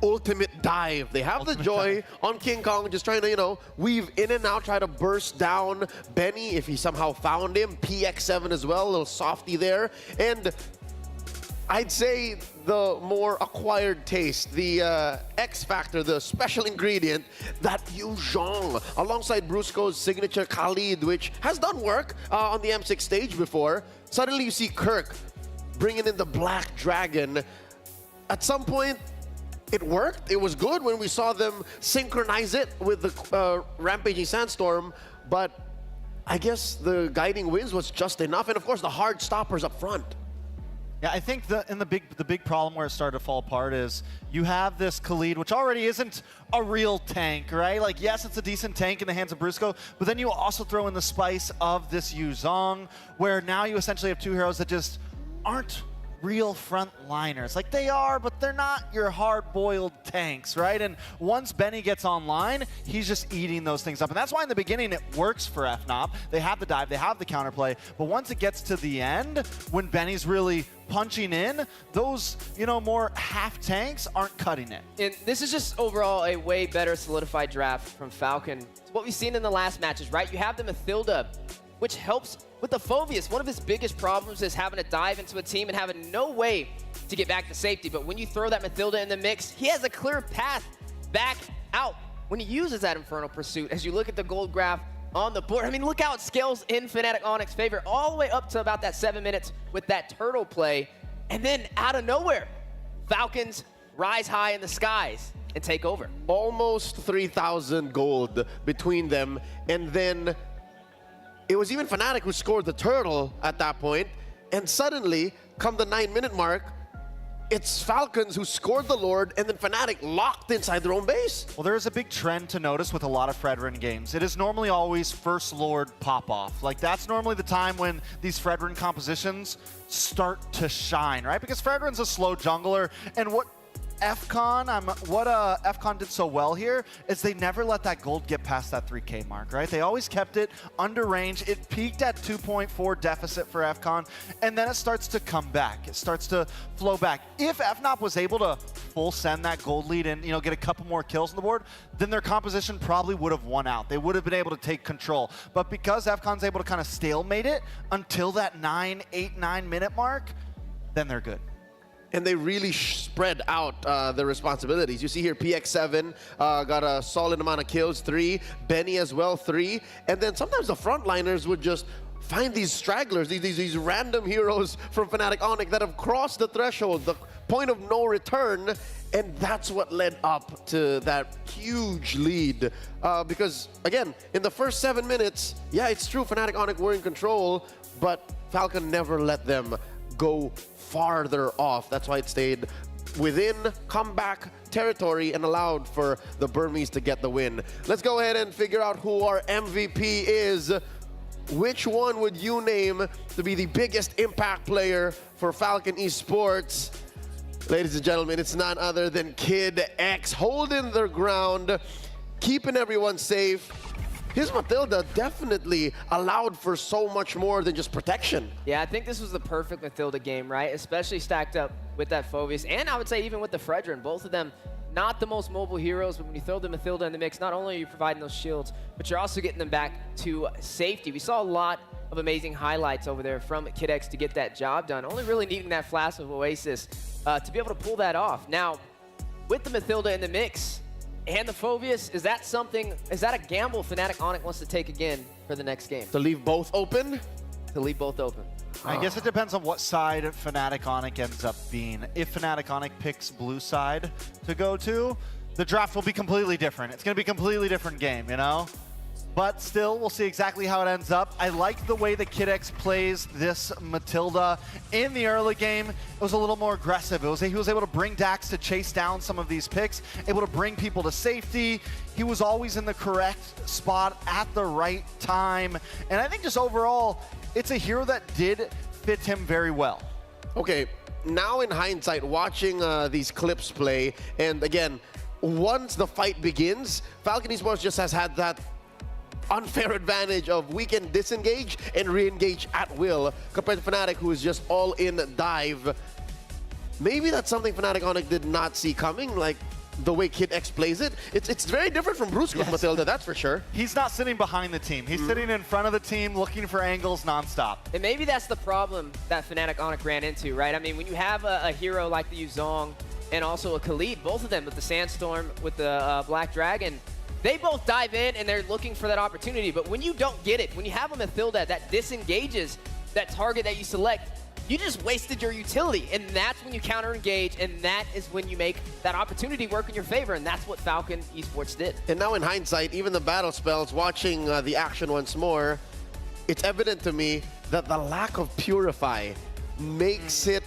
[SPEAKER 3] Ultimate dive. They have the Joy on King Kong, just trying to, you know, weave in and out, try to burst down Benny if he somehow found him. PX7 as well, a little softy there. And I'd say the more acquired taste, the X factor, the special ingredient, that Yu Zhong, alongside Brusco's signature Khalid, which has done work on the M6 stage before. Suddenly you see Kirk bringing in the Black Dragon. At some point, it worked. It was good when we saw them synchronize it with the Rampaging Sandstorm, but I guess the guiding winds was just enough, and of course the hard stoppers up front.
[SPEAKER 5] Yeah, I think the big problem where it started to fall apart is you have this Khalid, which already isn't a real tank, right? Like, yes, it's a decent tank in the hands of Brusco, but then you also throw in the spice of this Yu Zhong, where now you essentially have two heroes that just aren't real frontliners. Like, they are, but they're not your hard-boiled tanks, right? And once Benny gets online, he's just eating those things up. And that's why in the beginning it works for FNOP. They have the dive, they have the counterplay, but once it gets to the end, when Benny's really punching in, those, you know, more half tanks aren't cutting it.
[SPEAKER 4] And this is just overall a way better solidified draft from Falcon. It's what we've seen in the last matches, right? You have the Mathilda, which helps with the Phoveus. One of his biggest problems is having to dive into a team and having no way to get back to safety. But when you throw that Mathilda in the mix, he has a clear path back out when he uses that Infernal Pursuit. As you look at the gold graph on the board, I mean, look how it scales in Fnatic Onyx's favor, all the way up to about that 7 minutes with that turtle play. And then out of nowhere, Falcons rise high in the skies and take over.
[SPEAKER 3] Almost 3,000 gold between them, and then it was even Fnatic who scored the turtle at that point, and suddenly, come the 9-minute mark, it's Falcons who scored the Lord, and then Fnatic locked inside their own base.
[SPEAKER 5] Well, there is a big trend to notice with a lot of Fredrin games. It is normally always first Lord pop-off. Like, that's normally the time when these Fredrin compositions start to shine, right? Because Fredrin's a slow jungler, and what FCon did so well here is they never let that gold get past that 3K mark, right? They always kept it under range. It peaked at 2.4 deficit for FCon, and then it starts to come back. It starts to flow back. If FNOP was able to full send that gold lead and, you know, get a couple more kills on the board, then their composition probably would have won out. They would have been able to take control. But because FCon's able to kind of stalemate it until that 9-minute mark, then they're good.
[SPEAKER 3] And they really spread out the responsibilities. You see here, PX7 got a solid amount of kills, 3. Benny as well, 3. And then sometimes the frontliners would just find these stragglers, these random heroes from Fnatic Onyx that have crossed the threshold, the point of no return, and that's what led up to that huge lead. Because, again, in the first 7 minutes, yeah, it's true, Fnatic Onyx were in control, but Falcon never let them go farther off. That's why it stayed within comeback territory and allowed for the Burmese to get the win. Let's go ahead and figure out who our MVP is. Which one would you name to be the biggest impact player for Falcon Esports? Ladies and gentlemen, it's none other than Kid X, holding their ground, keeping everyone safe. His Mathilda definitely allowed for so much more than just protection.
[SPEAKER 4] Yeah, I think this was the perfect Mathilda game, right? Especially stacked up with that Phoveus, and I would say even with the Fredrin. Both of them not the most mobile heroes, but when you throw the Mathilda in the mix, not only are you providing those shields, but you're also getting them back to safety. We saw a lot of amazing highlights over there from Kid X to get that job done, only really needing that flash of Oasis to be able to pull that off. Now, with the Mathilda in the mix, and the Phoveus, is that a gamble Fnatic Onyx wants to take again for the next game?
[SPEAKER 3] To leave both open?
[SPEAKER 4] To leave both open.
[SPEAKER 5] I guess it depends on what side Fnatic Onyx ends up being. If Fnatic Onyx picks blue side to go to, the draft will be completely different. It's going to be a completely different game, you know? But still, we'll see exactly how it ends up. I like the way that Kid X plays this Matilda. In the early game, it was a little more aggressive. He was able to bring Dax to chase down some of these picks, able to bring people to safety. He was always in the correct spot at the right time. And I think just overall, it's a hero that did fit him very well.
[SPEAKER 3] Okay, now in hindsight, watching these clips play, and again, once the fight begins, Falcon Esports just has had that unfair advantage of we can disengage and re-engage at will compared to Fnatic, who is just all in dive. Maybe that's something Fnatic Onyx did not see coming, like the way Kid X plays it. It's very different from Bruce with Matilda, that's for sure.
[SPEAKER 5] He's not sitting behind the team. He's sitting in front of the team, looking for angles nonstop.
[SPEAKER 4] And maybe that's the problem that Fnatic Onyx ran into, right? I mean, when you have a hero like the Yuzong and also a Khalid, both of them with the Sandstorm, with the Black Dragon, they both dive in and they're looking for that opportunity. But when you don't get it, when you have a Matilda that disengages that target that you select, you just wasted your utility. And that's when you counter-engage, and that is when you make that opportunity work in your favor. And that's what Falcon Esports did.
[SPEAKER 3] And now in hindsight, even the battle spells, watching the action once more, it's evident to me that the lack of Purify makes it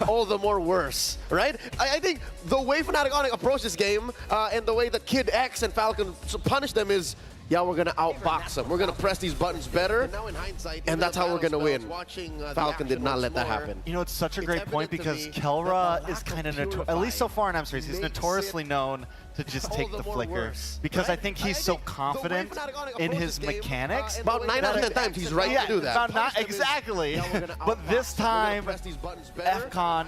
[SPEAKER 3] all the more worse, right? I think the way Fnatic Onyx approach this game and the way that Kid X and Falcon punish them is, yeah, we're going to outbox them. We're going to press these buttons better, and that's how we're going to win. Falcon did not let that happen.
[SPEAKER 5] You know, it's such a great point because Kelra is kind of, at least so far in M series, he's notoriously known to just take the flicker because I think he's so confident in his mechanics.
[SPEAKER 3] About 9 out of 10 times he's right to do that.
[SPEAKER 5] Exactly. But this time, FCON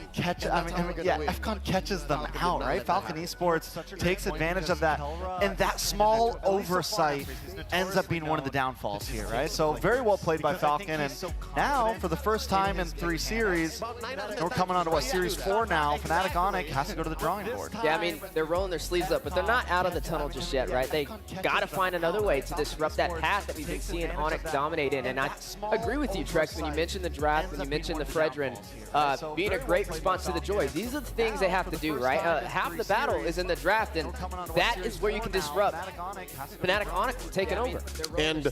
[SPEAKER 5] catches them out, right? Falcon Esports takes advantage of that, and that small oversight ends up being one of the downfalls here, right? So very well played by Falcon, and now for the first time in 3 series, we're coming on to what, series 4 now, Fnatic Onyx has to go to the drawing board.
[SPEAKER 4] Yeah, I mean, they're rolling their sleeves up, but they're not out of the tunnel just yet, right? They got to find another way to disrupt that path that we've been seeing Onyx dominate in. And I agree with you, Trex, when you mentioned the draft, when you mentioned the Fredrin, being a great response to the Joy. These are the things they have to do, right? Half the battle is in the draft, and that is where you can disrupt Fnatic Onyx from taking over.
[SPEAKER 3] And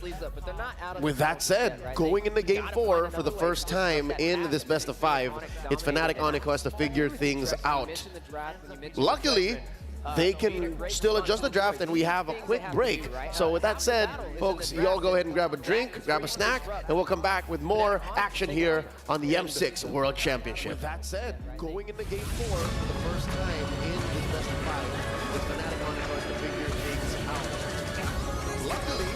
[SPEAKER 3] with that said, going into Game 4 for the first time in this best of 5, it's Fnatic Onyx who has to figure things out. Luckily, they can still adjust the draft, and we have a quick break. So with that said, folks, you all go ahead and grab a drink, grab a snack, and we'll come back with more action here on the M6 World Championship. With that said, going into Game 4 for the first time in this best of 5, it's Fnatic Onyx who has to figure things out. Luckily,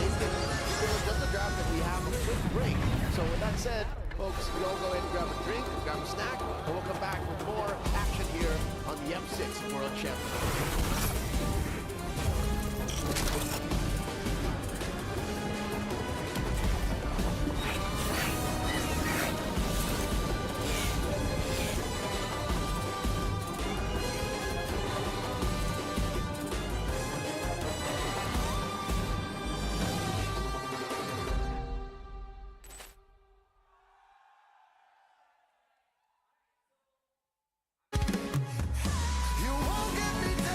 [SPEAKER 3] they can still adjust the draft, and we have a quick break. So with that said, folks, you all go ahead and grab a drink, grab a snack, and we'll come back with more action here on the M6 World Championship.
[SPEAKER 9] You won't get me down.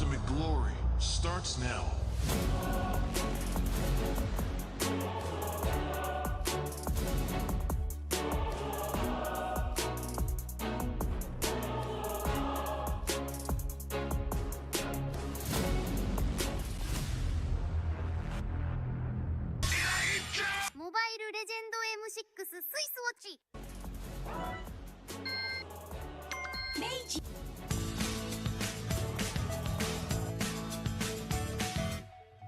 [SPEAKER 9] ultimate glory starts now.
[SPEAKER 10] Mobile Legend M6 スイスウォッチ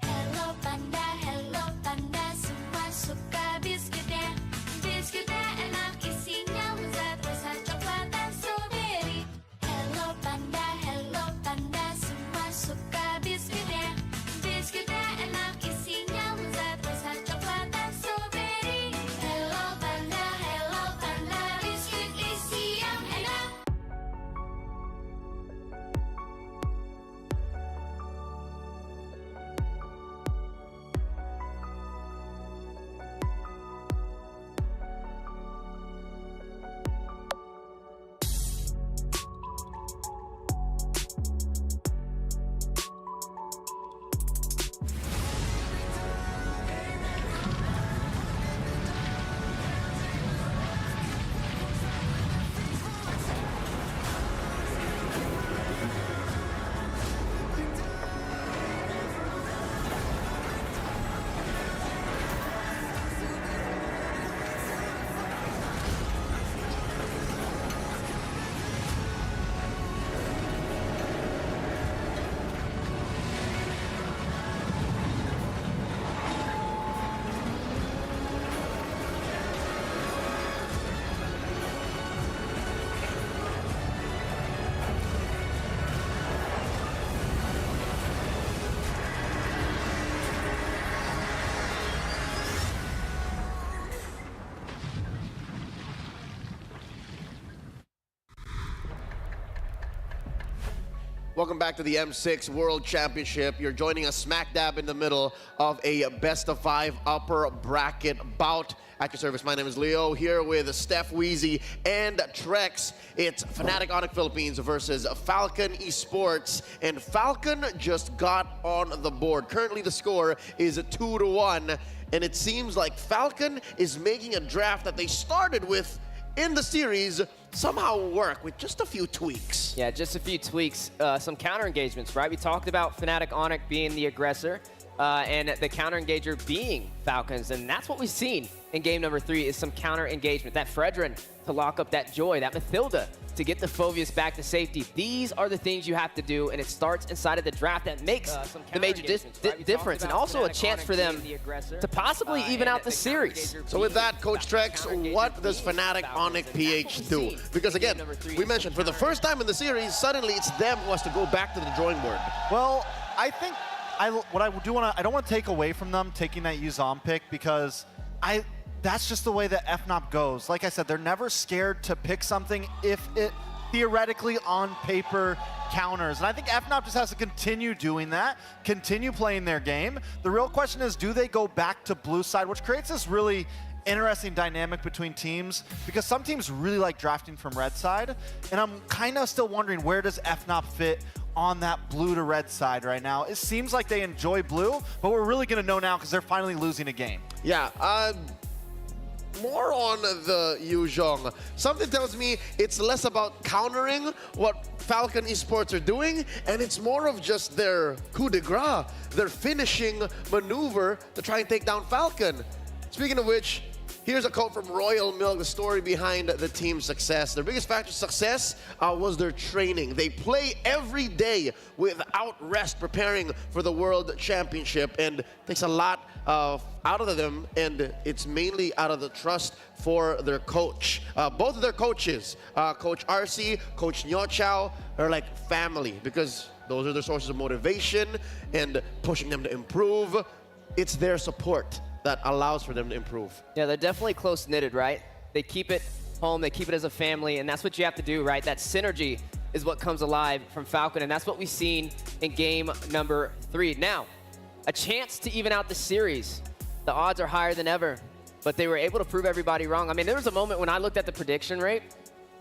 [SPEAKER 10] Hello Panda, Hello Panda, semua suka biskuitnya. Biskuitnya enak isinya lezat rasa coklat dan strawberry. Hello Panda, Hello Panda, semua suka biskuitnya. Biskuitnya enak isinya lezat rasa coklat dan strawberry. Hello Panda, biskuit isi yang enak.
[SPEAKER 3] Welcome back to the M6 World Championship. You're joining us smack dab in the middle of a best-of-5 upper bracket bout. At your service, my name is Leo, here with Steph Weezy and Trex. It's Fnatic Onyx Philippines versus Falcon Esports, and Falcon just got on the board. Currently, the score is 2-1, and it seems like Falcon is making a draft that they started with in the series somehow work with just a few tweaks.
[SPEAKER 4] Yeah, just a few tweaks, some counter engagements, right? We talked about Fnatic Onyx being the aggressor and the counter engager being Falcons, and that's what we've seen in game number 3 is some counter engagement. That Fredrin to lock up that Joy, that Mathilda to get the Phoveus back to safety. These are the things you have to do, and it starts inside of the draft that makes the major difference, and also a chance for them to possibly even out the series.
[SPEAKER 3] So with that, Coach Trex, what does Fnatic Onyx PH do? Because again, we mentioned for the first time in the series, suddenly it's them who has to go back to the drawing board.
[SPEAKER 5] Well, I think I don't want to take away from them taking that Yuzan pick, because that's just the way that FNOP goes. Like I said, they're never scared to pick something if it theoretically on paper counters. And I think FNOP just has to continue doing that, continue playing their game. The real question is, do they go back to blue side, which creates this really interesting dynamic between teams, because some teams really like drafting from red side, and I'm kind of still wondering, where does FNOP fit on that blue to red side right now? It seems like they enjoy blue, but we're really going to know now because they're finally losing a game.
[SPEAKER 3] Yeah, more on the Yu Zhong. Something tells me it's less about countering what Falcon Esports are doing, and it's more of just their coup de grace, their finishing maneuver to try and take down Falcon. Speaking of which, here's a quote from Royal Milk, the story behind the team's success. Their biggest factor of success was their training. They play every day without rest, preparing for the World Championship, and it takes a lot out of them, and it's mainly out of the trust for their coach. Both of their coaches, Coach RC, Coach Nyo Chao, are like family, because those are their sources of motivation and pushing them to improve. It's their support that allows for them to improve.
[SPEAKER 4] Yeah, they're definitely close-knitted, right? They keep it home, they keep it as a family, and that's what you have to do, right? That synergy is what comes alive from Falcon, and that's what we've seen in game number 3. Now, a chance to even out the series. The odds are higher than ever, but they were able to prove everybody wrong. I mean, there was a moment when I looked at the prediction rate,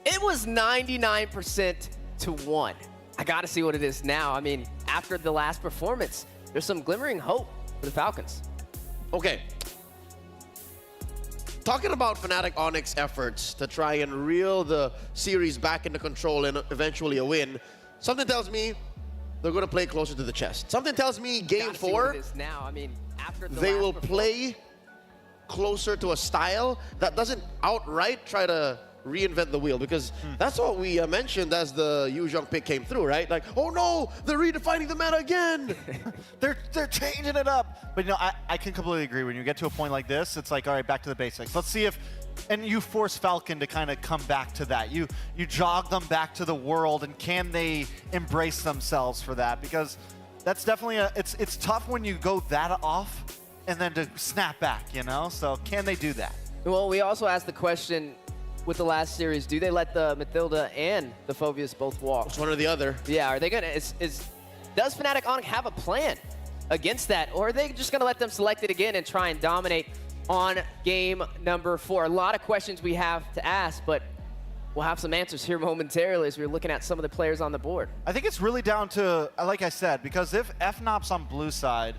[SPEAKER 4] it was 99% to 1. I got to see what it is now. I mean, after the last performance, there's some glimmering hope for the Falcons.
[SPEAKER 3] Okay. Talking about Fnatic Onyx efforts to try and reel the series back into control and eventually a win, something tells me they're going to play closer to the chest. Something tells me game
[SPEAKER 4] Gotta see what
[SPEAKER 3] 4,
[SPEAKER 4] it is now. I mean, after the
[SPEAKER 3] they
[SPEAKER 4] last
[SPEAKER 3] will
[SPEAKER 4] performance-
[SPEAKER 3] play closer to a style that doesn't outright try to reinvent the wheel, because that's what we mentioned as the Yu Zhong pick came through, right? Like, oh no, they're redefining the meta again.
[SPEAKER 5] They're changing it up. But you know, I can completely agree. When you get to a point like this, it's like, all right, back to the basics. Let's see if, and you force Falcon to kind of come back to that. You jog them back to the world, and can they embrace themselves for that? Because that's definitely it's tough when you go that off and then to snap back, you know? So can they do that?
[SPEAKER 4] Well, we also asked the question with the last series, do they let the Matilda and the Phoveus both walk?
[SPEAKER 3] It's one or the other.
[SPEAKER 4] Yeah, are they gonna, does Fnatic Onyx have a plan against that? Or are they just gonna let them select it again and try and dominate on game number 4? A lot of questions we have to ask, but we'll have some answers here momentarily as we're looking at some of the players on the board.
[SPEAKER 5] I think it's really down to, like I said, because if FNOP's on blue side,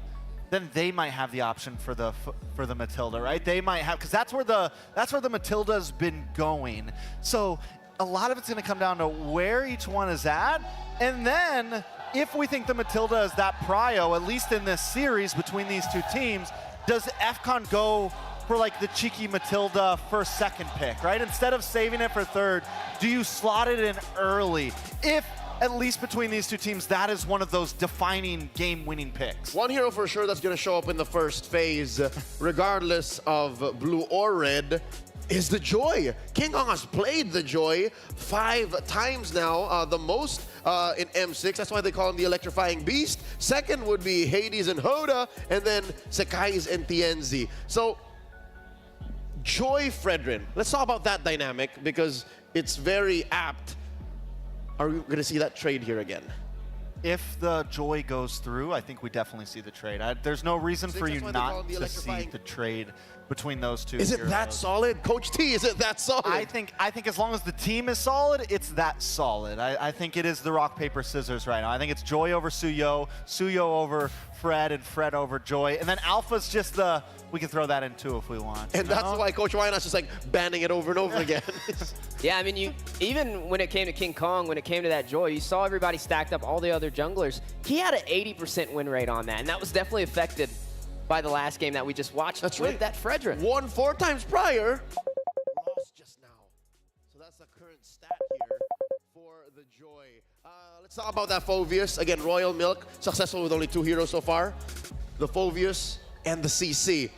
[SPEAKER 5] then they might have the option for the Matilda, right? They might have, because that's where the Matilda's been going. So a lot of it's going to come down to where each one is at, and then if we think the Matilda is that prio, at least in this series between these two teams, does FCON go for like the cheeky Matilda first, second pick, right? Instead of saving it for third, do you slot it in early? If at least between these two teams, that is one of those defining game-winning picks.
[SPEAKER 3] One hero for sure that's going to show up in the first phase, regardless of blue or red, is the Joy. King Kong has played the Joy 5 times now, the most in M6. That's why they call him the Electrifying Beast. Second would be Hades and Hoda, and then Sekai's and Tienzi. So, Joy Fredrin. Let's talk about that dynamic, because it's very apt. Are we going to see that trade here again?
[SPEAKER 5] If the Joy goes through, I think we definitely see the trade. There's no reason for you not to see the trade between those two.
[SPEAKER 3] Is it that solid? Coach T, is it that solid?
[SPEAKER 5] I think as long as the team is solid, it's that solid. I think it is the rock, paper, scissors right now. I think it's Joy over Suyo, Suyo over Fred, and Fred over Joy. And then Alpha's just we can throw that in too if we want.
[SPEAKER 3] And that's why Coach Wynot's just like banning it over and over again.
[SPEAKER 4] Yeah, I mean, even when it came to King Kong, when it came to that Joy, you saw everybody stacked up, all the other junglers. He had an 80% win rate on that, and that was definitely affected by the last game that we just watched.
[SPEAKER 3] That's
[SPEAKER 4] with
[SPEAKER 3] right.
[SPEAKER 4] That Fredrin.
[SPEAKER 3] Won 4 times prior. Lost just now. So that's the current stat here for the Joy. Let's talk about that Phoveus. Again, Royal Milk, successful with only 2 heroes so far. The Phoveus and the CC.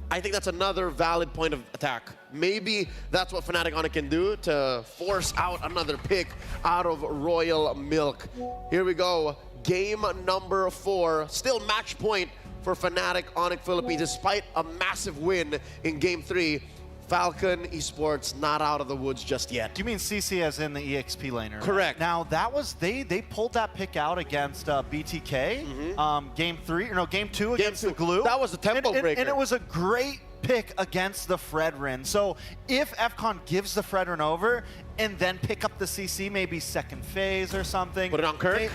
[SPEAKER 3] I think that's another valid point of attack. Maybe that's what Fnatic Onyx can do to force out another pick out of Royal Milk. Here we go. Game number 4. Still match point for Fnatic Onyx Philippines despite a massive win in Game 3. Falcon Esports not out of the woods just yet.
[SPEAKER 5] Do you mean CC as in the EXP laner?
[SPEAKER 3] Correct.
[SPEAKER 5] Now that was they pulled that pick out against BTK, game 3 or no game 2 against the Glue.
[SPEAKER 3] That was a tempo breaker.
[SPEAKER 5] And it was a great pick against the Fredrin. So if FCON gives the Fredrin over and then pick up the CC, maybe second phase or something.
[SPEAKER 3] Put it on Kirk?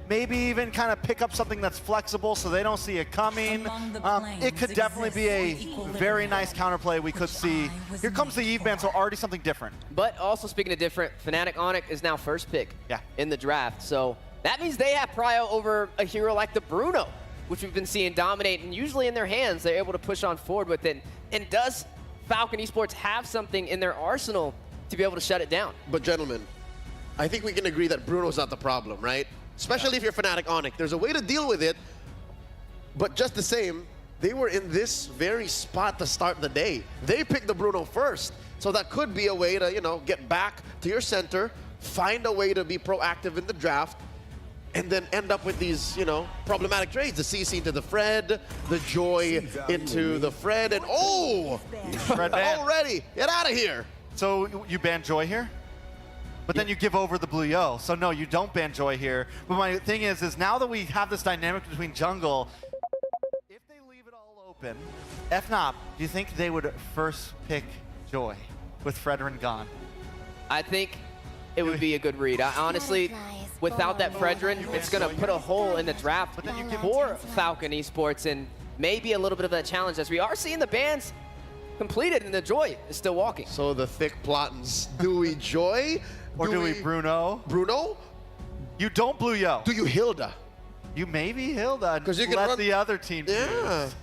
[SPEAKER 5] Maybe even kind of pick up something that's flexible so they don't see it coming. It could definitely be a very nice counterplay we could see. Here comes the Eve ban, so already something different.
[SPEAKER 4] But also speaking of different, Fnatic Onyx is now first pick in the draft. So that means they have prio over a hero like the Bruno, which we've been seeing dominate, and usually in their hands, they're able to push on forward with it. And does Falcon Esports have something in their arsenal to be able to shut it down?
[SPEAKER 3] But gentlemen, I think we can agree that Bruno's not the problem, right? Especially if you're Fnatic Onyx. There's a way to deal with it, but just the same, they were in this very spot to start the day. They picked the Bruno first, so that could be a way to, you know, get back to your center, find a way to be proactive in the draft, and then end up with these, you know, problematic trades. The CC into the Fred, the Joy into the Fred, and
[SPEAKER 5] Fred ban.
[SPEAKER 3] already, get out of here.
[SPEAKER 5] So you ban Joy here? But then you give over the Blue Yo. So no, you don't ban Joy here. But my thing is now that we have this dynamic between jungle, if they leave it all open, FNOP, do you think they would first pick Joy with Fredrin gone?
[SPEAKER 4] I think it would be a good read. Honestly, without that Fredrin, it's going to put a hole in the draft for Falcon Esports and maybe a little bit of a challenge as we are seeing the bans completed and the Joy is still walking.
[SPEAKER 3] So the thick plottins. Do we Joy?
[SPEAKER 5] Or do we Bruno?
[SPEAKER 3] Bruno?
[SPEAKER 5] You don't Blue Yo.
[SPEAKER 3] Do you Hilda?
[SPEAKER 5] You maybe Hilda.
[SPEAKER 3] Because you can
[SPEAKER 5] let
[SPEAKER 3] run
[SPEAKER 5] the other team
[SPEAKER 3] Yeah.
[SPEAKER 5] choose.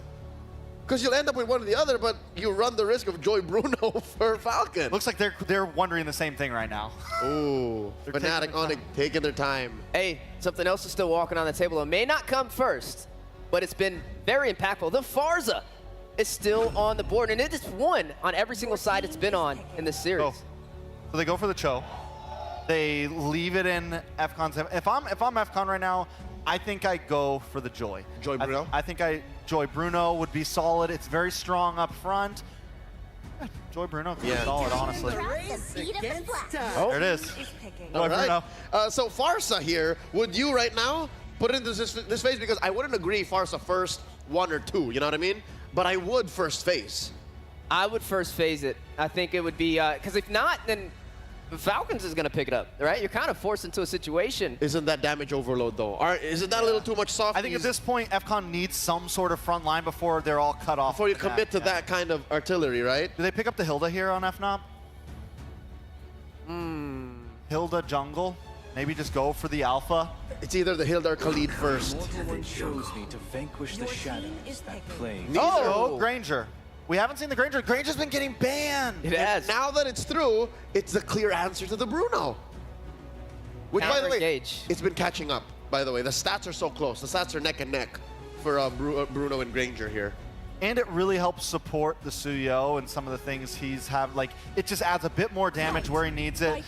[SPEAKER 3] Because you'll end up with one or the other, but you run the risk of Joy Bruno for Falcon.
[SPEAKER 5] Looks like they're wondering the same thing right now.
[SPEAKER 3] Ooh,
[SPEAKER 5] They're
[SPEAKER 3] Fnatic
[SPEAKER 5] taking
[SPEAKER 3] on it, taking their time.
[SPEAKER 4] Hey, something else is still walking on the table. It may not come first, but it's been very impactful. The Farza is still on the board, and it is won on every single side it's been on in this series.
[SPEAKER 5] Oh. So they go for the Cho. They leave it in FCON. If I'm FCON right now, I think I go for the Joy.
[SPEAKER 3] Joy Bruno?
[SPEAKER 5] I think Joy Bruno would be solid. It's very strong up front. Yeah, Joy Bruno could be solid, honestly.
[SPEAKER 3] Oh.
[SPEAKER 5] There it is.
[SPEAKER 3] All
[SPEAKER 5] Joy
[SPEAKER 3] right.
[SPEAKER 5] Bruno.
[SPEAKER 3] So Farsa here, would you right now put it into this phase? Because I wouldn't agree Farsa first 1 or 2, you know what I mean? But I would first phase.
[SPEAKER 4] I would first phase it. I think it would be, because if not, then Falcons is going to pick it up, right? You're kind of forced into a situation.
[SPEAKER 3] Isn't that damage overload, though? Isn't that a little too much soft?
[SPEAKER 5] I think at this point, FCON needs some sort of front line before they're all cut off.
[SPEAKER 3] Before you commit to that kind of artillery, right?
[SPEAKER 5] Do they pick up the Hilda here on FNOP? Hilda jungle? Maybe just go for the alpha?
[SPEAKER 3] It's either the Hilda or Khalid first.
[SPEAKER 11] chose me to vanquish the shadows that plague.
[SPEAKER 5] Oh, Granger. We haven't seen the Granger. Granger's been getting banned.
[SPEAKER 4] It has.
[SPEAKER 3] Now that it's through, it's the clear answer to the Bruno. Which, by the way,
[SPEAKER 4] Counter-engage.
[SPEAKER 3] it's been catching up, by the way. The stats are so close. The stats are neck and neck for Bruno and Granger here.
[SPEAKER 5] And it really helps support the Suyo and some of the things he's have. Like, it just adds a bit more damage where he needs it.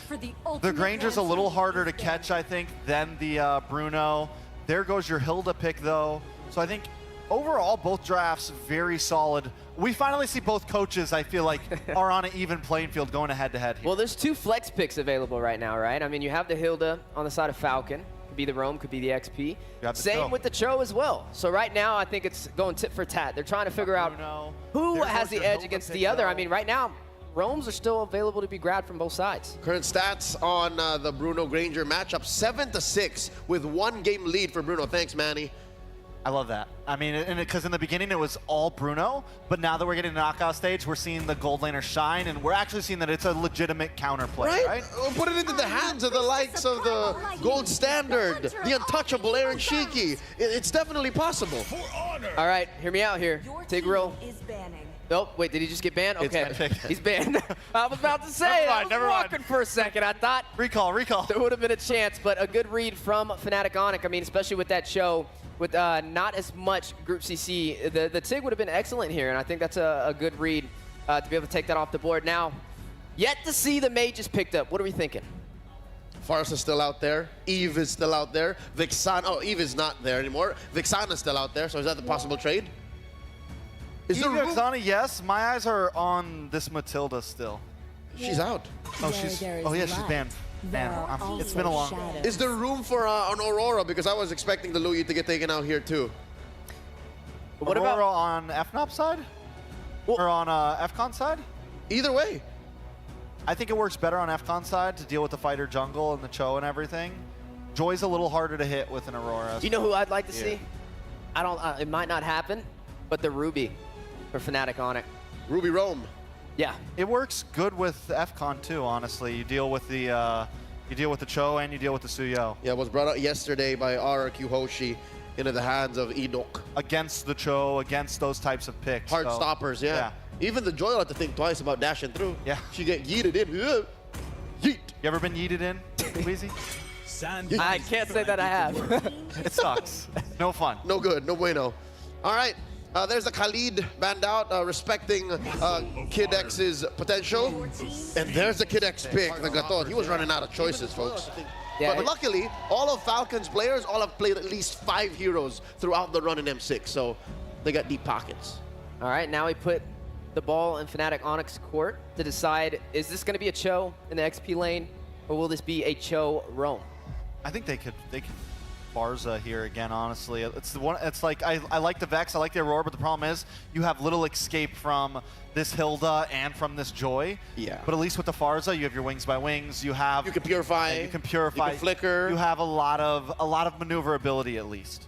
[SPEAKER 5] The Granger's a little harder to catch, I think, than the Bruno. There goes your Hilda pick, though. So I think overall, both drafts very solid. We finally see both coaches, I feel like, are on an even playing field going head-to-head here.
[SPEAKER 4] Well, there's 2 flex picks available right now, right? I mean, you have the Hilda on the side of Falcon. Could be the Roam, could be the XP. Same with the Cho as well. So right now, I think it's going tit for tat. They're trying to figure out who has the edge against the other. I mean, right now, Roams are still available to be grabbed from both sides.
[SPEAKER 3] Current stats on the Bruno-Granger matchup, 7-6 with 1 game lead for Bruno. Thanks, Manny.
[SPEAKER 5] I love that. I mean, because in the beginning it was all Bruno, but now that we're getting to knockout stage, we're seeing the gold laner shine, and we're actually seeing that it's a legitimate counterplay, right?
[SPEAKER 3] Put it into the hands of the likes of the gold standard, the untouchable Aaron Shiki. It's definitely possible.
[SPEAKER 4] All right, hear me out here. Tigreal. Oh, wait, did he just get banned? Okay, he's banned. I was about to say, I was walking for a second. I thought
[SPEAKER 5] recall.
[SPEAKER 4] There would have been a chance, but a good read from Fnatic Onic. I mean, especially with that show, with not as much Group CC, the TIG would have been excellent here, and I think that's a good read to be able to take that off the board. Now, yet to see the mages picked up. What are we thinking?
[SPEAKER 3] Farsa is still out there. Eve is still out there. Vixana, oh, Eve is not there anymore. Vixana is still out there, so is that the possible trade? Is
[SPEAKER 5] Eve
[SPEAKER 3] there room?
[SPEAKER 5] Vixana, yes. My eyes are on this Matilda still.
[SPEAKER 3] She's out.
[SPEAKER 5] Oh, she's banned. It's been a long.
[SPEAKER 3] Is there room for an Aurora? Because I was expecting the Louis to get taken out here too.
[SPEAKER 5] What Aurora on FNOP side? Or on FCON side?
[SPEAKER 3] Either way.
[SPEAKER 5] I think it works better on FCON side to deal with the fighter jungle and the Cho and everything. Joy's a little harder to hit with an Aurora.
[SPEAKER 4] You know who I'd like to see? I don't. It might not happen, but the Ruby for Fnatic Onic.
[SPEAKER 3] Ruby Roam.
[SPEAKER 4] Yeah,
[SPEAKER 5] it works good with FCON too. Honestly, you deal with the Cho and you deal with the Suyo.
[SPEAKER 3] Yeah, it was brought up yesterday by RRQ Hoshi into the hands of Edok.
[SPEAKER 5] Against the Cho, against those types of picks.
[SPEAKER 3] Hard stoppers, yeah. Even the Joy will have to think twice about dashing through.
[SPEAKER 5] Yeah.
[SPEAKER 3] She get yeeted in. Yeet.
[SPEAKER 5] You ever been yeeted in, Weezy?
[SPEAKER 4] I can't say that I have.
[SPEAKER 5] It sucks. No fun.
[SPEAKER 3] No good. No bueno. All right. There's the Khalid banned out, respecting Kid X's potential. And there's the Kid X pick, the Gatot. He was running out of choices, folks.
[SPEAKER 4] Yeah,
[SPEAKER 3] but luckily, all of Falcon's players all have played at least 5 heroes throughout the run in M6, so they got deep pockets.
[SPEAKER 4] All right, now we put the ball in Fnatic Onyx court to decide, is this going to be a Cho in the XP lane, or will this be a Cho Roam?
[SPEAKER 5] I think they could Farza here again, honestly. It's the one. It's like I like the Vex, I like the Aurora, but the problem is you have little escape from this Hilda and from this Joy.
[SPEAKER 3] Yeah.
[SPEAKER 5] But at least with the Farza, you have your Wings by Wings. You have
[SPEAKER 3] You can purify.
[SPEAKER 5] you can purify.
[SPEAKER 3] You can flicker.
[SPEAKER 5] You have a lot of maneuverability at least.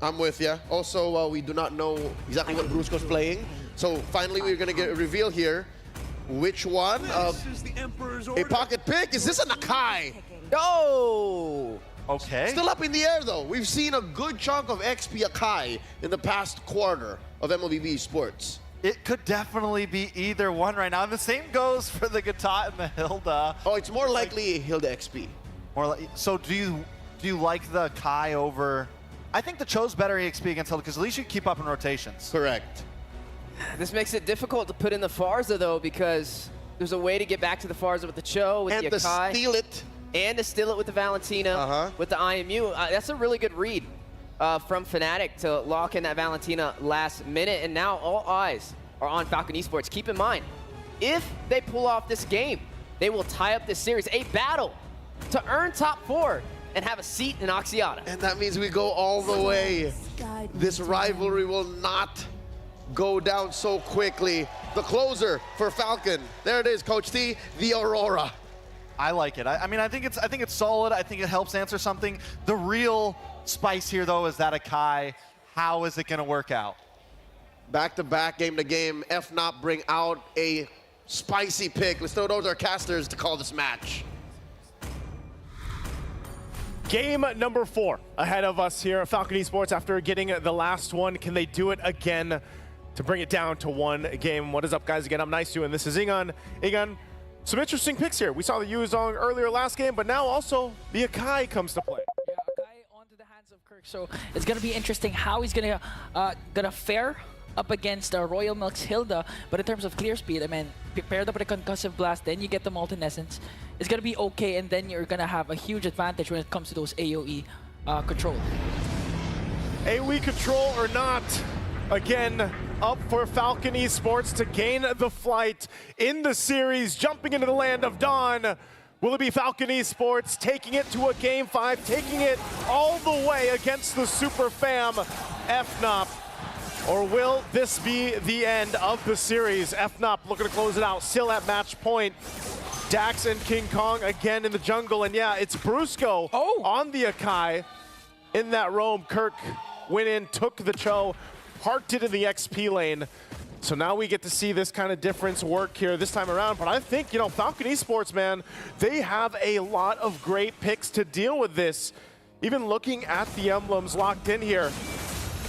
[SPEAKER 3] I'm with you. Also, we do not know exactly what Brusco's playing. So finally, we're gonna get a reveal here. Which one of
[SPEAKER 9] This is the Emperor's
[SPEAKER 3] a
[SPEAKER 9] order.
[SPEAKER 3] pocket pick? Is this an Akai?
[SPEAKER 4] No!
[SPEAKER 5] Okay.
[SPEAKER 3] Still up in the air though. We've seen a good chunk of XP Akai in the past quarter of MLBB Sports.
[SPEAKER 5] It could definitely be either one right now. And the same goes for the Gata and the Hilda.
[SPEAKER 3] Oh, it's more likely Hilda XP.
[SPEAKER 5] Or like, so do you like the Kai over? I think the Cho's better EXP against Hilda because at least you keep up in rotations.
[SPEAKER 3] Correct.
[SPEAKER 4] This makes it difficult to put in the Farza, though, because there's a way to get back to the Farza with the Cho, with
[SPEAKER 3] And
[SPEAKER 4] the
[SPEAKER 3] to
[SPEAKER 4] Akai.
[SPEAKER 3] steal it.
[SPEAKER 4] And to steal it with the Valentina, with the IMU. That's a really good read from Fnatic to lock in that Valentina last minute. And now all eyes are on Falcon Esports. Keep in mind, if they pull off this game, they will tie up this series. A battle to earn top 4 and have a seat in Oxiana.
[SPEAKER 3] And that means we go all the way. This rivalry will not go down so quickly. The closer for Falcon. There it is, Coach T, the Aurora.
[SPEAKER 5] I like it. I mean, I think it's solid. I think it helps answer something. The real spice here, though, is that Akai. How is it going to work out?
[SPEAKER 3] Back-to-back, game-to-game, FNOP bring out a spicy pick. Let's throw those our casters to call this match.
[SPEAKER 1] Game number 4 ahead of us here at Falcon Esports after getting the last one. Can they do it again to bring it down to 1 game? What is up, guys? Again, I'm Niceyu, and this is Ingan. Ingan, some interesting picks here. We saw the Yuzong earlier last game, but now also the Akai comes to play.
[SPEAKER 2] Yeah, Akai onto the hands of Kirk. So it's gonna be interesting how he's gonna fare up against Royal Milk's Hilda. But in terms of clear speed, I mean, paired up with a concussive blast, then you get the Molten Essence. It's gonna be okay, and then you're gonna have a huge advantage when it comes to those AoE control.
[SPEAKER 1] AoE control or not, again, up for Falcon Esports to gain the flight in the series, jumping into the land of Dawn. Will it be Falcon Esports taking it to a Game 5, taking it all the way against the Super Fam FNOP? Or will this be the end of the series? FNOP looking to close it out, still at match point. Dax and King Kong again in the jungle, and yeah, it's Brusco on the Akai in that roam. Kirk went in, took the Cho, parked it in the XP lane. So now we get to see this kind of difference work here this time around. But I think, you know, Falcon Esports, man, they have a lot of great picks to deal with this. Even looking at the emblems locked in here,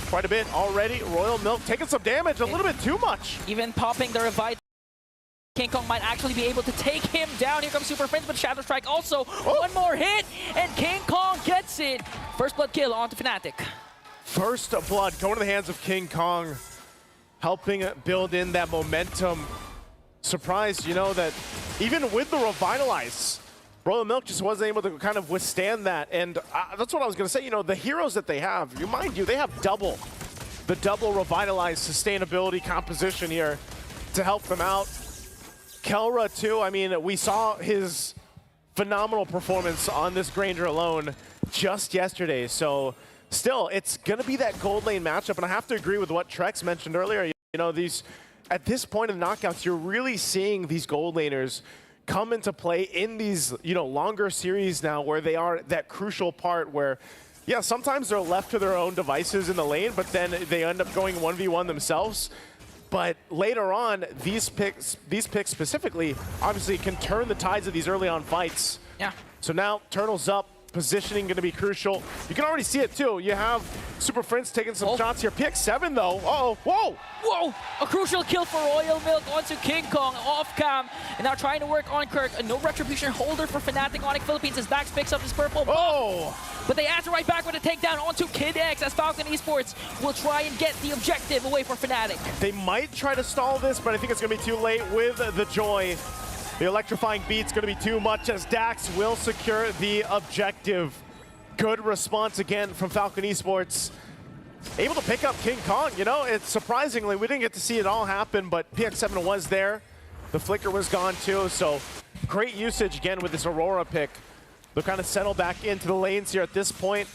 [SPEAKER 1] quite a bit already. Royal Milk taking some damage, a little bit too much.
[SPEAKER 2] Even popping the Revive, King Kong might actually be able to take him down. Here comes Super Prince, but Shadow Strike also. One more hit, and King Kong gets it. First blood kill onto Fnatic.
[SPEAKER 1] First blood going to the hands of King Kong, helping build in that momentum. Surprised, you know, that even with the Revitalize, Royal Milk just wasn't able to kind of withstand that. And that's what I was going to say. You know, the heroes that they have, mind you, they have the double Revitalize sustainability composition here to help them out. Kelra, too, I mean, we saw his phenomenal performance on this Granger alone just yesterday. So still, it's going to be that gold lane matchup. And I have to agree with what Trex mentioned earlier. You know, at this point in the knockouts, you're really seeing these gold laners come into play in these, you know, longer series now where they are that crucial part where, yeah, sometimes they're left to their own devices in the lane, but then they end up going 1v1 themselves. But later on, these picks specifically, obviously can turn the tides of these early on fights.
[SPEAKER 2] Yeah.
[SPEAKER 1] So now, Turtle's up. Positioning going to be crucial. You can already see it too. You have Super Prince taking some shots here. PX7 though. Uh-oh. Whoa!
[SPEAKER 2] Whoa! A crucial kill for Royal Milk onto King Kong off cam. And now trying to work on Kirk. A no retribution holder for Fnatic Onyx Philippines as Dax picks up his purple buff.
[SPEAKER 1] Oh!
[SPEAKER 2] But they answer right back with a takedown onto Kid X as Falcon Esports will try and get the objective away for Fnatic.
[SPEAKER 1] They might try to stall this, but I think it's going to be too late with the Joy. The electrifying beat's going to be too much as Dax will secure the objective. Good response again from Falcon Esports. Able to pick up King Kong, you know, it's surprisingly, we didn't get to see it all happen, but PX7 was there. The flicker was gone too, so great usage again with this Aurora pick. They'll kind of settle back into the lanes here at this point.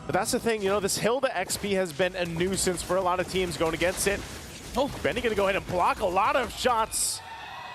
[SPEAKER 1] But that's the thing, you know, this Hilda XP has been a nuisance for a lot of teams going against it. Oh, Benny gonna go ahead and block a lot of shots.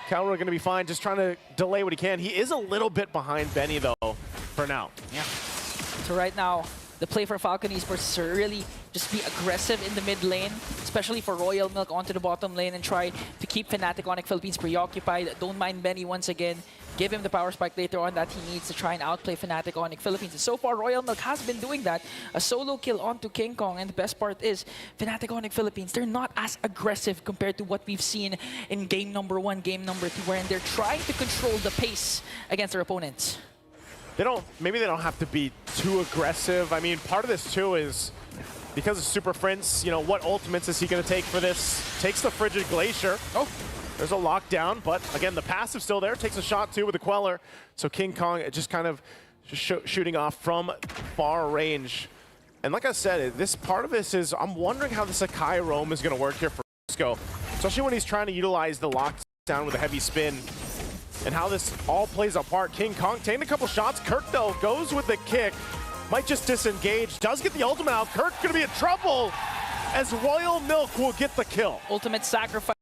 [SPEAKER 1] Calra gonna be fine, just trying to delay what he can. He is a little bit behind Benny though, for now.
[SPEAKER 2] Yeah. So right now, the play for Falcon Esports is to really just be aggressive in the mid lane, especially for Royal Milk onto the bottom lane and try to keep Fnatic Onic Philippines preoccupied. Don't mind Benny once again. Give him the power spike later on that he needs to try and outplay Fnatic Onic Philippines. And so far, Royal Milk has been doing that. A solo kill onto King Kong. And the best part is, Fnatic Onic Philippines, they're not as aggressive compared to what we've seen in game number 1, game number 2, wherein they're trying to control the pace against their opponents.
[SPEAKER 1] Maybe they don't have to be too aggressive. I mean, part of this too is because of Super Prince, you know, what ultimates is he going to take for this? Takes the Frigid Glacier. Oh, there's a lockdown, but again, the passive still there. Takes a shot too with the Queller. So King Kong just kind of shooting off from far range. And like I said, this part of this is, I'm wondering how the Sakai roam is going to work here for Fusco, especially when he's trying to utilize the lockdown with a heavy spin. And how this all plays apart. King Kong taking a couple shots. Kirk, though, goes with the kick. Might just disengage. Does get the ultimate out. Kirk going to be in trouble as Royal Milk will get the kill.
[SPEAKER 2] Ultimate sacrifice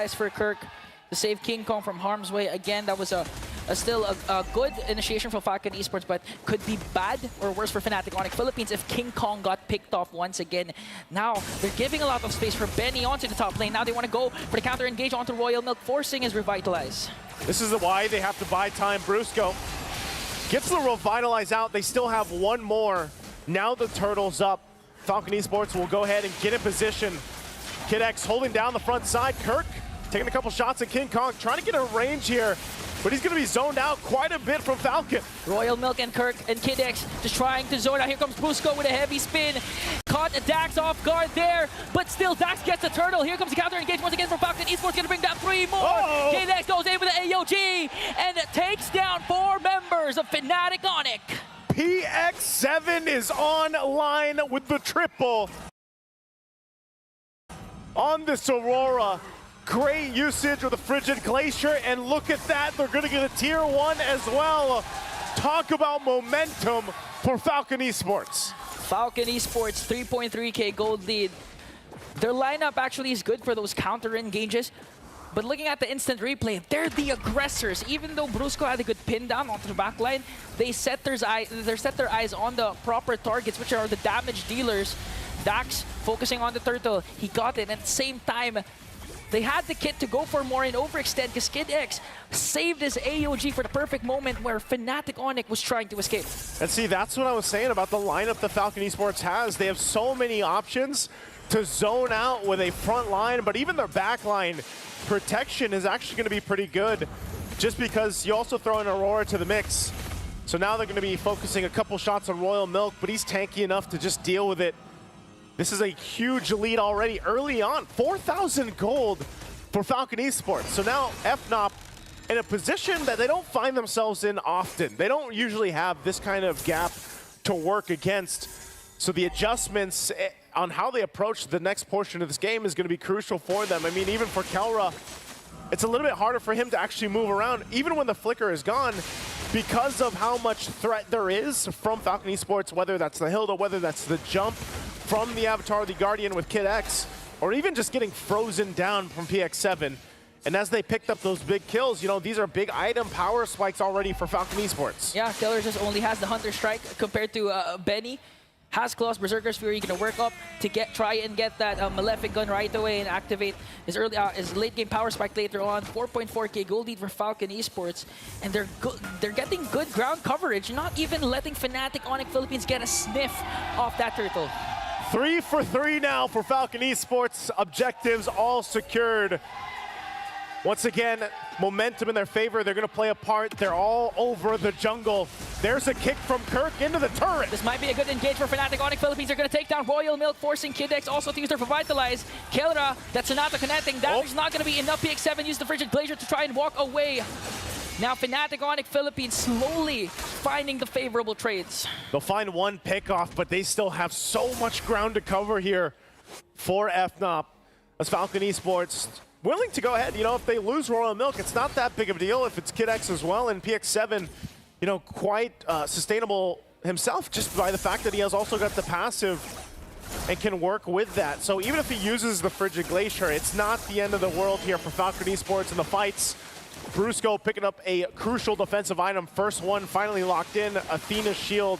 [SPEAKER 2] for Kirk to save King Kong from harm's way. Again, that was still a good initiation for Falcon Esports, but could be bad or worse for Fnatic Onic Philippines if King Kong got picked off once again. Now, they're giving a lot of space for Benny onto the top lane. Now they want to go for the counter engage onto Royal Milk, forcing his Revitalize.
[SPEAKER 1] This is why they have to buy time. Brusco gets the Revitalize out. They still have one more. Now the turtle's up. Falcon Esports will go ahead and get in position. Kid X holding down the front side. Kirk taking a couple shots at King Kong, trying to get a range here, but he's going to be zoned out quite a bit from Falcon.
[SPEAKER 2] Royal Milk and Kirk and Kid X just trying to zone out. Here comes Brusco with a heavy spin. Caught Dax off guard there, but still Dax gets the turtle. Here comes the counter engage once again from Falcon Esports, going to bring down 3 more. Kid X goes in with the AOG and takes down 4 members of Fnatic Onic.
[SPEAKER 1] PX7 is online with the triple on this Aurora. Great usage with the Frigid Glacier, and look at that, they're going to get a tier 1 as well. Talk about momentum for Falcon Esports.
[SPEAKER 2] Falcon Esports 3.3k gold lead. Their lineup actually is good for those counter engages, but looking at the instant replay, they're the aggressors. Even though Brusco had a good pin down onto the backline, they set their eyes on the proper targets, which are the damage dealers. Dax focusing on the turtle, he got it. At the same time, they had the kit to go for more and overextend because Kid X saved his AOG for the perfect moment where Fnatic Onic was trying to escape.
[SPEAKER 1] And see, that's what I was saying about the lineup that Falcon Esports has. They have so many options to zone out with a front line, but even their back line protection is actually going to be pretty good just because you also throw in Aurora to the mix. So now they're going to be focusing a couple shots on Royal Milk, but he's tanky enough to just deal with it. This is a huge lead already early on. 4,000 gold for Falcon Esports. So now FNOP in a position that they don't find themselves in often. They don't usually have this kind of gap to work against. So the adjustments on how they approach the next portion of this game is going to be crucial for them. I mean, even for Kelra, it's a little bit harder for him to actually move around, even when the flicker is gone, because of how much threat there is from Falcon Esports, whether that's the Hilda, whether that's the jump from the Avatar of the Guardian with Kid X, or even just getting frozen down from PX7. And as they picked up those big kills, you know, these are big item power spikes already for Falcon Esports.
[SPEAKER 2] Yeah, Killer just only has the Hunter Strike compared to Benny. Has Claws, Berserker's Fury, going to work up to try and get that Malefic Gun right away and activate his late game power spike later on. 4.4k gold lead for Falcon Esports, and they're getting good ground coverage, not even letting Fnatic Onic Philippines get a sniff off that turtle.
[SPEAKER 1] 3 for 3 now for Falcon Esports. Objectives all secured. Once again, momentum in their favor. They're going to play a part. They're all over the jungle. There's a kick from Kirk into the turret.
[SPEAKER 2] This might be a good engage for Fnatic Onic Philippines. They're going to take down Royal Milk, forcing Kid X also to use their Revitalize. Kelra, that's Sonata connecting. That is not going to be enough. PX7 used the Frigid Glacier to try and walk away. Now Fnatic Onic Philippines slowly finding the favorable trades.
[SPEAKER 1] They'll find one pickoff, but they still have so much ground to cover here for FNOP. As Falcon Esports willing to go ahead, you know, if they lose Royal Milk, it's not that big of a deal if it's Kid X as well, and PX7, you know, quite sustainable himself just by the fact that he has also got the passive and can work with that. So even if he uses the Frigid Glacier, it's not the end of the world here for Falcon Esports in the fights. Brusco picking up a crucial defensive item. First one finally locked in. Athena's shield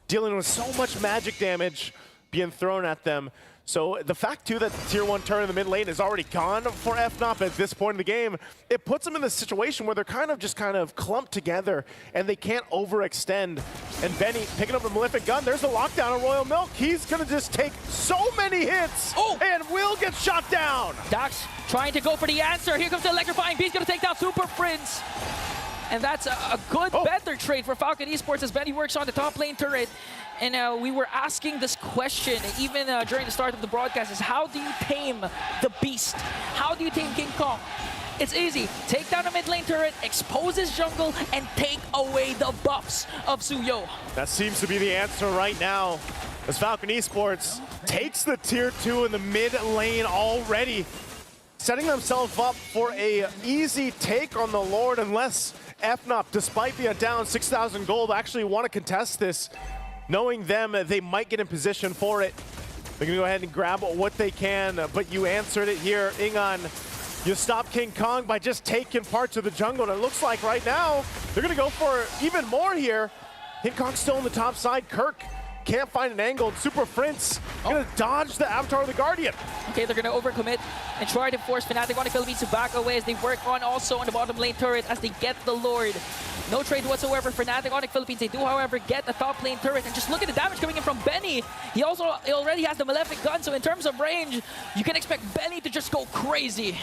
[SPEAKER 1] dealing with so much magic damage being thrown at them. So the fact, too, that the Tier 1 turn in the mid lane is already gone for FNOP at this point in the game, it puts them in this situation where they're kind of clumped together and they can't overextend. And Benny picking up the Malefic Gun. There's the lockdown on Royal Milk. He's going to just take so many hits and will get shot down.
[SPEAKER 2] Dax trying to go for the answer. Here comes the Electrifying Beast, going to take down Super Prince. And that's a good better trade for Falcon Esports as Benny works on the top lane turret. And we were asking this question even during the start of the broadcast is how do you tame the beast? How do you tame King Kong? It's easy. Take down a mid lane turret, expose his jungle, and take away the buffs of Suyo.
[SPEAKER 1] That seems to be the answer right now as Falcon Esports takes the Tier 2 in the mid lane already, setting themselves up for a easy take on the Lord unless FNOP, despite being down 6,000 gold, actually want to contest this. Knowing them, they might get in position for it. They're going to go ahead and grab what they can, but you answered it here, Ingon. You stop King Kong by just taking parts of the jungle, and it looks like right now they're going to go for even more here. King Kong's still on the top side. Kirk can't find an angle. Super Prince going to dodge the Avatar of the Guardian.
[SPEAKER 2] Okay, they're going to overcommit and try to force Fnatic on the Philippines to back away as they work on also on the bottom lane turret as they get the Lord. No trade whatsoever for Fnatic on the Philippines. They do, however, get the top lane turret. And just look at the damage coming in from Benny. He already has the Malefic Gun, so in terms of range, you can expect Benny to just go crazy.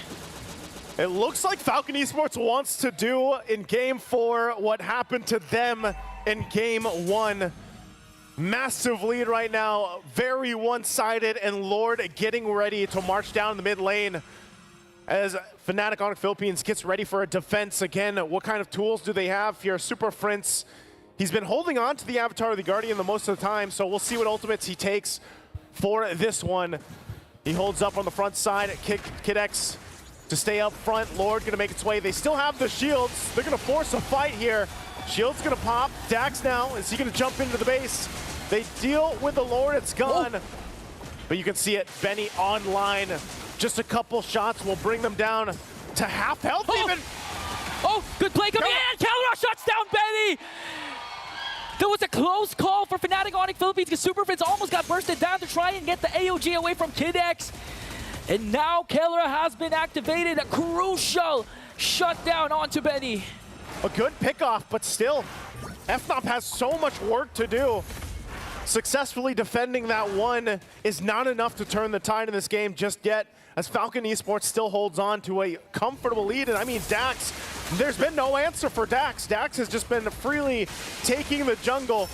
[SPEAKER 1] It looks like Falcon Esports wants to do in Game 4 what happened to them in Game 1. Massive lead right now, very one-sided, and Lord getting ready to march down the mid lane as Fnatic on Philippines gets ready for a defense. Again, what kind of tools do they have here? Super Prince, he's been holding on to the Avatar of the Guardian the most of the time, so we'll see what ultimates he takes for this one. He holds up on the front side, Kid X to stay up front. Lord gonna make its way. They still have the shields. They're gonna force a fight here. Shield's gonna pop. Dax now, is he gonna jump into the base? They deal with the Lord, it's gone. But you can see it, Benny online. Just a couple shots will bring them down to half health even.
[SPEAKER 2] Oh, good play coming in. Kalra shuts down Benny. There was a close call for Fnatic Onyx Philippines because Super Prince almost got bursted down to try and get the AOG away from Kid X. And now Kalra has been activated. A crucial shutdown onto Benny.
[SPEAKER 1] A good pickoff, but still, FNOP has so much work to do. Successfully defending that one is not enough to turn the tide in this game just yet, as Falcon Esports still holds on to a comfortable lead. And I mean, Dax, there's been no answer for Dax. Dax has just been freely taking the jungle.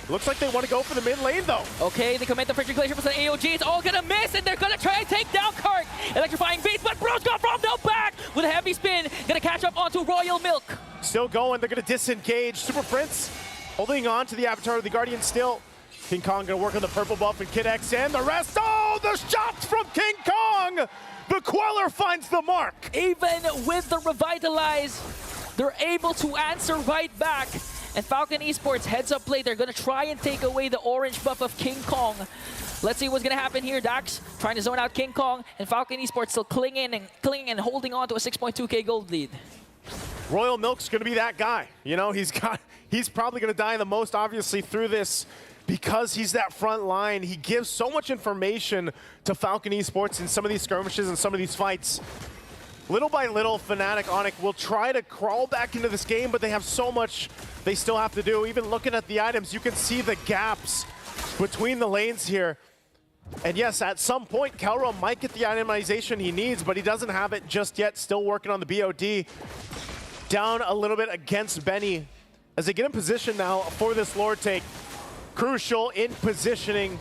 [SPEAKER 1] Looks like they want to go for the mid lane, though.
[SPEAKER 2] Okay, they commit the Frigid Glacier for the AOG. It's all gonna miss, and they're gonna try and take down Kirk. Electrifying Beast, but Brusco from the back with a heavy spin. Gonna catch up onto Royal Milk.
[SPEAKER 1] Still going, they're gonna disengage. Super Prince holding on to the Avatar of the Guardian still. King Kong gonna work on the purple buff and Kid X and the rest. Oh, the shots from King Kong! The Queller finds the mark.
[SPEAKER 2] Even with the Revitalize, they're able to answer right back. And Falcon Esports heads up play. They're gonna try and take away the orange buff of King Kong. Let's see what's gonna happen here. Dax trying to zone out King Kong, and Falcon Esports still clinging and holding on to a 6.2k gold lead.
[SPEAKER 1] Royal Milk's gonna be that guy. You know, he's probably gonna die the most, obviously, through this. Because he's that front line, he gives so much information to Falcon Esports in some of these skirmishes and some of these fights. Little by little, Fnatic Onyx will try to crawl back into this game, but they have so much they still have to do. Even looking at the items, you can see the gaps between the lanes here. And yes, at some point, Kalra might get the itemization he needs, but he doesn't have it just yet. Still working on the BOD. Down a little bit against Benny as they get in position now for this Lord take. Crucial in positioning.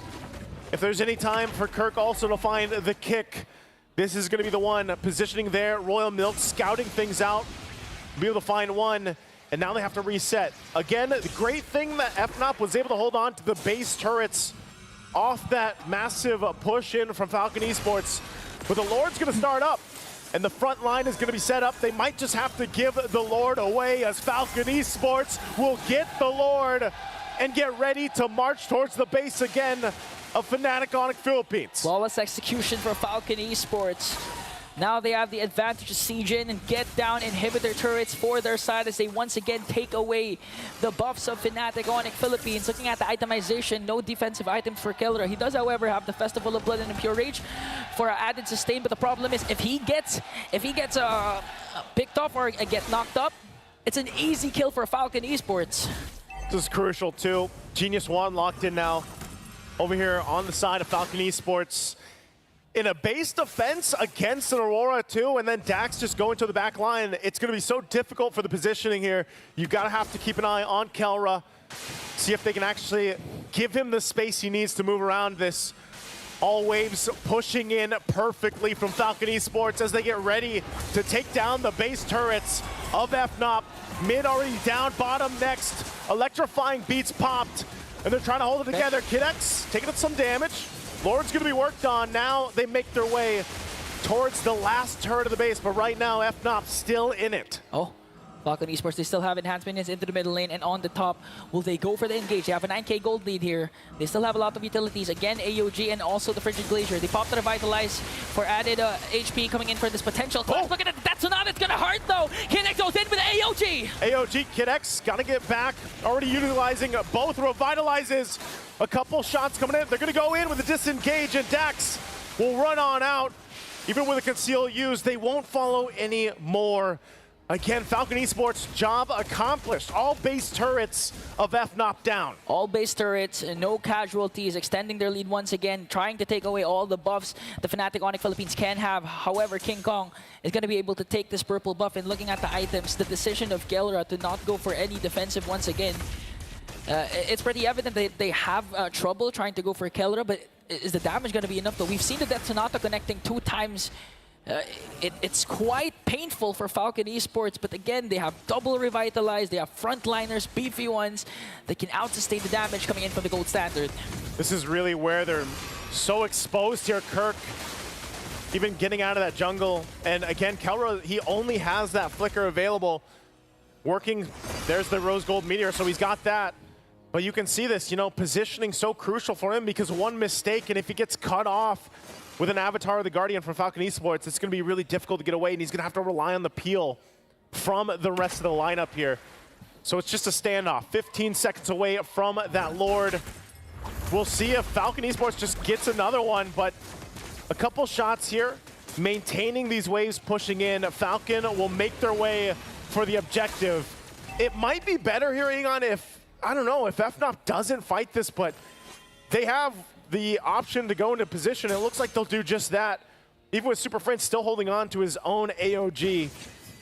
[SPEAKER 1] If there's any time for Kirk also to find the kick, this is going to be the one. Positioning there, Royal Milk scouting things out, be able to find one, and now they have to reset. Again, the great thing that FNOP was able to hold on to the base turrets off that massive push in from Falcon Esports. But the Lord's going to start up, and the front line is going to be set up. They might just have to give the Lord away as Falcon Esports will get the Lord. and get ready to march towards the base again of Fnatic Onyx Philippines.
[SPEAKER 2] Flawless execution for Falcon Esports. Now they have the advantage to siege in and get down inhibitor turrets for their side as they once again take away the buffs of Fnatic Onyx Philippines. Looking at the itemization, no defensive items for Kellra. He does, however, have the Festival of Blood and Impure Rage for added sustain, but the problem is if he gets picked off or get knocked up, it's an easy kill for Falcon Esports.
[SPEAKER 1] This is crucial too. Genius One locked in now over here on the side of Falcon Esports. In a base defense against an Aurora too, and then Dax just going to the back line. It's going to be so difficult for the positioning here. You've got to have to keep an eye on Kellra, see if they can actually give him the space he needs to move around this. All waves pushing in perfectly from Falcon Esports as they get ready to take down the base turrets of FNOP. Mid already down, bottom next. Electrifying beats popped, and they're trying to hold it together. Kid X taking up some damage. Lord's gonna be worked on. Now they make their way towards the last turret of the base, but right now FNOP still in it.
[SPEAKER 2] Oh, Falcon Esports, they still have enhanced minions into the middle lane, and on the top, will they go for the engage? They have a 9k gold lead here. They still have a lot of utilities. Again, AOG and also the Frigid Glacier. They popped the Revitalize for added HP coming in for this potential clash. Look at it, that's not, it's gonna hurt though. Kid X goes in with AOG.
[SPEAKER 1] AOG, Kid X, gotta get back. Already utilizing both Revitalizes. A couple shots coming in. They're gonna go in with a disengage, and Dax will run on out. Even with a conceal use, they won't follow any more. Again, Falcon Esports, job accomplished. All base turrets of FNOP down.
[SPEAKER 2] All base turrets, no casualties, extending their lead once again, trying to take away all the buffs the Fnatic Onyx Philippines can have. However, King Kong is going to be able to take this purple buff, and looking at the items, the decision of Kellra to not go for any defensive once again. It's pretty evident that they have trouble trying to go for Kellra, but is the damage going to be enough though? We've seen the Death Sonata connecting 2 times. It's quite painful for Falcon Esports, but again, they have double Revitalize, they have frontliners, beefy ones that can out-sustain the damage coming in from the gold standard.
[SPEAKER 1] This is really where they're so exposed here. Kirk even getting out of that jungle. And again, Kellra, he only has that flicker available. Working, there's the Rose Gold Meteor, so he's got that. But you can see this, you know, positioning so crucial for him because one mistake, and if he gets cut off with an Avatar of the Guardian from Falcon Esports, it's going to be really difficult to get away, and he's going to have to rely on the peel from the rest of the lineup here. So it's just a standoff. 15 seconds away from that Lord. We'll see if Falcon Esports just gets another one, but a couple shots here, maintaining these waves, pushing in. Falcon will make their way for the objective. It might be better here, Egon, if, I don't know, if FNOP doesn't fight this, but they have the option to go into position. It looks like they'll do just that. Even with Super Friend still holding on to his own AOG.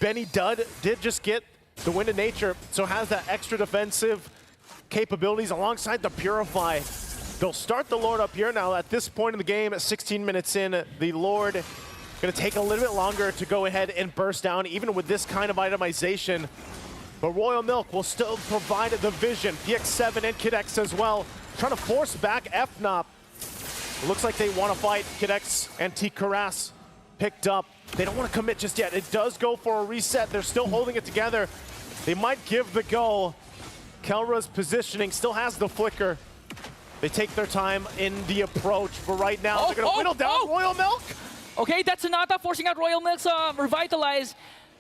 [SPEAKER 1] Benny Dud did just get the Wind of Nature, so has that extra defensive capabilities alongside the Purify. They'll start the Lord up here now. At this point in the game, at 16 minutes in, the Lord gonna take a little bit longer to go ahead and burst down, even with this kind of itemization. But Royal Milk will still provide the vision. PX7 and Kid X as well, trying to force back FNOP. It looks like they want to fight. Kid X and T. Karas picked up. They don't want to commit just yet. It does go for a reset. They're still holding it together. They might give the go. Kellra's positioning still has the flicker. They take their time in the approach, but right now they're going to whittle down Royal Milk.
[SPEAKER 2] Okay, that's Sonata forcing out Royal Milk's Revitalize,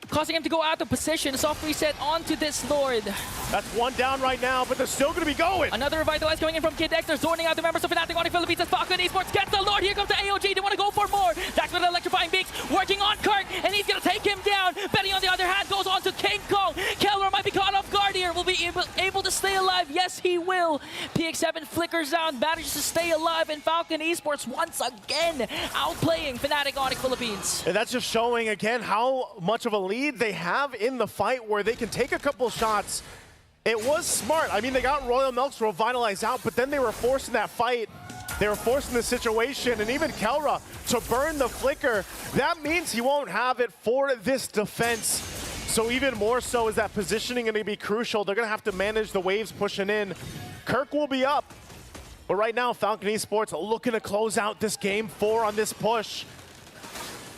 [SPEAKER 2] causing him to go out of position. Soft reset onto this Lord.
[SPEAKER 1] That's one down right now, but they're still going to be going.
[SPEAKER 2] Another Revitalize coming in from Kid X. They're zoning out the members of Fnatic Onyx Philippines as Falcon Esports gets the Lord. Here comes the AOG. They want to go for more. That's with the Electrifying Beaks working on Kirk, and he's going to take him down. Benny, on the other hand, goes on to King Kong. Kellra might be caught off guard here. Will be able to stay alive. Yes, he will. PX7 flickers down, manages to stay alive, and Falcon Esports once again outplaying Fnatic Onyx Philippines.
[SPEAKER 1] And that's just showing, again, how much of a lead they have in the fight where they can take a couple shots. It was smart. I mean, they got Royal Milk's Revitalize out, but then they were forcing that fight. They were forcing the situation, and even Kellra to burn the flicker. That means he won't have it for this defense. So even more so is that positioning going to be crucial. They're going to have to manage the waves pushing in. Kirk will be up. But right now, Falcon Esports looking to close out this game 4 on this push.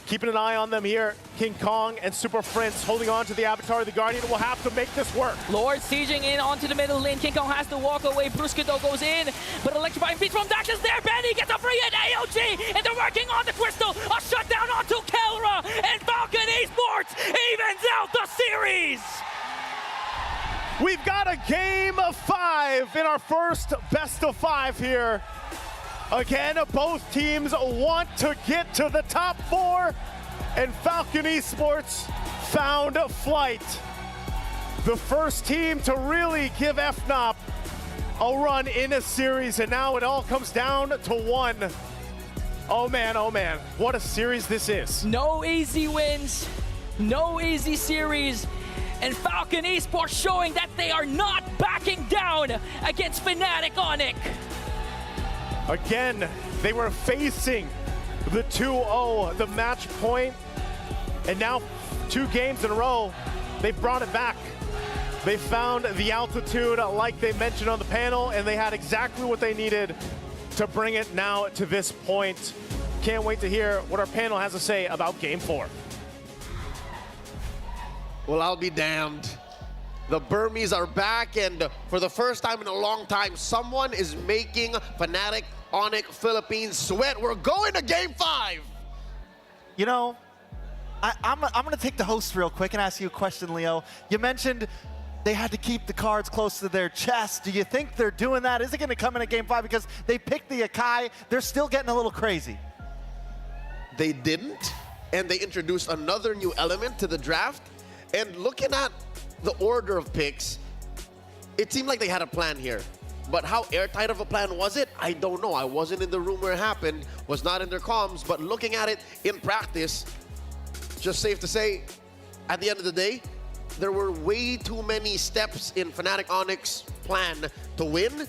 [SPEAKER 1] Keeping an eye on them here. King Kong and Super Prince holding on to the Avatar. The Guardian will have to make this work.
[SPEAKER 2] Lord sieging in onto the middle lane. King Kong has to walk away. Brusquito goes in, but electrifying beat from Dax is there. Benny gets a free hit. AOG, and they're working on the Crystal. A shutdown onto Kelra, and Falcon Esports evens out the series.
[SPEAKER 1] We've got a game of 5 in our first best of 5 here. Again, both teams want to get to the top 4, and Falcon Esports found flight. The first team to really give FNOP a run in a series, and now it all comes down to 1. Oh man, what a series this is.
[SPEAKER 2] No easy wins, no easy series, and Falcon Esports showing that they are not backing down against Fnatic Onic.
[SPEAKER 1] Again, they were facing the 2-0, the match point, and now 2 games in a row, they've brought it back. They found the altitude like they mentioned on the panel, and they had exactly what they needed to bring it now to this point. Can't wait to hear what our panel has to say about Game 4.
[SPEAKER 3] Well, I'll be damned. The Burmese are back, and for the first time in a long time, someone is making Fnatic Onic Philippines sweat. We're going to Game 5.
[SPEAKER 5] You know, I'm going to take the host real quick and ask you a question, Leo. You mentioned they had to keep the cards close to their chest. Do you think they're doing that? Is it going to come in a Game 5? Because they picked the Akai. They're still getting a little crazy.
[SPEAKER 3] They didn't, and they introduced another new element to the draft. And looking at the order of picks, it seemed like they had a plan here. But how airtight of a plan was it? I don't know. I wasn't in the room where it happened, was not in their comms, but looking at it in practice, just safe to say, at the end of the day, there were way too many steps in Fnatic Onic's plan to win,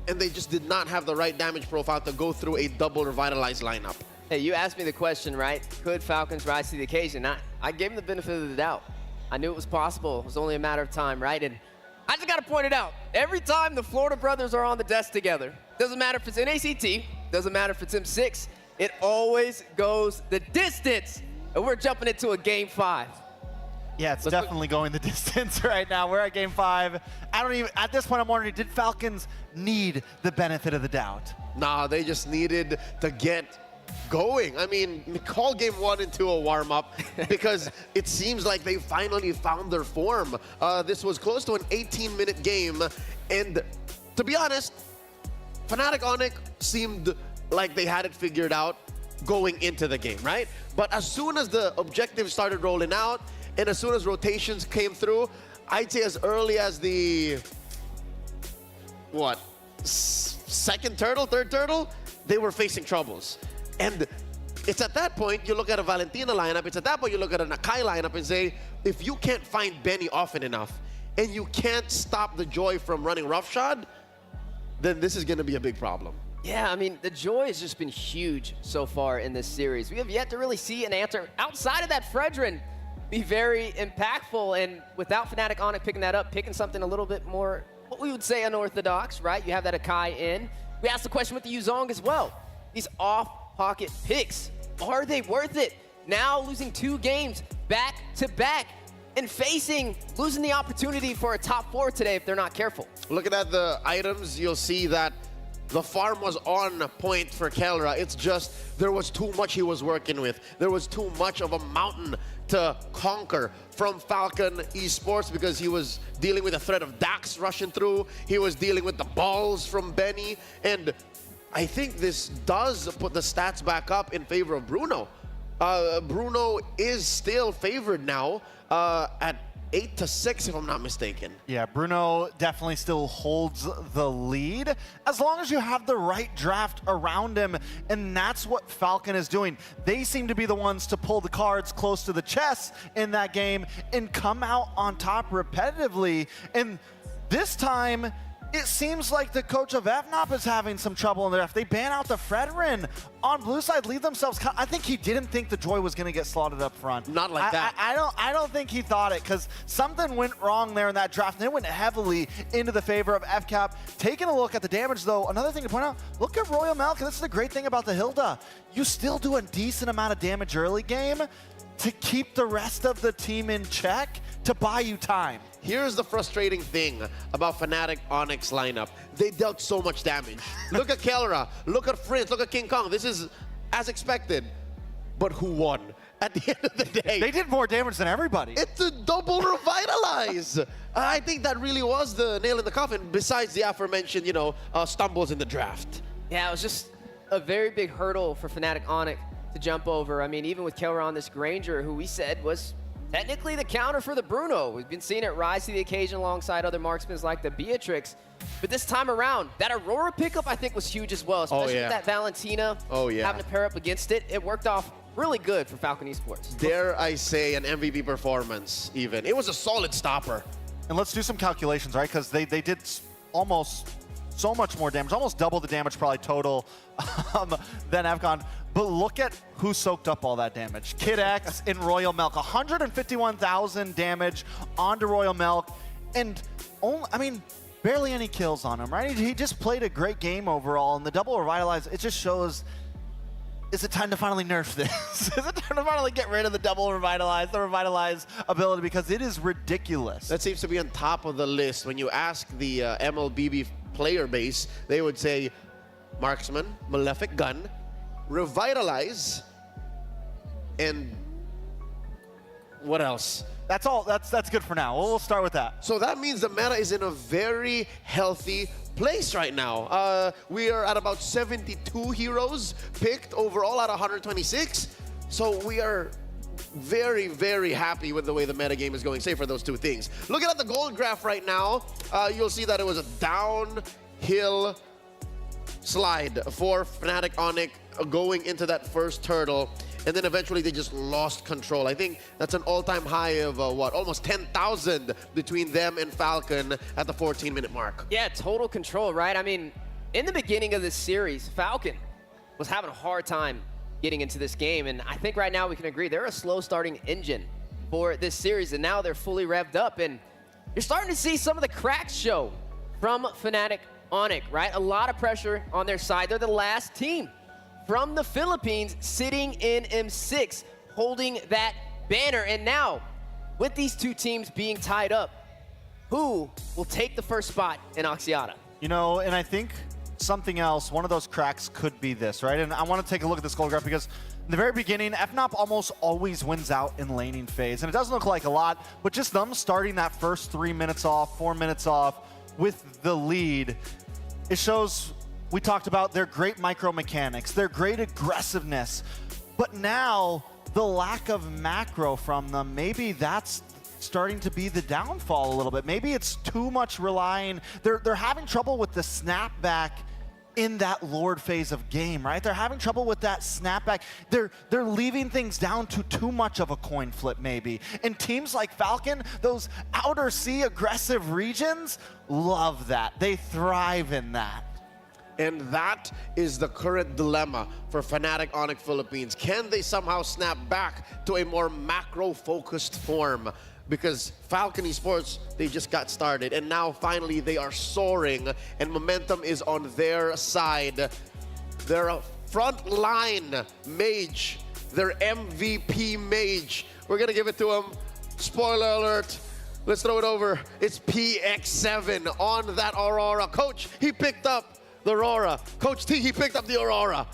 [SPEAKER 3] and they just did not have the right damage profile to go through a double revitalized lineup.
[SPEAKER 4] Hey, you asked me the question, right? Could Falcons rise to the occasion? I gave them the benefit of the doubt. I knew it was possible. It was only a matter of time, right? And I just got to point it out. Every time the Florida brothers are on the desk together, doesn't matter if it's NACT, doesn't matter if it's M6, it always goes the distance. And we're jumping into a Game 5.
[SPEAKER 5] Yeah, it's definitely going the distance right now. We're at Game 5. At this point, I'm wondering, did Falcons need the benefit of the doubt?
[SPEAKER 3] Nah, they just needed to get going. I mean, call Game 1 into a warm-up because it seems like they finally found their form. This was close to an 18-minute game, and to be honest, Fnatic Onic seemed like they had it figured out going into the game, right? But as soon as the objectives started rolling out, and as soon as rotations came through, I'd say as early as the, second turtle, third turtle, they were facing troubles. And it's at that point, you look at a Valentina lineup, it's at that point you look at an Akai lineup and say, if you can't find Benny often enough, and you can't stop the Joy from running roughshod, then this is gonna be a big problem.
[SPEAKER 4] Yeah, I mean, the Joy has just been huge so far in this series. We have yet to really see an answer outside of that Fredrin be very impactful, and without Fnatic Onic picking that up, picking something a little bit more, what we would say unorthodox, right? You have that Akai in. We asked the question with the Yuzong as well. These off-pocket picks, are they worth it? Now losing 2 games back to back and losing the opportunity for a top 4 today if they're not careful.
[SPEAKER 3] Looking at the items, you'll see that the farm was on point for Kelra. It's just there was too much he was working with. There was too much of a mountain to conquer from Falcon Esports because he was dealing with the threat of Dax rushing through. He was dealing with the balls from Benny. And I think this does put the stats back up in favor of Bruno. Bruno is still favored now at 8-6, if I'm not mistaken.
[SPEAKER 5] Yeah, Bruno definitely still holds the lead as long as you have the right draft around him, and that's what Falcon is doing. They seem to be the ones to pull the cards close to the chest in that game and come out on top repetitively. And this time, It seems like the coach of FNOP is having some trouble in the draft. They ban out the Fredrin on blue side, leave themselves. I think he didn't think the Joy was going to get slotted up front.
[SPEAKER 3] Not like that.
[SPEAKER 5] I don't think he thought it, because something went wrong there in that draft, and it went heavily into the favor of FCAP. Taking a look at the damage, though, another thing to point out, look at Royal Milk, and this is the great thing about the Hilda. You still do a decent amount of damage early game to keep the rest of the team in check, to buy you time.
[SPEAKER 3] Here's the frustrating thing about Fnatic Onyx lineup. They dealt so much damage. Look at Kelra, look at Prince, look at King Kong. This is as expected. But who won? At the end of the day,
[SPEAKER 5] They did more damage than everybody.
[SPEAKER 3] it's a double revitalize. I think that really was the nail in the coffin, besides the aforementioned, stumbles in the draft.
[SPEAKER 4] Yeah, it was just a very big hurdle for Fnatic Onyx to jump over. I mean, even with Kelra on this Granger, who we said was technically the counter for the Bruno. We've been seeing it rise to the occasion alongside other marksmen like the Beatrix. But this time around, that Aurora pickup I think was huge as well, especially with that Valentina having to pair up against it. It worked off really good for Falcon Esports.
[SPEAKER 3] Dare I say an MVP performance even. It was a solid stopper.
[SPEAKER 5] And let's do some calculations, right? Because they did almost so much more damage, almost double the damage probably total than FCON. But look at who soaked up all that damage. Kid X in Royal Milk, 151,000 damage onto Royal Milk, and barely any kills on him, right? He just played a great game overall, and the double revitalize, it just shows, is it time to finally nerf this? Is it time to finally get rid of the double revitalize, the revitalize ability, because it is ridiculous.
[SPEAKER 3] That seems to be on top of the list. When you ask the MLBB player base, they would say Marksman, Malefic Gun, Revitalize, and what else?
[SPEAKER 5] That's all. That's good for now. We'll start with that.
[SPEAKER 3] So that means the meta is in a very healthy place right now. We are at about 72 heroes picked overall out of 126. So we are very, very happy with the way the metagame is going, save for those two things. Looking at the gold graph right now, you'll see that it was a downhill slide for Fnatic Onyx going into that first turtle, and then eventually they just lost control. I think that's an all-time high of almost 10,000 between them and Falcon at the 14-minute mark.
[SPEAKER 4] Yeah, total control, right? I mean, in the beginning of this series, Falcon was having a hard time getting into this game, and I think right now we can agree they're a slow starting engine for this series, and now they're fully revved up, and you're starting to see some of the cracks show from Fnatic Onyx, right? A lot of pressure on their side. They're the last team from the Philippines sitting in M6, holding that banner. And now, with these two teams being tied up, who will take the first spot in Oxiata?
[SPEAKER 5] And I think something else, one of those cracks could be this, right? And I want to take a look at this gold graph because in the very beginning, FNOP almost always wins out in laning phase. And it doesn't look like a lot, but just them starting that first 3 minutes off, 4 minutes off with the lead, it shows, we talked about their great micro mechanics, their great aggressiveness, but now the lack of macro from them, maybe that's starting to be the downfall a little bit. Maybe it's too much relying, they're having trouble with the snapback in that Lord phase of game, right? They're having trouble with that snapback. They're leaving things down to too much of a coin flip maybe. And teams like Falcon, those outer sea aggressive regions, love that. They thrive in that.
[SPEAKER 3] And that is the current dilemma for Fnatic Onyx Philippines. Can they somehow snap back to a more macro-focused form? Because Falcon Esports, they just got started, and now finally they are soaring, and momentum is on their side. Their frontline mage, their MVP mage, we're gonna give it to him. Spoiler alert. Let's throw it over. It's PX7 on that Aurora. Coach, he picked up the Aurora. Coach T, he picked up the Aurora.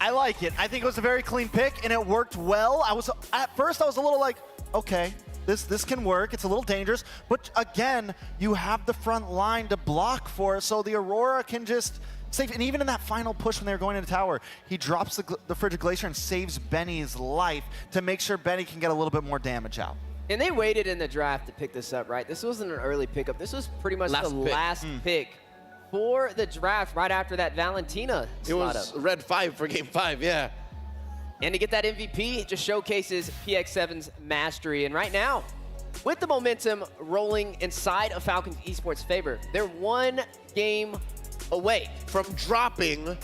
[SPEAKER 5] I like it. I think it was a very clean pick, and it worked well. At first, I was a little like, okay, this can work. It's a little dangerous, but again, you have the front line to block for it, so the Aurora can just save. And even in that final push when they were going into tower, he drops the Frigid Glacier and saves Benny's life to make sure Benny can get a little bit more damage out.
[SPEAKER 4] And they waited in the draft to pick this up, right? This wasn't an early pickup. This was pretty much last pick for the draft right after that Valentina slot
[SPEAKER 3] was
[SPEAKER 4] up.
[SPEAKER 3] red 5 for game 5, yeah.
[SPEAKER 4] And to get that MVP, it just showcases PX7's mastery. And right now, with the momentum rolling inside of Falcon Esports' favor. They're 1 game away.
[SPEAKER 3] From dropping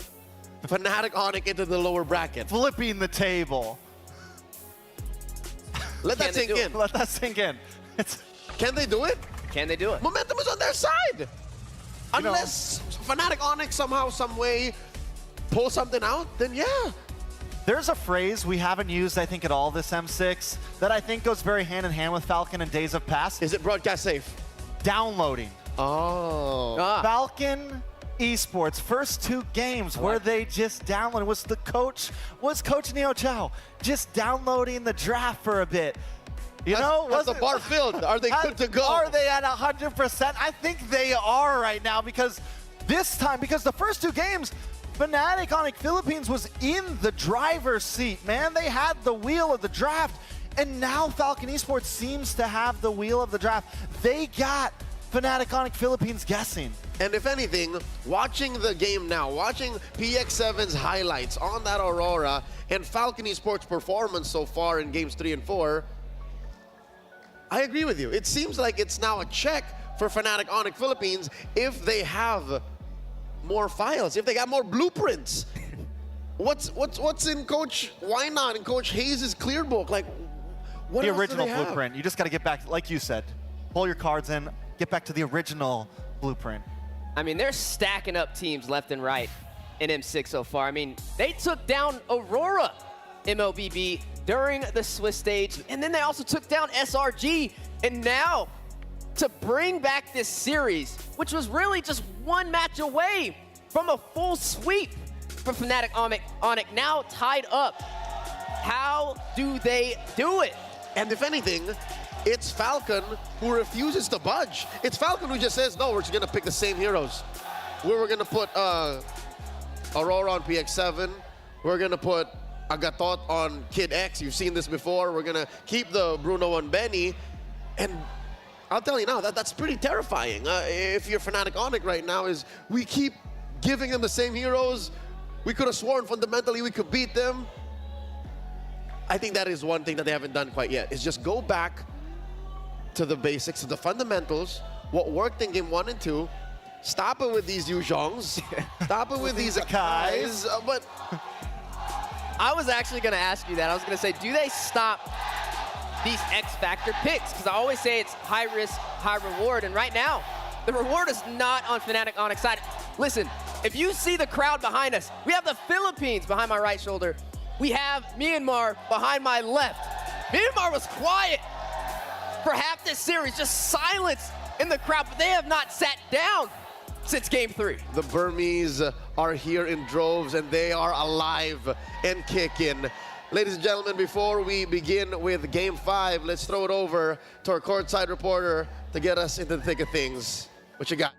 [SPEAKER 3] Fnatic Onic into the lower bracket.
[SPEAKER 5] Flipping the table.
[SPEAKER 3] Let that sink in.
[SPEAKER 5] Let that sink in.
[SPEAKER 3] Can they do it?
[SPEAKER 4] Can they do it?
[SPEAKER 3] Momentum is on their side. Unless Fnatic Onic somehow, some way, pull something out, then yeah.
[SPEAKER 5] There's a phrase we haven't used, I think, at all this M6 that I think goes very hand in hand with Falcon and Days of Past.
[SPEAKER 3] Is it broadcast safe?
[SPEAKER 5] Downloading.
[SPEAKER 3] Oh.
[SPEAKER 5] Falcon Esports first 2 games where they just downloaded was Coach Neo Chao just downloading the draft for a bit. You know,
[SPEAKER 3] has the bar filled? Are they good to go?
[SPEAKER 5] Are they at 100%? I think they are right now because the first 2 games, Fnatic Onic Philippines was in the driver's seat, man. They had the wheel of the draft, and now Falcon Esports seems to have the wheel of the draft. They got Fnatic Onic Philippines guessing.
[SPEAKER 3] And if anything, watching the game now, watching PX7's highlights on that Aurora and Falcon Esports' performance so far in games 3 and 4, I agree with you. It seems like it's now a check for Fnatic Onic Philippines if they have more files, if they got more blueprints. What's in Coach, why not in Coach Hayes' clear book? Like, what
[SPEAKER 5] the
[SPEAKER 3] else do
[SPEAKER 5] original
[SPEAKER 3] they have?
[SPEAKER 5] blueprint. You just got to get back, like you said, pull your cards in, get back to the original blueprint.
[SPEAKER 4] I mean, they're stacking up teams left and right in M6 so far. I mean, they took down Aurora MLBB during the Swiss stage, and then they also took down SRG. And now, to bring back this series, which was really just 1 match away from a full sweep for Fnatic Onic, now tied up. How do they do it?
[SPEAKER 3] And if anything, it's Falcon who refuses to budge. It's Falcon who just says, no, we're just going to pick the same heroes. We're going to put Aurora on PX7. We're going to put Agatot on Kid X. You've seen this before. We're going to keep the Bruno on Benny. And I'll tell you now, that's pretty terrifying. If you're Fnatic Onic right now, is we keep giving them the same heroes. We could have sworn fundamentally we could beat them. I think that is one thing that they haven't done quite yet, is just go back to the basics, to the fundamentals, what worked in game 1 and 2. Stop it with these Yu Zhongs. Stop it with these Akais. But
[SPEAKER 4] I was actually going to ask you that. I was going to say, do they stop these X Factor picks? Because I always say it's high risk, high reward. And right now, the reward is not on Fnatic Onic's side. Listen, if you see the crowd behind us, we have the Philippines behind my right shoulder. We have Myanmar behind my left. Myanmar was quiet for half this series, just silence in the crowd, but they have not sat down since game 3.
[SPEAKER 3] The Burmese are here in droves, and they are alive and kicking. Ladies and gentlemen, before we begin with game 5, let's throw it over to our courtside reporter to get us into the thick of things. What you got?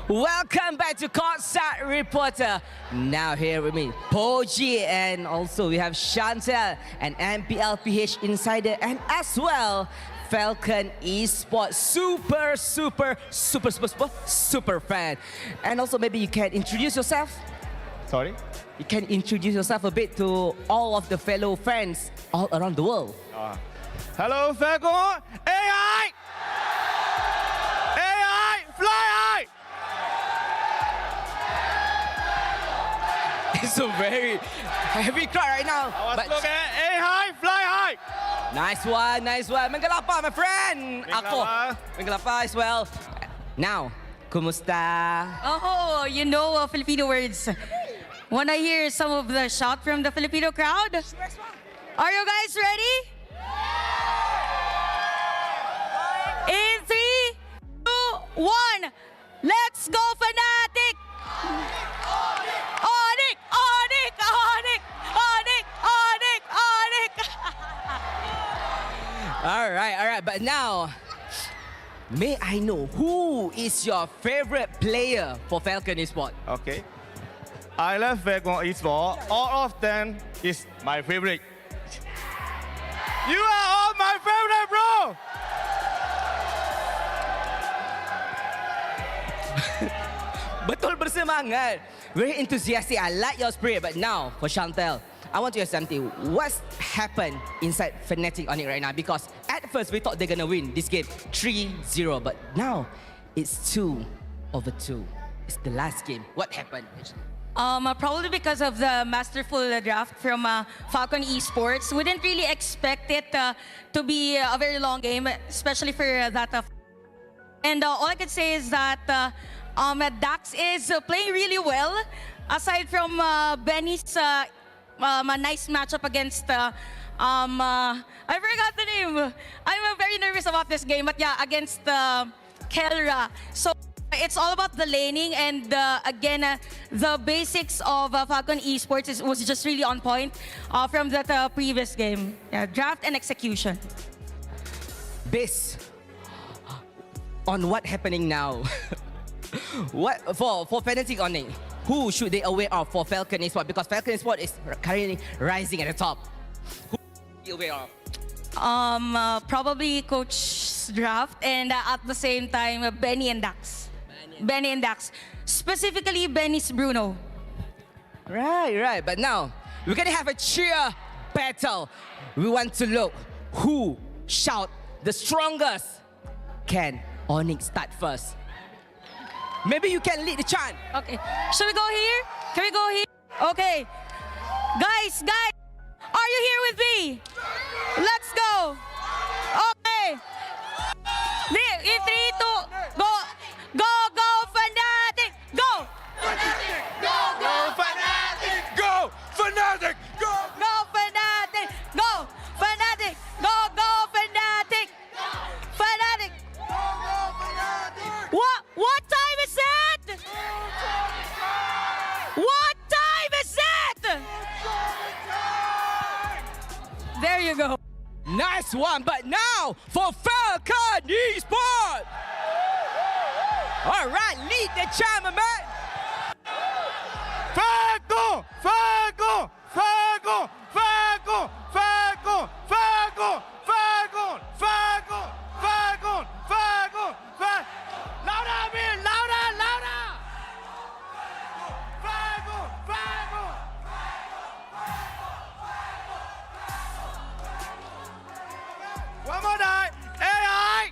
[SPEAKER 12] Welcome back to Courtside Reporter. Now here with me, Poji, and also we have Chantel, an MPLPH insider, and as well, Falcon Esports super fan. And also maybe you can introduce yourself.
[SPEAKER 13] Sorry?
[SPEAKER 12] You can introduce yourself a bit to all of the fellow fans all around the world.
[SPEAKER 13] Hello, Falcon. AI! AI! Fly high!
[SPEAKER 12] It's a very heavy crowd right now.
[SPEAKER 13] But look at AI! Fly high!
[SPEAKER 12] Nice one, nice one. Mangalapa, my friend. Ako. Mangalapa as well. Now, kumusta?
[SPEAKER 14] Oh, you know Filipino words. Wanna hear some of the shout from the Filipino crowd? Are you guys ready? In 3, 2, 1, let's go Fnatic! Onic! Onic! Onic! Onic! Onic! Onic!
[SPEAKER 12] All right. But now, may I know who is your favorite player for Falcon Esports?
[SPEAKER 13] Okay. I love Falcon Esports. All of them is my favorite. You are all my favorite, bro!
[SPEAKER 12] Betul bersemangat. Very enthusiastic. I like your spirit. But now, for Chantel, I want to ask something. What's happened inside Fnatic Onyx right now? Because at first we thought they're gonna win this game 3-0, but now it's 2-2. It's the last game. What happened?
[SPEAKER 14] Probably because of the masterful draft from Falcon Esports. We didn't really expect it to be a very long game, especially for that. And all I can say is that Dax is playing really well. Aside from Benny's a nice matchup against, I forgot the name. I'm very nervous about this game, but yeah, against Kelra. So it's all about the laning, and again, the basics of Falcon Esports was just really on point from that previous game. Yeah, draft and execution.
[SPEAKER 12] Based on what happening now, what for Fnatic Onyx, who should they aware of for Falcon Esports? Because Falcon Esports is currently rising at the top. Who should they aware of?
[SPEAKER 14] Probably Coach Draft, and at the same time, Benny and Dax. Benny and Dax. Specifically, Benny's Bruno.
[SPEAKER 12] Right. But now, we're gonna have a cheer battle. We want to look who shout the strongest. Can Onyx start first? Maybe you can lead the chant.
[SPEAKER 14] Okay. Should we go here? Can we go here? Okay. Guys, are you here with me? Let's go. Okay. In 3, 2, go. Go, Fnatic! Go!
[SPEAKER 13] Fnatic! Go, Fnatic! Go, Fnatic! Go!
[SPEAKER 14] Go, Fnatic! Go! Fnatic! Go, Fnatic! Fnatic! What time is it? What time is it? There you go.
[SPEAKER 12] Nice one, but now for Falcon Esports! All right, lead the chant, my man!
[SPEAKER 13] Falcon! Falcon! Falcon! Falcon! Falcon! Falcon! Falcon! Falcon! Falcon! Falcon! Falcon! Louder, man! Louder! Louder! Falcon! Falcon! One more time! AI!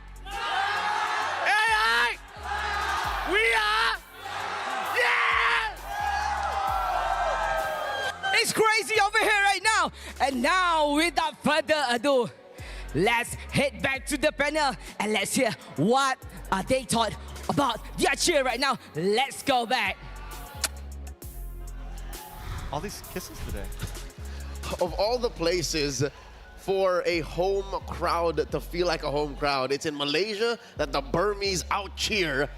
[SPEAKER 13] AI! We are! Yeah!
[SPEAKER 12] It's crazy over here right now. And now, without further ado, let's head back to the panel and let's hear what they thought about their cheer right now. Let's go back.
[SPEAKER 5] All these kisses today.
[SPEAKER 3] Of all the places for a home crowd to feel like a home crowd, it's in Malaysia that the Burmese out-cheer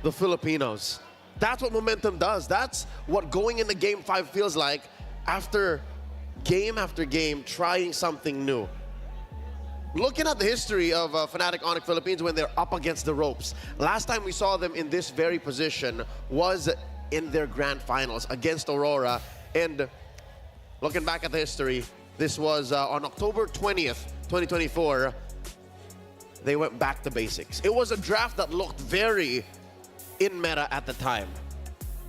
[SPEAKER 3] the Filipinos. That's what momentum does. That's what going into Game 5 feels like after game trying something new. Looking at the history of Fnatic Onyx Philippines when they're up against the ropes, last time we saw them in this very position was in their grand finals against Aurora. And looking back at the history, this was on October 20th, 2024. They went back to basics. It was a draft that looked very in meta at the time.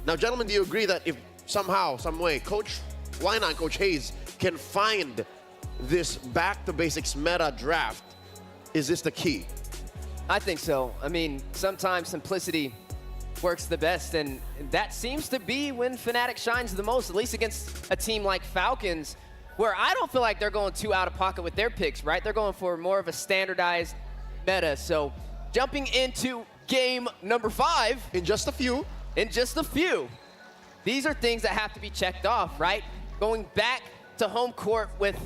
[SPEAKER 3] Now, gentlemen, do you agree that if somehow, some way, Coach Wina and Coach Hayes can find this back to basics meta draft, is this the key?
[SPEAKER 4] I think so. I mean, sometimes simplicity works the best, and that seems to be when Fnatic shines the most, at least against a team like Falcons, where I don't feel like they're going too out of pocket with their picks, right? They're going for more of a standardized meta. So jumping into game number 5.
[SPEAKER 3] In just a few.
[SPEAKER 4] These are things that have to be checked off, right? Going back to home court with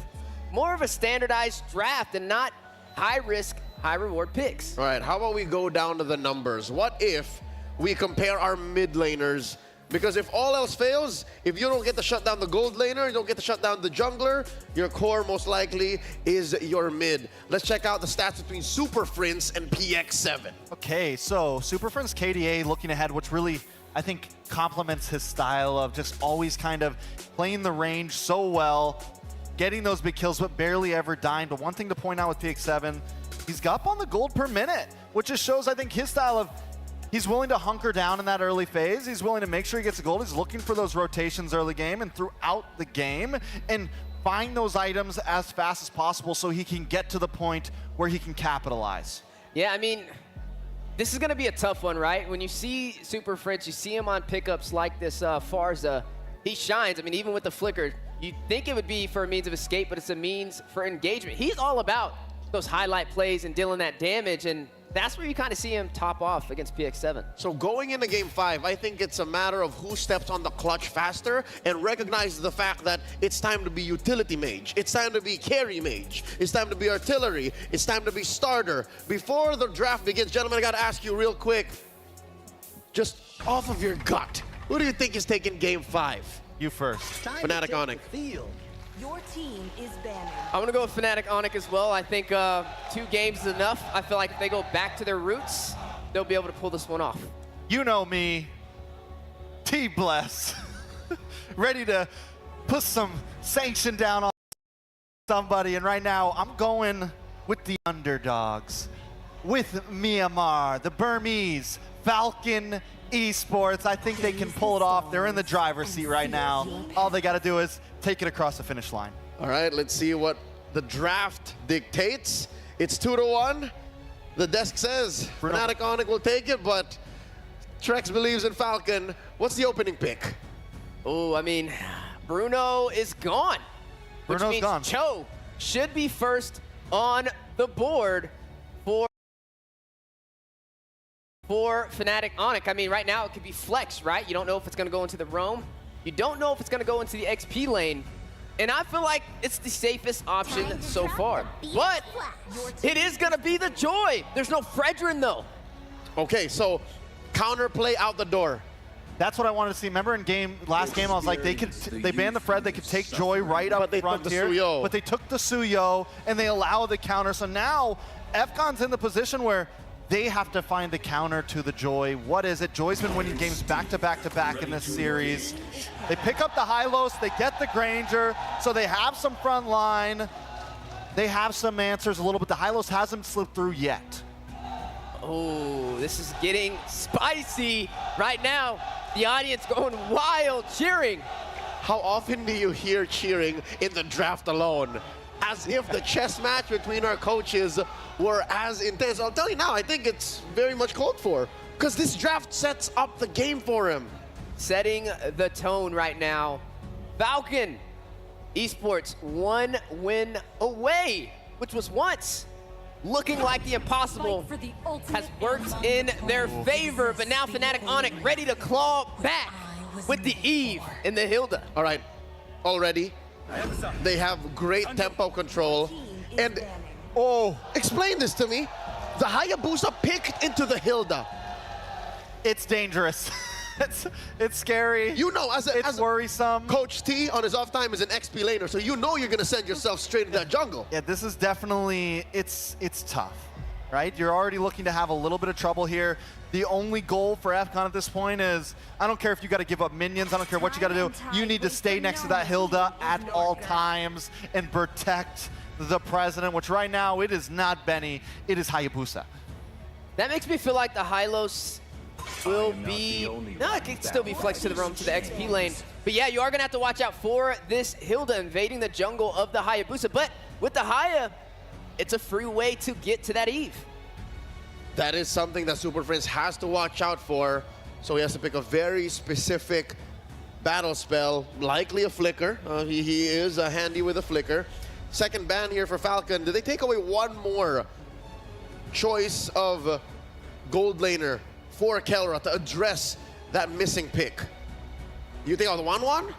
[SPEAKER 4] more of a standardized draft and not high-risk, high-reward picks.
[SPEAKER 3] All right, how about we go down to the numbers? What if we compare our mid laners? Because if all else fails, if you don't get to shut down the gold laner, you don't get to shut down the jungler, your core most likely is your mid. Let's check out the stats between Super Prince and PX7.
[SPEAKER 5] Okay, so Super Prince KDA looking ahead, which really, I think, complements his style of just always kind of playing the range so well, getting those big kills, but barely ever dying. But one thing to point out with PX7, he's up on the gold per minute, which just shows, I think, his style of He's willing to hunker down in that early phase. He's willing to make sure he gets a gold. He's looking for those rotations early game and throughout the game and find those items as fast as possible so he can get to the point where he can capitalize.
[SPEAKER 4] Yeah, I mean, this is going to be a tough one, right? When you see Super Fritz, you see him on pickups like this Farza, he shines. I mean, even with the flicker, you'd think it would be for a means of escape, but it's a means for engagement. He's all about those highlight plays and dealing that damage, and that's where you kind of see him top off against PX7.
[SPEAKER 3] So going into Game 5, I think it's a matter of who steps on the clutch faster and recognizes the fact that it's time to be utility mage. It's time to be carry mage. It's time to be artillery. It's time to be starter. Before the draft begins, gentlemen, I got to ask you real quick, just off of your gut, who do you think is taking Game 5?
[SPEAKER 5] You first.
[SPEAKER 3] Fnatic Onic.
[SPEAKER 15] Your team is banning.
[SPEAKER 4] I'm going to go with Fnatic Onic as well. I think 2 games is enough. I feel like if they go back to their roots, they'll be able to pull this one off.
[SPEAKER 5] You know me, T-Bless, ready to put some sanction down on somebody. And right now, I'm going with the underdogs, with Myanmar, the Burmese, Falcon Esports. I think they can pull it off. They're in the driver's seat right now. All they got to do is take it across the finish line.
[SPEAKER 3] All right, let's see what the draft dictates. It's 2-1. The desk says Fnatic Onic will take it, but Trex believes in Falcon. What's the opening pick?
[SPEAKER 4] Oh, I mean, Bruno is gone. Which
[SPEAKER 5] Bruno's
[SPEAKER 4] means
[SPEAKER 5] gone.
[SPEAKER 4] Cho should be first on the board for Fnatic Onic. I mean, right now it could be flex, right? You don't know if it's going to go into the roam. You don't know if it's going to go into the XP lane. And I feel like it's the safest option so far. But it is going to be the Joy. There's no Fredrin, though.
[SPEAKER 3] Okay, so counterplay out the door.
[SPEAKER 5] That's what I wanted to see. Remember in last game, I was like, they banned the Fred, they could take Joy right up front here.
[SPEAKER 3] Suyo.
[SPEAKER 5] But they took the Suyo, and they allow the counter. So now, FCON's in the position where they have to find the counter to the Joy. What is it? Joy's been winning games back to back to back in this series. They pick up the Hylos, they get the Granger, so they have some front line. They have some answers a little bit. The Hylos hasn't slipped through yet.
[SPEAKER 4] Oh, this is getting spicy right now. The audience going wild, cheering.
[SPEAKER 3] How often do you hear cheering in the draft alone? As if the chess match between our coaches were as intense. I'll tell you now, I think it's very much called for, because this draft sets up the game for him.
[SPEAKER 4] Setting the tone right now. Falcon Esports 1 win away, which was once looking like the impossible has worked in their favor, but now Fnatic Onic ready to claw back with the Eve and the Hilda.
[SPEAKER 3] All right, already they have great tempo control. And, explain this to me. The Hayabusa picked into the Hilda.
[SPEAKER 5] It's dangerous. It's scary.
[SPEAKER 3] You know,
[SPEAKER 5] it's worrisome.
[SPEAKER 3] Coach T on his off time is an XP laner, so you know you're gonna send yourself straight into that jungle.
[SPEAKER 5] Yeah, this is definitely, it's tough, right? You're already looking to have a little bit of trouble here. The only goal for FCON at this point is, I don't care if you gotta give up minions, I don't care what you gotta do, you need to stay next to that Hilda at all times and protect the president, which right now it is not Benny, it is Hayabusa.
[SPEAKER 4] That makes me feel like the Hylos will be, no, it can still be flexed to the roam to the XP lane. But yeah, you are gonna have to watch out for this Hilda invading the jungle of the Hayabusa. But with the Haya, it's a free way to get to that Eve.
[SPEAKER 3] That is something that Super Friends has to watch out for. So he has to pick a very specific battle spell, likely a flicker. He is handy with a flicker. Second ban here for Falcon. Did they take away one more choice of gold laner for Kelra to address that missing pick? You think of the Wanwan?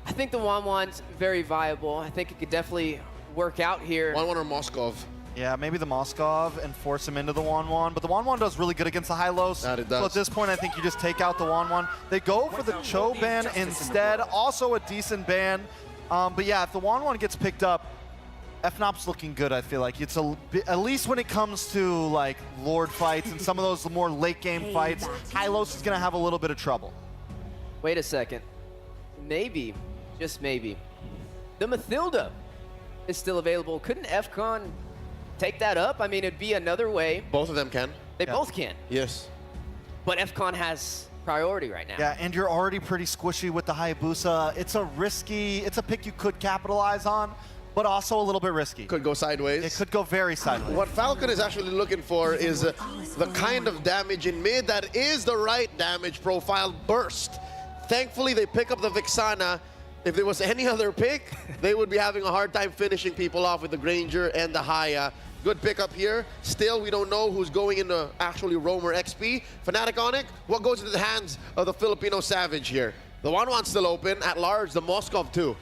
[SPEAKER 4] I think the Wanwan's very viable. I think it could definitely work out here.
[SPEAKER 3] Wanwan or Moskov?
[SPEAKER 5] Yeah, maybe the Moskov and force him into the Wanwan, but the Wanwan does really good against the Hylos.
[SPEAKER 3] That it does.
[SPEAKER 5] So at this point, I think you just take out the Wanwan. They go for the Cho ban instead, also a decent ban. But yeah, if the Wanwan gets picked up, FNOP's looking good, I feel like. It's at least when it comes to like Lord fights and some of those more late game fights, Hylos is gonna have a little bit of trouble.
[SPEAKER 4] Wait a second. Maybe, just maybe, the Mathilda is still available. Couldn't FCON take that up? I mean, it'd be another way.
[SPEAKER 3] Both of them can.
[SPEAKER 4] They both can.
[SPEAKER 3] Yes.
[SPEAKER 4] but FCON has priority right now.
[SPEAKER 5] Yeah, and you're already pretty squishy with the Hayabusa. It's a pick you could capitalize on, but also a little bit risky.
[SPEAKER 3] Could go sideways.
[SPEAKER 5] It could go very sideways.
[SPEAKER 3] What Falcon is actually looking for is the kind of damage in mid that is the right damage profile burst. Thankfully, they pick up the Vixana. If there was any other pick, they would be having a hard time finishing people off with the Granger and the Haya. Good pickup here. Still, we don't know who's going into actually Roamer XP. Fnatic Onic, what goes into the hands of the Filipino Savage here? The 1-1's still open. At large, the Moskov too.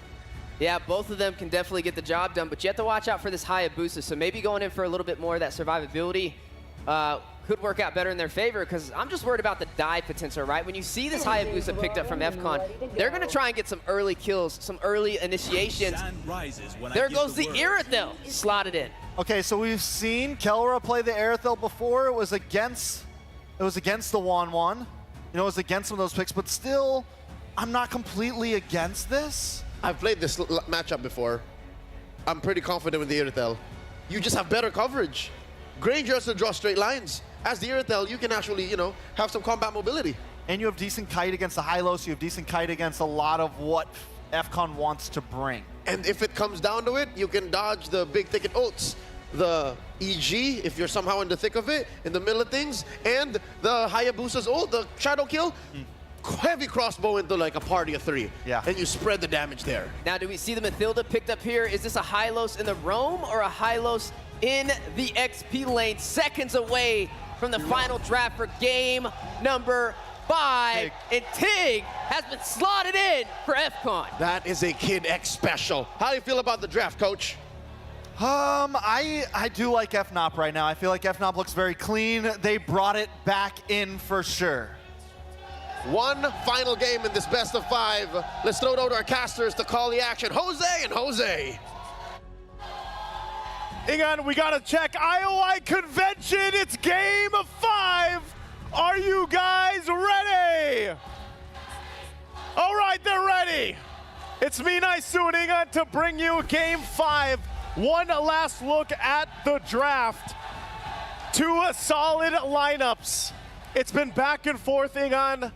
[SPEAKER 4] Yeah, both of them can definitely get the job done, but you have to watch out for this Hayabusa. So maybe going in for a little bit more of that survivability could work out better in their favor, because I'm just worried about the dive potential, right? When you see this Hayabusa picked up from FCON, they're going to try and get some early kills, some early initiations. There goes the Irithel slotted in.
[SPEAKER 5] Okay, so we've seen Kelra play the Irithel before. It was against the 1-1. You know, it was against some of those picks, but still, I'm not completely against this.
[SPEAKER 3] I've played this matchup before. I'm pretty confident with the Irithel. You just have better coverage. Granger has to draw straight lines. As the Irithel, you can actually, you know, have some combat mobility.
[SPEAKER 5] And you have decent kite against the Hylos. You have decent kite against a lot of what FCON wants to bring.
[SPEAKER 3] And if it comes down to it, you can dodge the big thicket ults, the EG, if you're somehow in the thick of it, in the middle of things, and the Hayabusa's ult, the shadow kill. Heavy crossbow into like a party of 3.
[SPEAKER 5] Yeah.
[SPEAKER 3] And you spread the damage there.
[SPEAKER 4] Now, do we see the Mathilda picked up here? Is this a Hylos in the roam or a Hylos in the XP lane? Seconds away from the final draft for game number 5. And Tig has been slotted in for FCON.
[SPEAKER 3] That is a Kid X special. How do you feel about the draft, coach?
[SPEAKER 5] I do like FNOP right now. I feel like FNOP looks very clean. They brought it back in for sure.
[SPEAKER 3] One final game in this best of 5. Let's throw it over to our casters to call the action. Jose and Jose.
[SPEAKER 1] Hang on, we gotta check IOI Convention. It's game 5. Are you guys ready? All right, they're ready. It's me, Naisu, and Ingan to bring you game 5. One last look at the draft. 2 solid lineups. It's been back and forth, Ingan.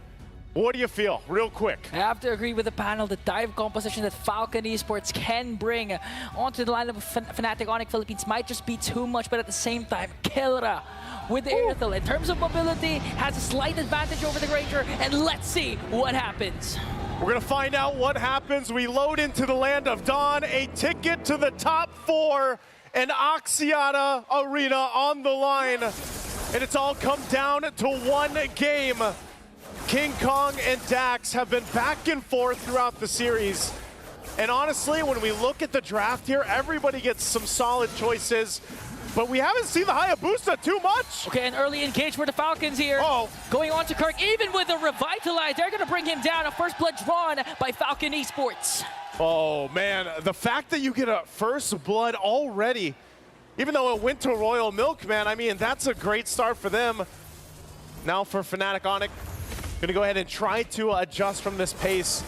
[SPEAKER 1] What do you feel, real quick?
[SPEAKER 2] I have to agree with the panel. The dive composition that Falcon Esports can bring onto the lineup of Fnatic Onic Philippines might just be too much, but at the same time, Kelra with the Irithel, in terms of mobility, has a slight advantage over the Granger, and let's see what happens.
[SPEAKER 1] We're gonna find out what happens. We load into the land of Dawn, a ticket to the top 4, and Axiata Arena on the line. And it's all come down to one game. King Kong and Dax have been back and forth throughout the series. And honestly, when we look at the draft here, everybody gets some solid choices, but we haven't seen the Hayabusa too much.
[SPEAKER 2] Okay, an early engage for the Falcons here. Going on to Kirk, even with a Revitalize, they're gonna bring him down. A first blood drawn by Falcon Esports.
[SPEAKER 1] Oh man, the fact that you get a first blood already, even though it went to Royal Milk, man, I mean, that's a great start for them. Now for Fnatic Onic, gonna go ahead and try to adjust from this pace.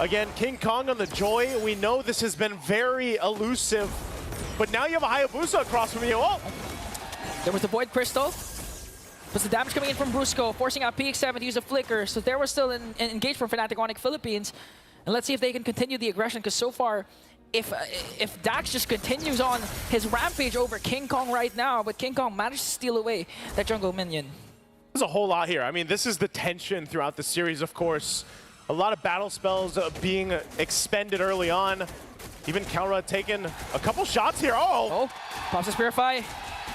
[SPEAKER 1] Again, King Kong on the Joy. We know this has been very elusive, but now you have a Hayabusa across from you. Oh!
[SPEAKER 2] There was the Void Crystal. But the damage coming in from Brusco, forcing out PX7 to use a Flicker. So there was still an engage from Fnatic Onic Philippines. And let's see if they can continue the aggression, because so far, if Dax just continues on his rampage over King Kong right now, but King Kong managed to steal away that jungle minion.
[SPEAKER 1] There's a whole lot here. I mean, this is the tension throughout the series, of course. A lot of battle spells being expended early on. Even Kelra taking a couple shots here. Oh!
[SPEAKER 2] Pops a Purify.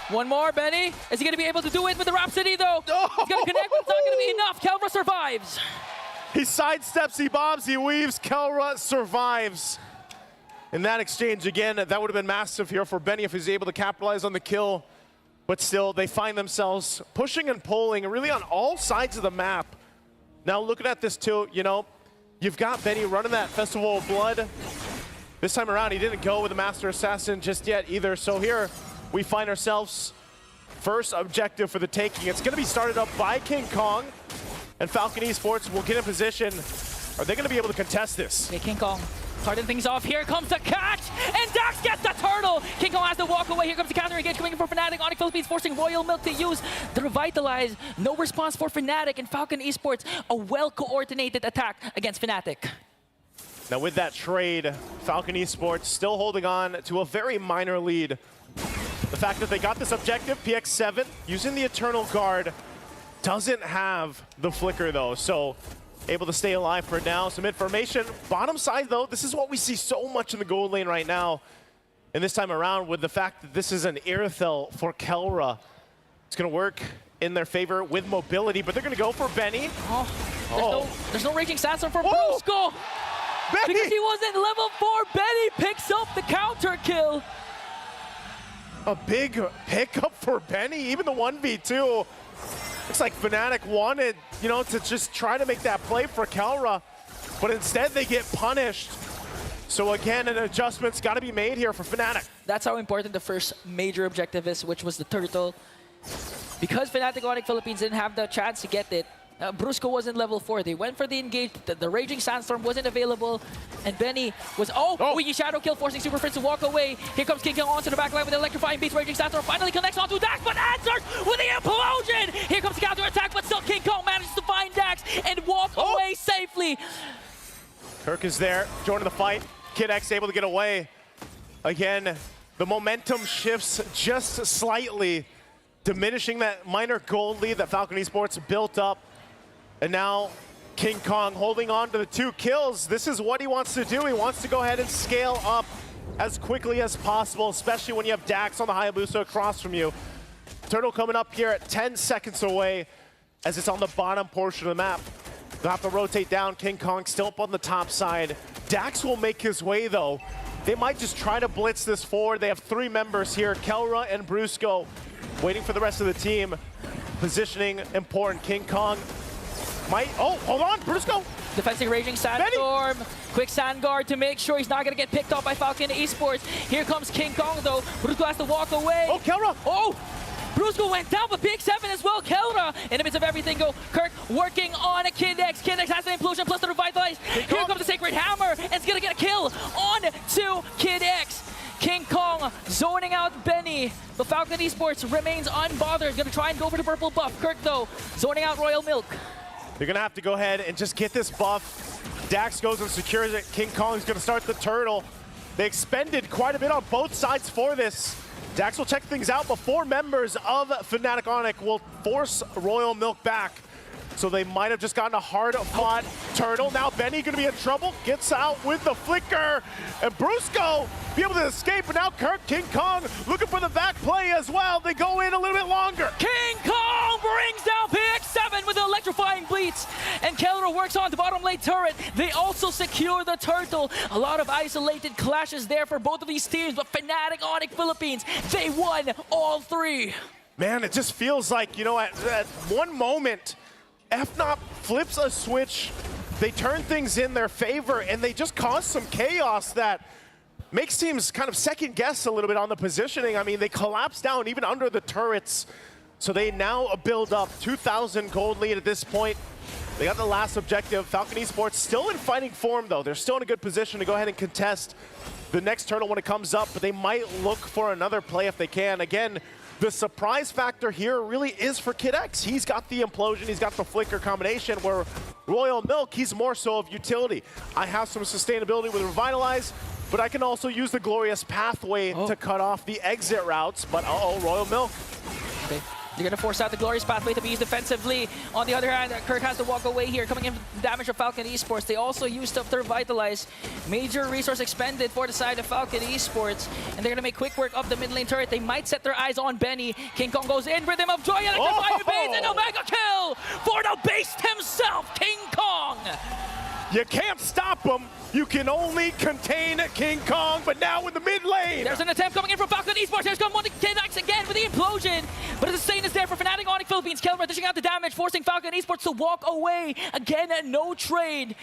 [SPEAKER 2] One more, Benny. Is he going to be able to do it with the Rhapsody, though? He's going to connect, but it's not going to be enough. Kelra survives.
[SPEAKER 1] He sidesteps, he bobs, he weaves. Kelra survives. In that exchange, again, that would have been massive here for Benny if he's able to capitalize on the kill. But still, they find themselves pushing and pulling really on all sides of the map. Now looking at this too, you know, you've got Benny running that Festival of Blood. This time around, he didn't go with the Master Assassin just yet either. So here, we find ourselves first objective for the taking. It's gonna be started up by King Kong, and Falcon Esports will get in position. Are they gonna be able to contest this?
[SPEAKER 2] Okay, King Kong starting things off. Here comes the catch, and Dax gets the turtle. King Kong has to walk away. Here comes the counter engage coming in for Fnatic Fnatic Onyx Philippines forcing Royal Milk to use the Revitalize. No response for Fnatic, and Falcon Esports, a well-coordinated attack against Fnatic.
[SPEAKER 1] Now with that trade, Falcon Esports still holding on to a very minor lead. The fact that they got this objective, PX7, using the Eternal Guard, doesn't have the Flicker though, so able to stay alive for now. Some information. Bottom side though, this is what we see so much in the gold lane right now. And this time around with the fact that this is an Irithyll for Kelra. It's gonna work in their favor with mobility, but they're gonna go for Benny.
[SPEAKER 2] There's no Raging Sandstorm for Brusco. Because he wasn't level 4, Benny picks up the counter kill.
[SPEAKER 1] A big pickup for Benny, even the 1v2. Looks like Fnatic wanted, you know, to just try to make that play for Kelra, but instead they get punished. So again, an adjustment's got to be made here for Fnatic.
[SPEAKER 2] That's how important the first major objective is, which was the turtle. Because Fnatic Onyx Philippines didn't have the chance to get it, Brusco wasn't level 4. They went for the engage. The Raging Sandstorm wasn't available. And Benny was, Wiggy Shadow Kill, forcing Super Prince to walk away. Here comes King Kong onto the back line with the Electrifying Beast. Raging Sandstorm finally connects onto Dax, but answers with the implosion! Here comes the counter attack, but still King Kong manages to find Dax and walk away safely.
[SPEAKER 1] Kirk is there, joining the fight. Kid X able to get away. Again, the momentum shifts just slightly, diminishing that minor gold lead that Falcon Esports built up. And now King Kong holding on to the 2 kills. This is what he wants to do. He wants to go ahead and scale up as quickly as possible, especially when you have Dax on the Hayabusa across from you. Turtle coming up here at 10 seconds away as it's on the bottom portion of the map. They'll have to rotate down. King Kong still up on the top side. Dax will make his way though. They might just try to blitz this forward. They have 3 members here, Kelra and Brusco, waiting for the rest of the team. Positioning important. King Kong might, hold on, Brusco.
[SPEAKER 2] Defending Raging Sandstorm. Quick Sand Guard to make sure he's not going to get picked up by Falcon Esports. Here comes King Kong though. Brusco has to walk away.
[SPEAKER 1] Kelra.
[SPEAKER 2] Brusco went down, but PX7 as well. Kelra in the midst of everything go. Kirk working on a Kid X. Kid X has the implosion plus the Revitalize. Here comes the Sacred Hammer, and it's going to get a kill on to Kid X. King Kong zoning out Benny, but Falcon Esports remains unbothered. Going to try and go for the purple buff. Kirk though, zoning out Royal Milk.
[SPEAKER 1] They're gonna have to go ahead and just get this buff. Dax goes and secures it. King Kong's gonna start the turtle. They expended quite a bit on both sides for this. Dax will check things out, but 4 members of Fnatic Onyx will force Royal Milk back. So they might have just gotten a hard-fought turtle. Now Benny gonna be in trouble. Gets out with the flicker. And Brusco be able to escape, but now Kirk, King Kong looking for the back play as well. They go in a little bit longer.
[SPEAKER 2] King Kong brings down PX7 with the electrifying bleats. And Kelra works on the bottom lane turret. They also secure the turtle. A lot of isolated clashes there for both of these teams, but Fnatic Onyx Philippines, they won all 3.
[SPEAKER 1] Man, it just feels like, you know, at one moment, FNOP flips a switch, they turn things in their favor, and they just cause some chaos that makes teams kind of second guess a little bit on the positioning. I mean, they collapse down even under the turrets. So they now build up 2,000 gold lead at this point. They got the last objective. Falcon Esports still in fighting form though. They're still in a good position to go ahead and contest the next turtle when it comes up, but they might look for another play if they can. Again, the surprise factor here really is for Kid X. He's got the implosion, he's got the flicker combination, where Royal Milk, he's more so of utility. I have some sustainability with Revitalize, but I can also use the Glorious Pathway to cut off the exit routes, but Royal Milk.
[SPEAKER 2] Okay. They're going to force out the Glorious Pathway to be used defensively. On the other hand, Kirk has to walk away here, coming in with the damage of Falcon Esports. They also used up their Revitalize. Major resource expended for the side of Falcon Esports. And they're going to make quick work of the mid lane turret. They might set their eyes on Benny. King Kong goes in, Rhythm of Joy, electrifying the base, and a mega kill for the beast himself, King Kong.
[SPEAKER 1] You can't stop him. You can only contain King Kong, but now in the mid lane.
[SPEAKER 2] There's an attempt coming in from Falcon Esports. Here's come one to Kid X again with the implosion. But the sustain is there for Fnatic Onyx Philippines. Kelra dishing out the damage, forcing Falcon Esports to walk away. Again, no trade.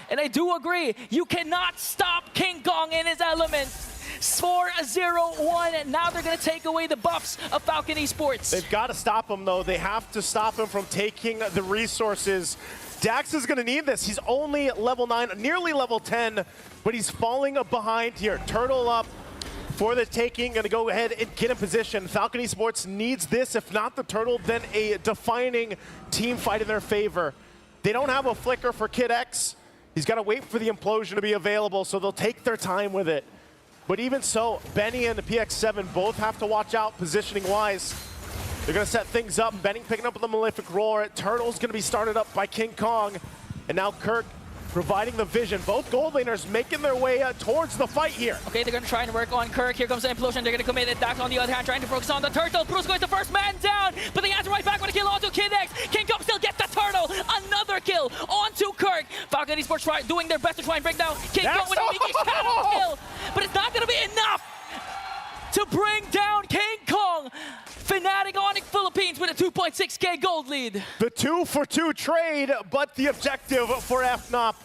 [SPEAKER 2] And I do agree, you cannot stop King Kong in his element. 4-0-1, now they're going to take away the buffs of Falcon Esports.
[SPEAKER 1] They've got to stop him, though. They have to stop him from taking the resources. Dax is going to need this. He's only level 9, nearly level 10, but he's falling behind here. Turtle up. for the taking. Going to go ahead and get in position. Falcon Esports needs this. If not the turtle, then a defining team fight in their favor. They don't have a flicker for Kid X. He's got to wait for the implosion to be available, so they'll take their time with it. But even so, Benny and the PX7 both have to watch out positioning-wise. They're going to set things up. Benny picking up with the Malefic Roar. Turtle's going to be started up by King Kong. And now Kirk providing the vision. Both gold laners making their way towards the fight here.
[SPEAKER 2] Okay, they're going to try and work on Kirk. Here comes the implosion. They're going to commit it. Dax on the other hand trying to focus on the turtle. Brusco is the first man down, but they answer right back with a kill onto Kid X. King Kong still gets the turtle. Another kill onto Kirk. Falcon Esports doing their best to try and break down King Kong with a leaky shadow kill, but it's not going to be enough to bring down King Kong. Fnatic Onyx Philippines with a 2.6k gold lead.
[SPEAKER 1] The 2-for-2 trade, but the objective for FNOP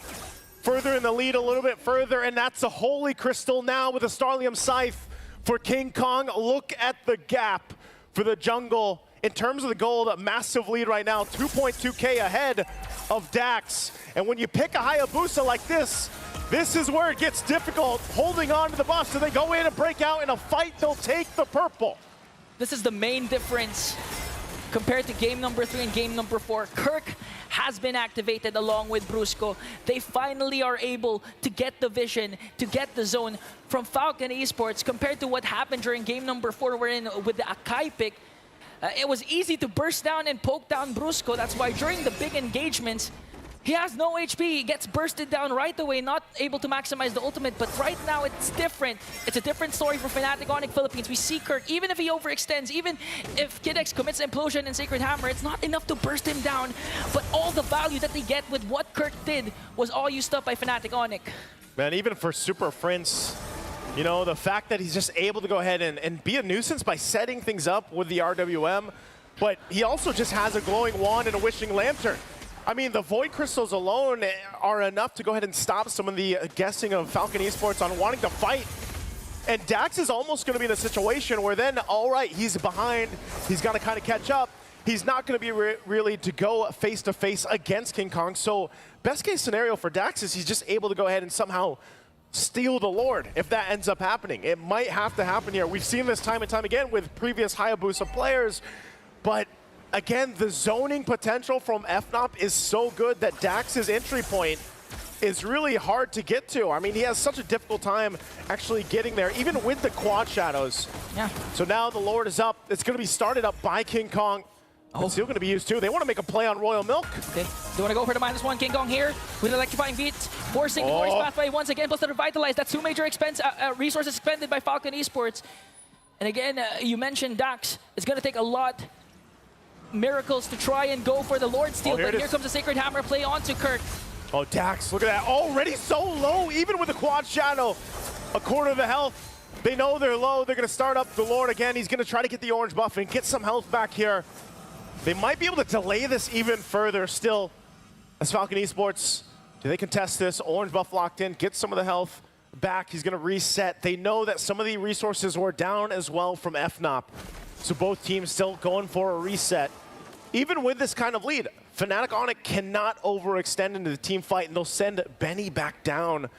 [SPEAKER 1] further in the lead a little bit further, and that's a Holy Crystal now with a Starlium Scythe for King Kong. Look at the gap for the jungle. In terms of the gold, a massive lead right now, 2.2k ahead of Dax. And when you pick a Hayabusa like this is where it gets difficult, holding on to the buff, so they go in and break out in a fight, they'll take the purple.
[SPEAKER 2] This is the main difference compared to game number 3 and game number 4. Kirk has been activated along with Brusco. They finally are able to get the vision, to get the zone from Falcon Esports compared to what happened during game number 4 wherein with the Akai pick. It was easy to burst down and poke down Brusco. That's why during the big engagements, he has no HP, he gets bursted down right away, not able to maximize the ultimate, but right now it's different. It's a different story for Fnatic Onyx Philippines. We see Kirk, even if he overextends, even if Kid X commits Implosion and Sacred Hammer, it's not enough to burst him down, but all the value that they get with what Kirk did was all used up by Fnatic Onyx.
[SPEAKER 1] Man, even for Super Prince, you know, the fact that he's just able to go ahead and be a nuisance by setting things up with the RWM, but he also just has a glowing wand and a wishing lantern. I mean, the Void Crystals alone are enough to go ahead and stop some of the guessing of Falcon Esports on wanting to fight. And Dax is almost going to be in a situation where then, all right, he's behind. He's got to kind of catch up. He's not going to be really to go face-to-face against King Kong. So best case scenario for Dax is he's just able to go ahead and somehow steal the Lord if that ends up happening. It might have to happen here. We've seen this time and time again with previous Hayabusa players, but again, the zoning potential from FNOP is so good that Dax's entry point is really hard to get to. I mean, he has such a difficult time actually getting there, even with the quad shadows.
[SPEAKER 2] Yeah.
[SPEAKER 1] So now the Lord is up. It's going to be started up by King Kong. It's still going to be used too. They want to make a play on Royal Milk.
[SPEAKER 2] Okay, they want to go for the -1. King Kong here with Electrifying Beats, forcing the Glorious Pathway once again, plus the Revitalize. That's 2 major resources expended by Falcon Esports. And again, you mentioned Dax. It's going to take a lot miracles to try and go for the Lord Steal, but here comes the Sacred Hammer play onto Kirk.
[SPEAKER 1] Oh, Dax, look at that. Already so low, even with the quad shadow. A quarter of the health. They know they're low. They're going to start up the Lord again. He's going to try to get the orange buff and get some health back here. They might be able to delay this even further still. As Falcon Esports, do they contest this? Orange buff locked in, get some of the health back. He's going to reset. They know that some of the resources were down as well from FNOP. So both teams still going for a reset. Even with this kind of lead, Fnatic Onyx cannot overextend into the team fight, and they'll send Benny back down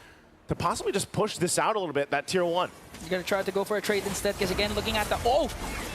[SPEAKER 1] to possibly just push this out a little bit, that tier 1.
[SPEAKER 2] He's going to try to go for a trade instead, because again, looking at the... Oh!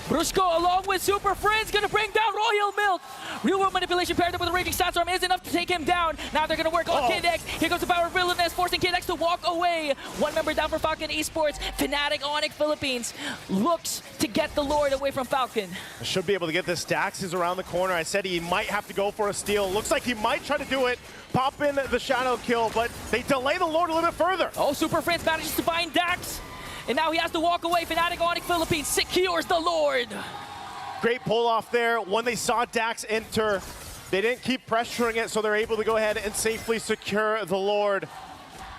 [SPEAKER 2] Brusco along with Super Friends going to bring down Royal Milk. Real World Manipulation paired up with a Raging Sandstorm is enough to take him down. Now they're going to work on Kid X. Here comes the Power of Villainous, forcing Kid X to walk away. 1 member down for Falcon Esports. Fnatic Onyx Philippines looks to get the Lord away from Falcon.
[SPEAKER 1] Should be able to get this. Dax is around the corner. I said he might have to go for a steal. Looks like he might try to do it. Pop in the shadow kill, but they delay the Lord a little bit further.
[SPEAKER 2] Oh, Super Friends manages to find Dax. And now he has to walk away. Fnatic Onyx Philippines secures the Lord.
[SPEAKER 1] Great pull off there. When they saw Dax enter, they didn't keep pressuring it, so they're able to go ahead and safely secure the Lord.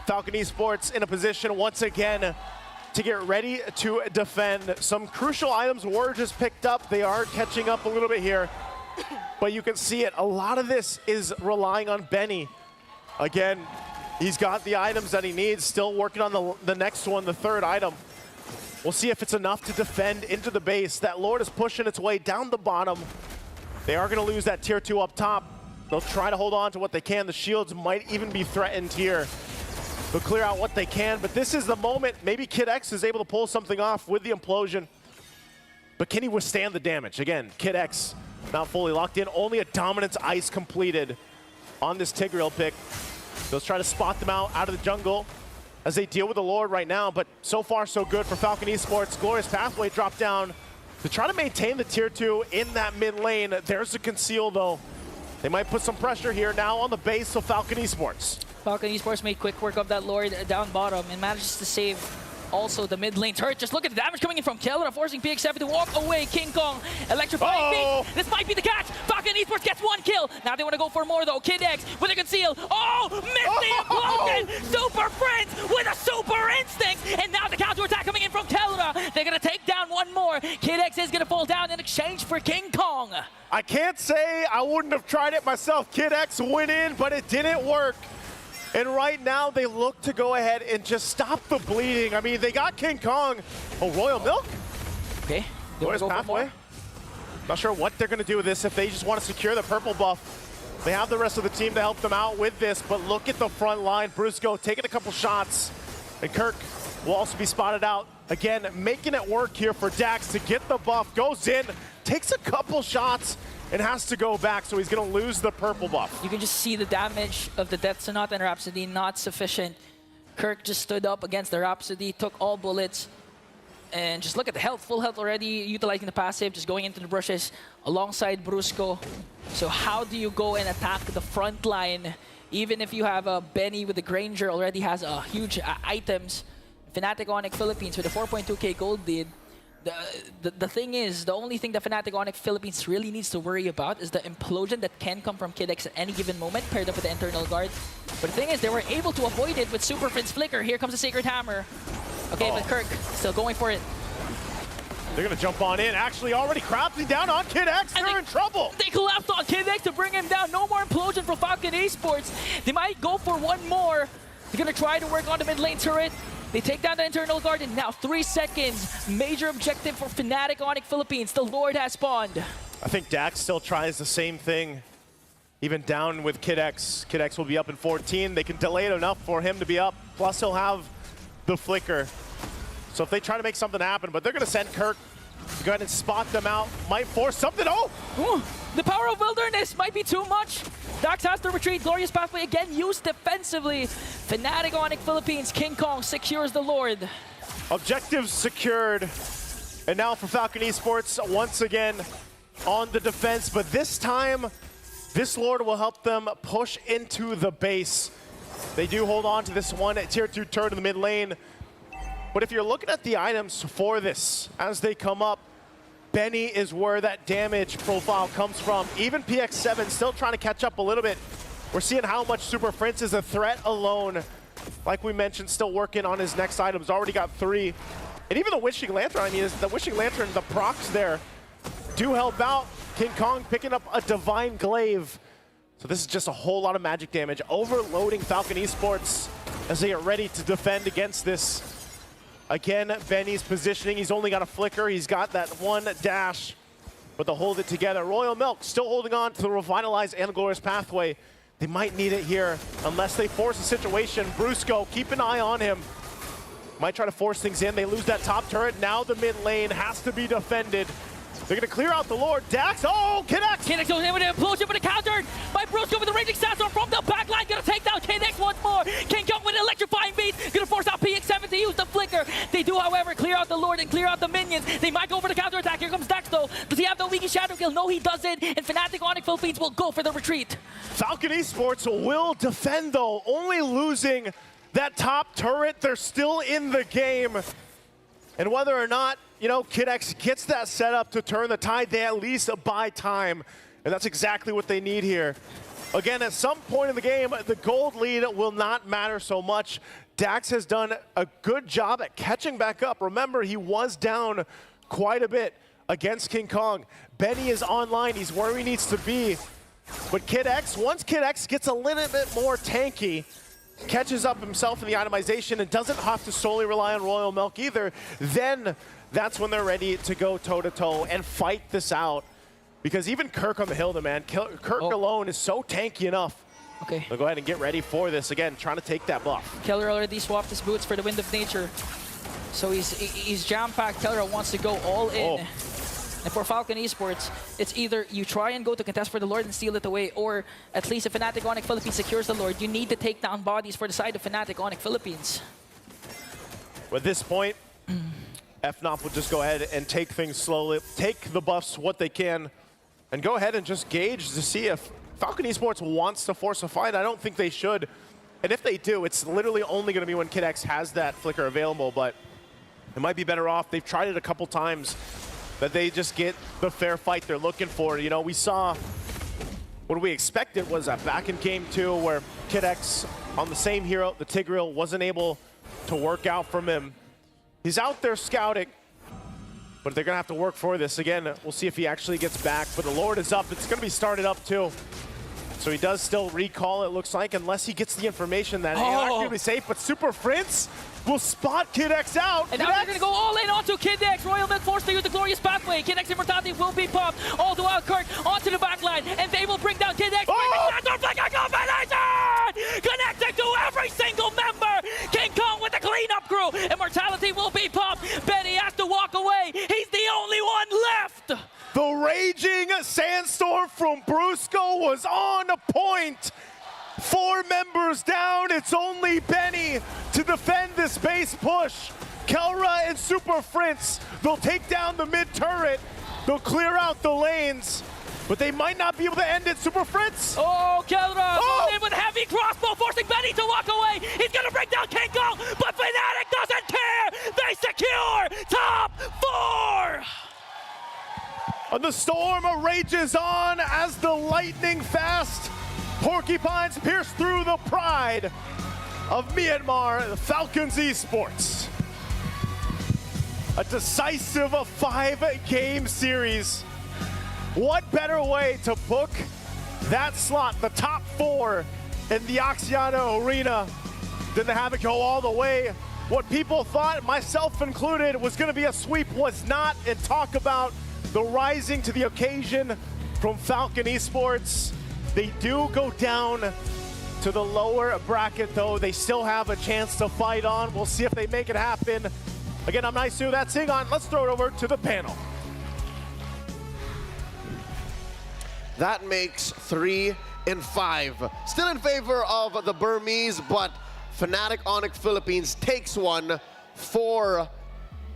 [SPEAKER 1] Falcon Esports in a position once again to get ready to defend. Some crucial items were just picked up. They are catching up a little bit here, but you can see it. A lot of this is relying on Benny. Again, he's got the items that he needs, still working on the next one, the 3rd item. We'll see if it's enough to defend into the base. That Lord is pushing its way down the bottom. They are going to lose that tier 2 up top. They'll try to hold on to what they can. The shields might even be threatened here. They'll clear out what they can, but this is the moment. Maybe Kid X is able to pull something off with the implosion. But can he withstand the damage? Again, Kid X not fully locked in. Only a Dominance Ice completed on this Tigreal pick. So let's try to spot them out of the jungle as they deal with the Lord right now. But so far, so good for Falcon Esports. Glorious Pathway dropped down to try to maintain the tier 2 in that mid lane. There's the conceal, though. They might put some pressure here now on the base of Falcon Esports.
[SPEAKER 2] Falcon Esports made quick work of that Lord down bottom and manages to save also the mid lane turret. Just look at the damage coming in from Kelra, forcing PX7 to walk away. King Kong electrifying beat. This might be the catch. Falcon Esports gets 1 kill. Now they want to go for more though. Kid X with a conceal. Oh, missed the implosion. Super Friends with a super instinct. And now the counter attack coming in from Kelra. They're going to take down 1 more. Kid X is going to fall down in exchange for King Kong.
[SPEAKER 1] I can't say I wouldn't have tried it myself. Kid X went in, but it didn't work. And right now, they look to go ahead and just stop the bleeding. I mean, they got King Kong. Oh, Royal Milk?
[SPEAKER 2] Okay.
[SPEAKER 1] Glorious Pathway. Not sure what they're going to do with this if they just want to secure the purple buff. They have the rest of the team to help them out with this, but look at the front line. Brusco taking a couple shots, and Kirk will also be spotted out. Again, making it work here for Dax to get the buff. Goes in, takes a couple shots, and has to go back, so he's going to lose the purple buff.
[SPEAKER 2] You can just see the damage of the Death Sonata and Rhapsody not sufficient. Kirk just stood up against the Rhapsody, took all bullets, and just look at the health, full health already, utilizing the passive, just going into the bushes alongside Brusco. So how do you go and attack the front line, even if you have a Benny with the Granger already has huge items? Fnatic Onyx Philippines with a 4.2k gold lead. The thing is, the only thing that Fnatic Onyx Philippines really needs to worry about is the implosion that can come from Kid X at any given moment, paired up with the internal guard. But the thing is, they were able to avoid it with Super Friends Flicker. Here comes the Sacred Hammer. Okay, but Kirk still going for it.
[SPEAKER 1] They're going to jump on in. Actually, already crowding down on Kid X. They're in trouble.
[SPEAKER 2] They collapsed on Kid X to bring him down. No more implosion from Falcon Esports. They might go for 1 more. They're going to try to work on the mid lane turret. They take down the internal guard in now 3 seconds. Major objective for Fnatic Onyx Philippines. The Lord has spawned.
[SPEAKER 1] I think Dax still tries the same thing. Even down with Kid X. Kid X will be up in 14. They can delay it enough for him to be up. Plus he'll have the flicker. So if they try to make something happen, but they're going to send Kirk to go ahead and spot them out. Might force something. Oh!
[SPEAKER 2] Ooh, the power of wilderness might be too much. Dax has to retreat. Glorious Pathway again used defensively. Fnatic Onyx Philippines, King Kong secures the Lord.
[SPEAKER 1] Objectives secured. And now for Falcon Esports, once again on the defense. But this time, this Lord will help them push into the base. They do hold on to this one tier 2 turret in the mid lane. But if you're looking at the items for this, as they come up, Benny is where that damage profile comes from. Even PX7 still trying to catch up a little bit. We're seeing how much Super Prince is a threat alone. Like we mentioned, still working on his next items. Already got 3. And even the Wishing Lantern, I mean, the Wishing Lantern, the procs there do help out. King Kong picking up a Divine Glaive. So this is just a whole lot of magic damage. Overloading Falcon Esports as they get ready to defend against this. Again, Benny's positioning. He's only got a flicker. He's got that 1 dash, but they'll hold it together. Royal Milk still holding on to the Revitalize and Glorious Pathway. They might need it here unless they force a situation. Brusco, keep an eye on him. Might try to force things in. They lose that top turret. Now the mid lane has to be defended. They're going to clear out the Lord. Dax, oh, Kid X!
[SPEAKER 2] Kid X goes in with an implosion, but a counter by Brusco with the raging sandstorm from the back line. Going to take down Kid X once more. King Kong with an electrifying beat. Going to force out PX7 to use the flicker. They do, however, clear out the Lord and clear out the minions. They might go for the counter attack. Here comes Dax, though. Does he have the Wiki Shadow Kill? No, he doesn't. And Fnatic Onyx Philippines will go for the retreat.
[SPEAKER 1] Falcon Esports will defend, though, only losing that top turret. They're still in the game. And whether or not, you know, Kid X gets that set up to turn the tide, they at least buy time. And that's exactly what they need here. Again, at some point in the game, the gold lead will not matter so much. Dax has done a good job at catching back up. Remember, he was down quite a bit against King Kong. Benny is online. He's where he needs to be. But Kid X, once Kid X gets a little bit more tanky, catches up himself in the itemization and doesn't have to solely rely on Royal Milk either, then that's when they're ready to go toe-to-toe and fight this out. Because even Kirk on the hill, man, Kirk alone is so tanky enough.
[SPEAKER 2] Okay.
[SPEAKER 1] So go ahead and get ready for this. Again, trying to take that buff.
[SPEAKER 2] Keller already swapped his boots for the Wind of Nature. So he's jam-packed. Keller wants to go all in. And for Falcon Esports, it's either you try and go to contest for the Lord and steal it away, or at least if Fnatic Onyx Philippines secures the Lord, you need to take down bodies for the side of Fnatic Onyx Philippines.
[SPEAKER 1] At this point, FNOP will just go ahead and take things slowly, take the buffs what they can, and go ahead and just gauge to see if Falcon Esports wants to force a fight. I don't think they should. And if they do, it's literally only going to be when Kid X has that flicker available, but it might be better off. They've tried it a couple times, that they just get the fair fight they're looking for. You know, we saw what we expected was that back in game 2 where Kid X on the same hero, the Tigreal, wasn't able to work out from him. He's out there scouting, but they're gonna have to work for this. Again, we'll see if he actually gets back, but the Lord is up. It's gonna be started up too. So he does still recall, it looks like, unless he gets the information that he'll actually be safe, but Super Prince will spot Kid X out.
[SPEAKER 2] And now they're going to go all in onto Kid X. Royal Milk forced to use the glorious pathway. Kid X Immortality will be popped. All the while Kirk onto the backline, and they will bring down Kid X. Connected to every single member. King Kong with the cleanup crew. Immortality will be popped. Benny has to walk away. He's the only one left.
[SPEAKER 1] The raging sandstorm from Brusco was on point. 4 members down. It's only Benny to defend this base push. Kelra and Super Prince, they'll take down the mid turret. They'll clear out the lanes, but they might not be able to end it. Super Prince.
[SPEAKER 2] Oh, Kelra in with heavy crossbow, forcing Benny to walk away. He's going to bring down King Kong, but Fnatic doesn't care. They secure top 4.
[SPEAKER 1] And the storm rages on as the lightning fast porcupines pierce through the pride of Myanmar, the Falcons Esports. A decisive 5-game series. What better way to book that slot, the top 4 in the Oxiana Arena, than to have it go all the way? What people thought, myself included, was going to be a sweep was not, and talk about the rising to the occasion from Falcon Esports. They do go down to the lower bracket, though. They still have a chance to fight on. We'll see if they make it happen. Again, I'm Naisu, that's Ingon. Let's throw it over to the panel.
[SPEAKER 3] That makes 3 and 5. Still in favor of the Burmese, but Fnatic Onyx Philippines takes one for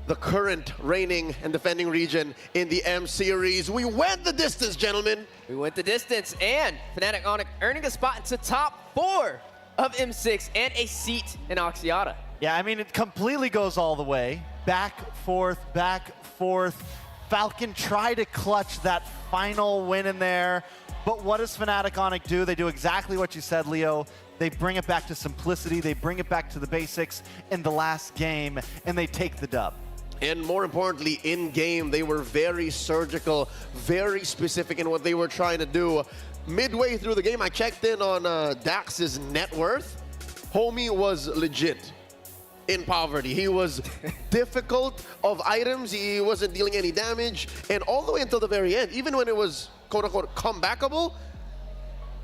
[SPEAKER 3] the current reigning and defending region in the M Series. We went the distance, gentlemen.
[SPEAKER 4] We went the distance, and Fnatic Onyx earning a spot into top 4 of M6 and a seat in Oxiana.
[SPEAKER 5] Yeah, I mean, it completely goes all the way. Back, forth, back, forth. Falcon try to clutch that final win in there. But what does Fnatic Onyx do? They do exactly what you said, Leo. They bring it back to simplicity. They bring it back to the basics in the last game, and they take the dub.
[SPEAKER 3] And more importantly, in-game, they were very surgical, very specific in what they were trying to do. Midway through the game, I checked in on Dax's net worth. Homie was legit in poverty. He was difficult of items. He wasn't dealing any damage. And all the way until the very end, even when it was quote-unquote comebackable,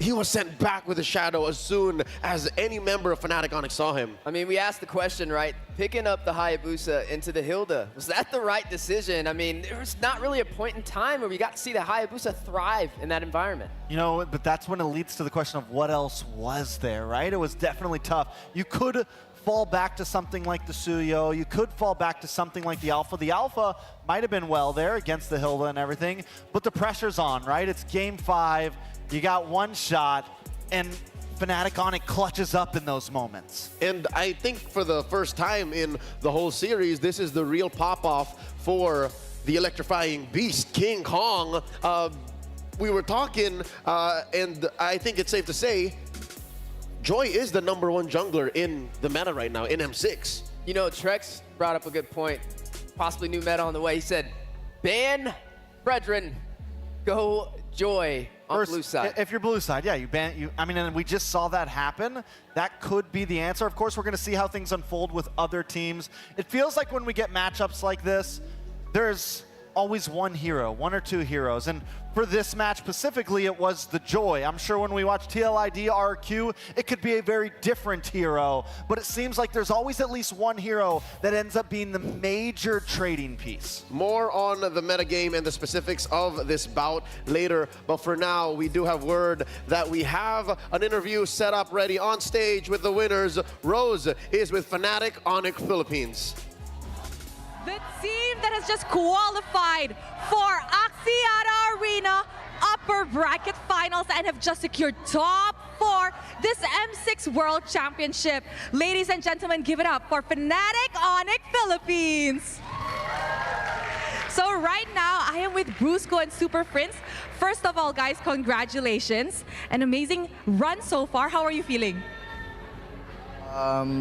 [SPEAKER 3] he was sent back with a shadow as soon as any member of Fnatic Onyx saw him.
[SPEAKER 4] I mean, we asked the question, right? Picking up the Hayabusa into the Hilda, was that the right decision? I mean, there was not really a point in time where we got to see the Hayabusa thrive in that environment.
[SPEAKER 5] You know, but that's when it leads to the question of what else was there, right? It was definitely tough. You could fall back to something like the Suyo. You could fall back to something like the Alpha. The Alpha might have been well there against the Hilda and everything, but the pressure's on, right? It's game 5. You got one shot, and Fnatic Onyx clutches up in those moments.
[SPEAKER 3] And I think for the first time in the whole series, this is the real pop-off for the electrifying beast, King Kong. We were talking, and I think it's safe to say, Joy is the #1 jungler in the meta right now, in M6.
[SPEAKER 4] You know, Trex brought up a good point. Possibly new meta on the way. He said, ban Fredrin, go Joy on blue side.
[SPEAKER 5] If you're blue side, yeah, you ban. I mean, and we just saw that happen. That could be the answer. Of course, we're going to see how things unfold with other teams. It feels like when we get matchups like this, there's always one hero, one or two heroes. And for this match specifically, it was the Joy. I'm sure when we watch TLID RQ, it could be a very different hero, but it seems like there's always at least one hero that ends up being the major trading piece.
[SPEAKER 3] More on the metagame and the specifics of this bout later, but for now, we do have word that we have an interview set up ready on stage with the winners. Rose is with Fnatic Onic Philippines.
[SPEAKER 7] The team that has just qualified for Axiata Arena upper bracket finals and have just secured top 4 this M6 World Championship. Ladies and gentlemen, give it up for Fnatic Onic Philippines. So right now, I am with Brusco and Super Prince. First of all, guys, congratulations. An amazing run so far. How are you feeling?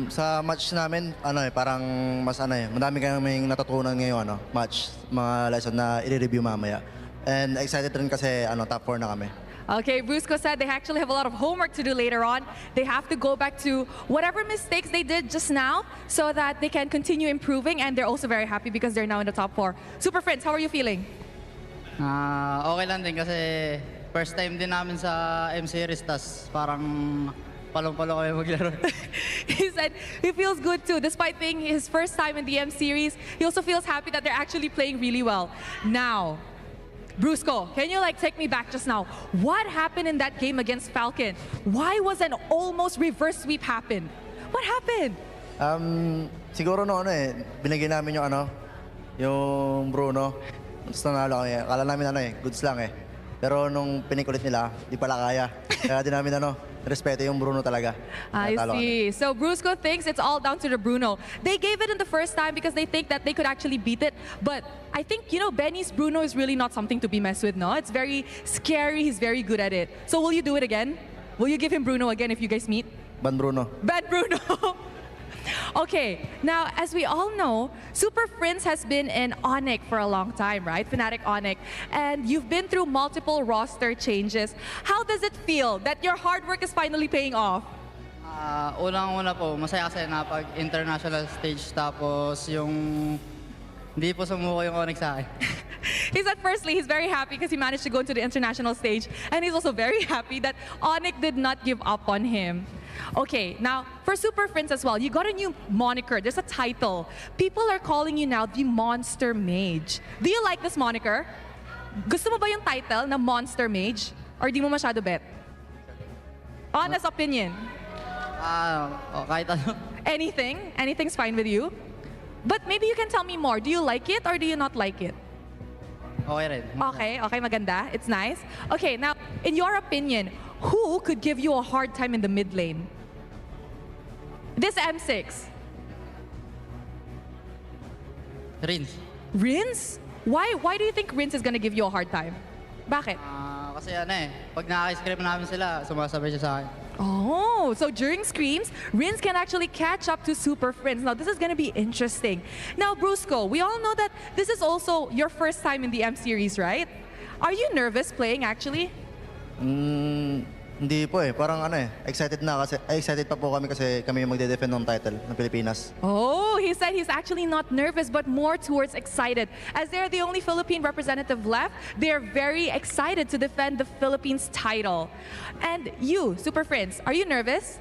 [SPEAKER 16] Sa match namin, parang mas madami kaming natutunan ngayong match, mga lesson na i-review mamaya. And excited rin kasi top 4 na kami.
[SPEAKER 7] Okay, Brusco said they actually have a lot of homework to do later on. They have to go back to whatever mistakes they did just now so that they can continue improving, and they're also very happy because they're now in the top 4. Super Friends, how are you feeling?
[SPEAKER 17] Okay lang din kasi first time din namin sa M-Series, tas parang palong-palo kami maglaro.
[SPEAKER 7] He said he feels good too. Despite being his first time in the M-Series, he also feels happy that they're actually playing really well. Now, Brusco, can you take me back just now? What happened in that game against Falcon? Why was an almost reverse sweep happen? What happened?
[SPEAKER 16] Siguro binigyan namin yung Bruno. Gusto nanalo kami. Akala namin goods lang Pero nung pinikulit nila, di pala kaya. Kaya din namin respeto yung Bruno talaga.
[SPEAKER 7] I see. So Brusco thinks it's all down to the Bruno. They gave it in the first time because they think that they could actually beat it. But I think, Benny's Bruno is really not something to be messed with, no? It's very scary. He's very good at it. So will you do it again? Will you give him Bruno again if you guys meet?
[SPEAKER 16] Ban Bruno.
[SPEAKER 7] Ban Bruno. Okay, now as we all know, Super Prince has been in Onic for a long time, right? Fnatic Onic. And you've been through multiple roster changes. How does it feel that your hard work is finally paying off?
[SPEAKER 17] Unang-una po, masaya kasi na pag international stage tapos yung hindi po sumuko yung Onyx sa akin.
[SPEAKER 7] He said firstly, he's very happy because he managed to go into the international stage. And he's also very happy that Onic did not give up on him. Okay, now for Super Prince as well, you got a new moniker. There's a title. People are calling you now the Monster Mage. Do you like this moniker? Gusto mo ba yung title na Monster Mage? Or di mo masyado bet? Honest opinion.
[SPEAKER 17] Kahit ano.
[SPEAKER 7] Anything? Anything's fine with you? But maybe you can tell me more. Do you like it or do you not like it?
[SPEAKER 17] Okay rin.
[SPEAKER 7] Okay, maganda. It's nice. Okay, now, in your opinion, who could give you a hard time in the mid lane? This M6.
[SPEAKER 17] Rins.
[SPEAKER 7] Rins? Why do you think Rins is gonna give you a hard time? Bakit?
[SPEAKER 17] Kasi pag nakaka-script namin sila, sumasabay siya sa akin.
[SPEAKER 7] Oh, so during screams, Rins can actually catch up to Super Friends. Now, this is going to be interesting. Now, Brusco, we all know that this is also your first time in the M-Series, right? Are you nervous playing, actually?
[SPEAKER 16] Hindi po Parang excited na kasi, excited pa po kami kasi kami yung magde-defend ng title ng Pilipinas.
[SPEAKER 7] Oh, he said he's actually not nervous but more towards excited. As they're the only Philippine representative left, they're very excited to defend the Philippines title. And you, Super Friends, are you nervous?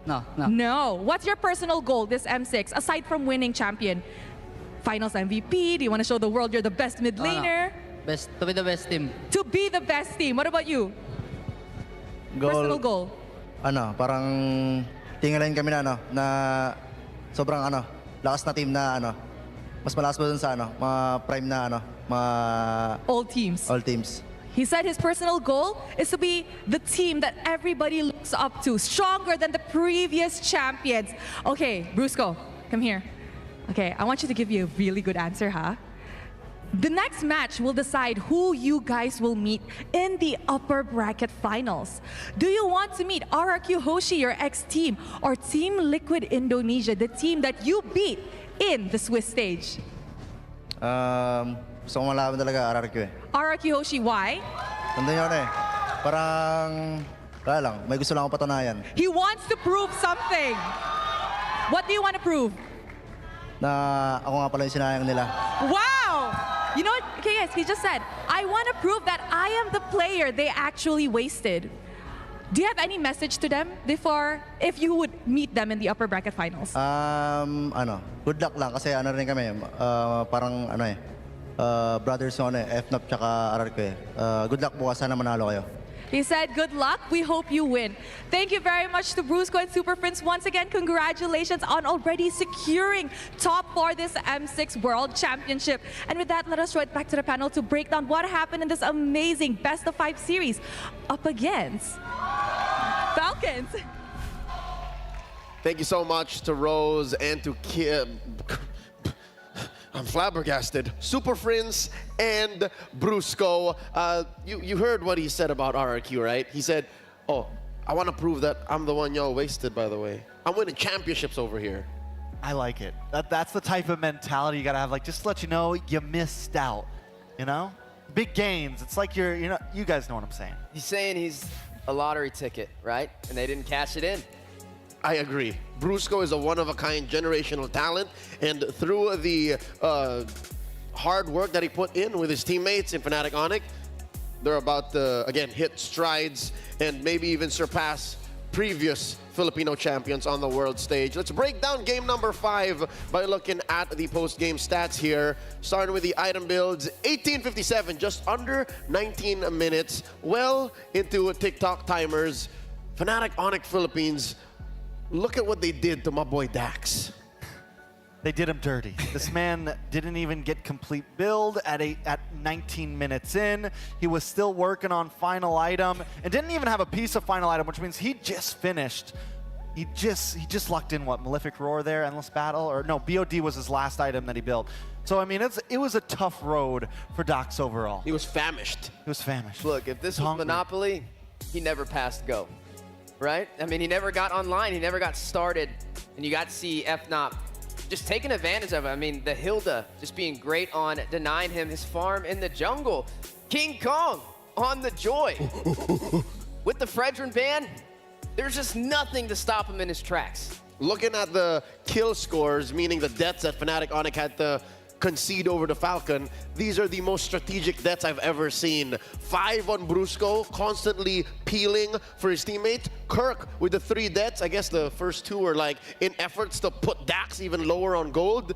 [SPEAKER 17] No.
[SPEAKER 7] No. What's your personal goal this M6, aside from winning champion? Finals MVP? Do you want to show the world you're the best mid laner?
[SPEAKER 17] To be the best team.
[SPEAKER 7] To be the best team. What about you? Personal goal?
[SPEAKER 16] Parang tingalain kami na sobrang lakas na team na mas malakas pa dun sa mga prime na mga
[SPEAKER 7] all teams.
[SPEAKER 16] All teams.
[SPEAKER 7] He said his personal goal is to be the team that everybody looks up to, stronger than the previous champions. Okay, Brusco, come here. Okay, I want you to give you a really good answer, huh? The next match will decide who you guys will meet in the upper bracket finals. Do you want to meet RRQ Hoshi, your ex-team, or Team Liquid Indonesia, the team that you beat in the Swiss stage?
[SPEAKER 16] Gusto ko malaban talaga RRQ
[SPEAKER 7] RRQ Hoshi, why?
[SPEAKER 16] Nandun yun Parang, wala lang, may gusto lang akong patunayan.
[SPEAKER 7] He wants to prove something. What do you want to prove?
[SPEAKER 16] Na ako nga pala yung sinayang nila.
[SPEAKER 7] Wow! You know what, okay, Reyes, he just said, I want to prove that I am the player they actually wasted. Do you have any message to them before, if you would meet them in the upper bracket finals?
[SPEAKER 16] Good luck lang kasi ano rin kami, parang brothers no, FNAP tsaka RRQ good luck bukas, sana manalo kayo.
[SPEAKER 7] He said, good luck. We hope you win. Thank you very much to Brusco and Super Prince. Once again, congratulations on already securing top 4 this M6 World Championship. And with that, let us throw it back to the panel to break down what happened in this amazing best of 5 series up against Falcons.
[SPEAKER 3] Thank you so much to Rose and to Kim. I'm flabbergasted. Super Prince and Brusco. You heard what he said about RRQ, right? He said, oh, I want to prove that I'm the one y'all wasted, by the way. I'm winning championships over here.
[SPEAKER 5] I like it. That's the type of mentality you got to have. Like, just to let you know, you missed out, you know? Big gains. It's like you guys know what I'm saying.
[SPEAKER 4] He's saying he's a lottery ticket, right? And they didn't cash it in.
[SPEAKER 3] I agree. Brusco is a one-of-a-kind generational talent, and through the hard work that he put in with his teammates in Fnatic Onic, they're about to, again, hit strides and maybe even surpass previous Filipino champions on the world stage. Let's break down game number 5 by looking at the post-game stats here. Starting with the item builds, 18:57, just under 19 minutes, well into TikTok timers. Fnatic Onic Philippines, look at what they did to my boy Dax.
[SPEAKER 5] They did him dirty. This man didn't even get complete build at 19 minutes in. He was still working on final item and didn't even have a piece of final item, which means he just finished. He just lucked in what, Malefic Roar there, Endless Battle, or no, BOD was his last item that he built. So I mean, it was a tough road for Dax overall.
[SPEAKER 3] He was famished.
[SPEAKER 5] He was famished.
[SPEAKER 4] Look, if this was Monopoly, he never passed go, right? I mean, he never got online, he never got started, and you got to see FNOP just taking advantage of it. I mean, the Hilda just being great on denying him his farm in the jungle. King Kong on the Joy. With the Fredrin ban, there's just nothing to stop him in his tracks.
[SPEAKER 3] Looking at the kill scores, meaning the deaths that Fnatic Onic had to concede over the Falcon, these are the most strategic deaths I've ever seen. 5 on Brusco, constantly peeling for his teammate. Kirk with the 3 deaths. I guess the first 2 were like in efforts to put Dax even lower on gold.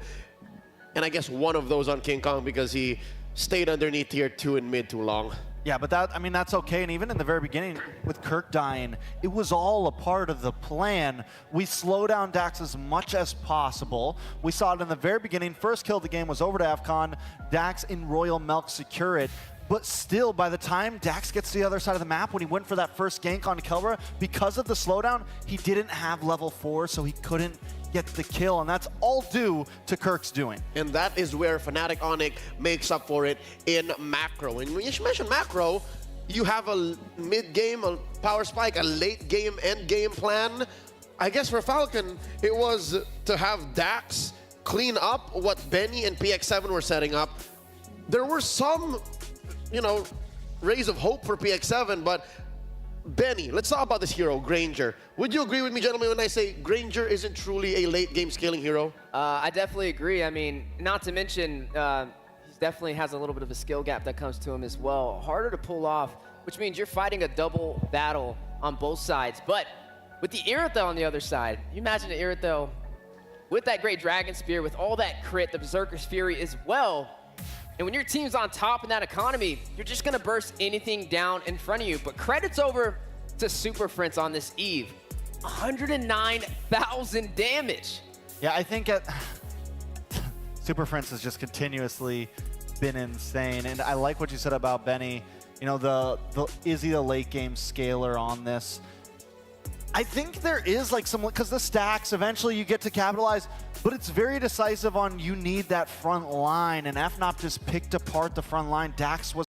[SPEAKER 3] And I guess one of those on King Kong because he stayed underneath tier 2 in mid too long.
[SPEAKER 5] Yeah, but that's okay. And even in the very beginning, with Kirk dying, it was all a part of the plan. We slow down Dax as much as possible. We saw it in the very beginning. First kill of the game was over to AFCON. Dax in Royal Milk secure it. But still, by the time Dax gets to the other side of the map, when he went for that first gank on Kelra, because of the slowdown, he didn't have level 4, so he couldn't get the kill, and that's all due to Kirk's doing.
[SPEAKER 3] And that is where Fnatic Onic makes up for it in macro. And when you mention macro, you have a mid-game, a power spike, a late-game, end-game plan. I guess for Falcon, it was to have Dax clean up what Benny and PX7 were setting up. There were some, rays of hope for PX7, but Benny, let's talk about this hero, Granger. Would you agree with me, gentlemen, when I say Granger isn't truly a late-game scaling hero?
[SPEAKER 4] I definitely agree. I mean, not to mention, he definitely has a little bit of a skill gap that comes to him as well. Harder to pull off, which means you're fighting a double battle on both sides. But with the Irithel on the other side, you imagine the Irithel with that great Dragon Spear, with all that crit, the Berserker's Fury as well. And when your team's on top in that economy, you're just going to burst anything down in front of you. But credits over to Super Prince on this Eve. 109,000 damage.
[SPEAKER 5] Yeah, I think Super Prince has just continuously been insane. And I like what you said about Benny. Is he the late game scaler on this? I think there is like some, because the stacks, eventually you get to capitalize, but it's very decisive on you need that front line, and FNOP just picked apart the front line. Dax was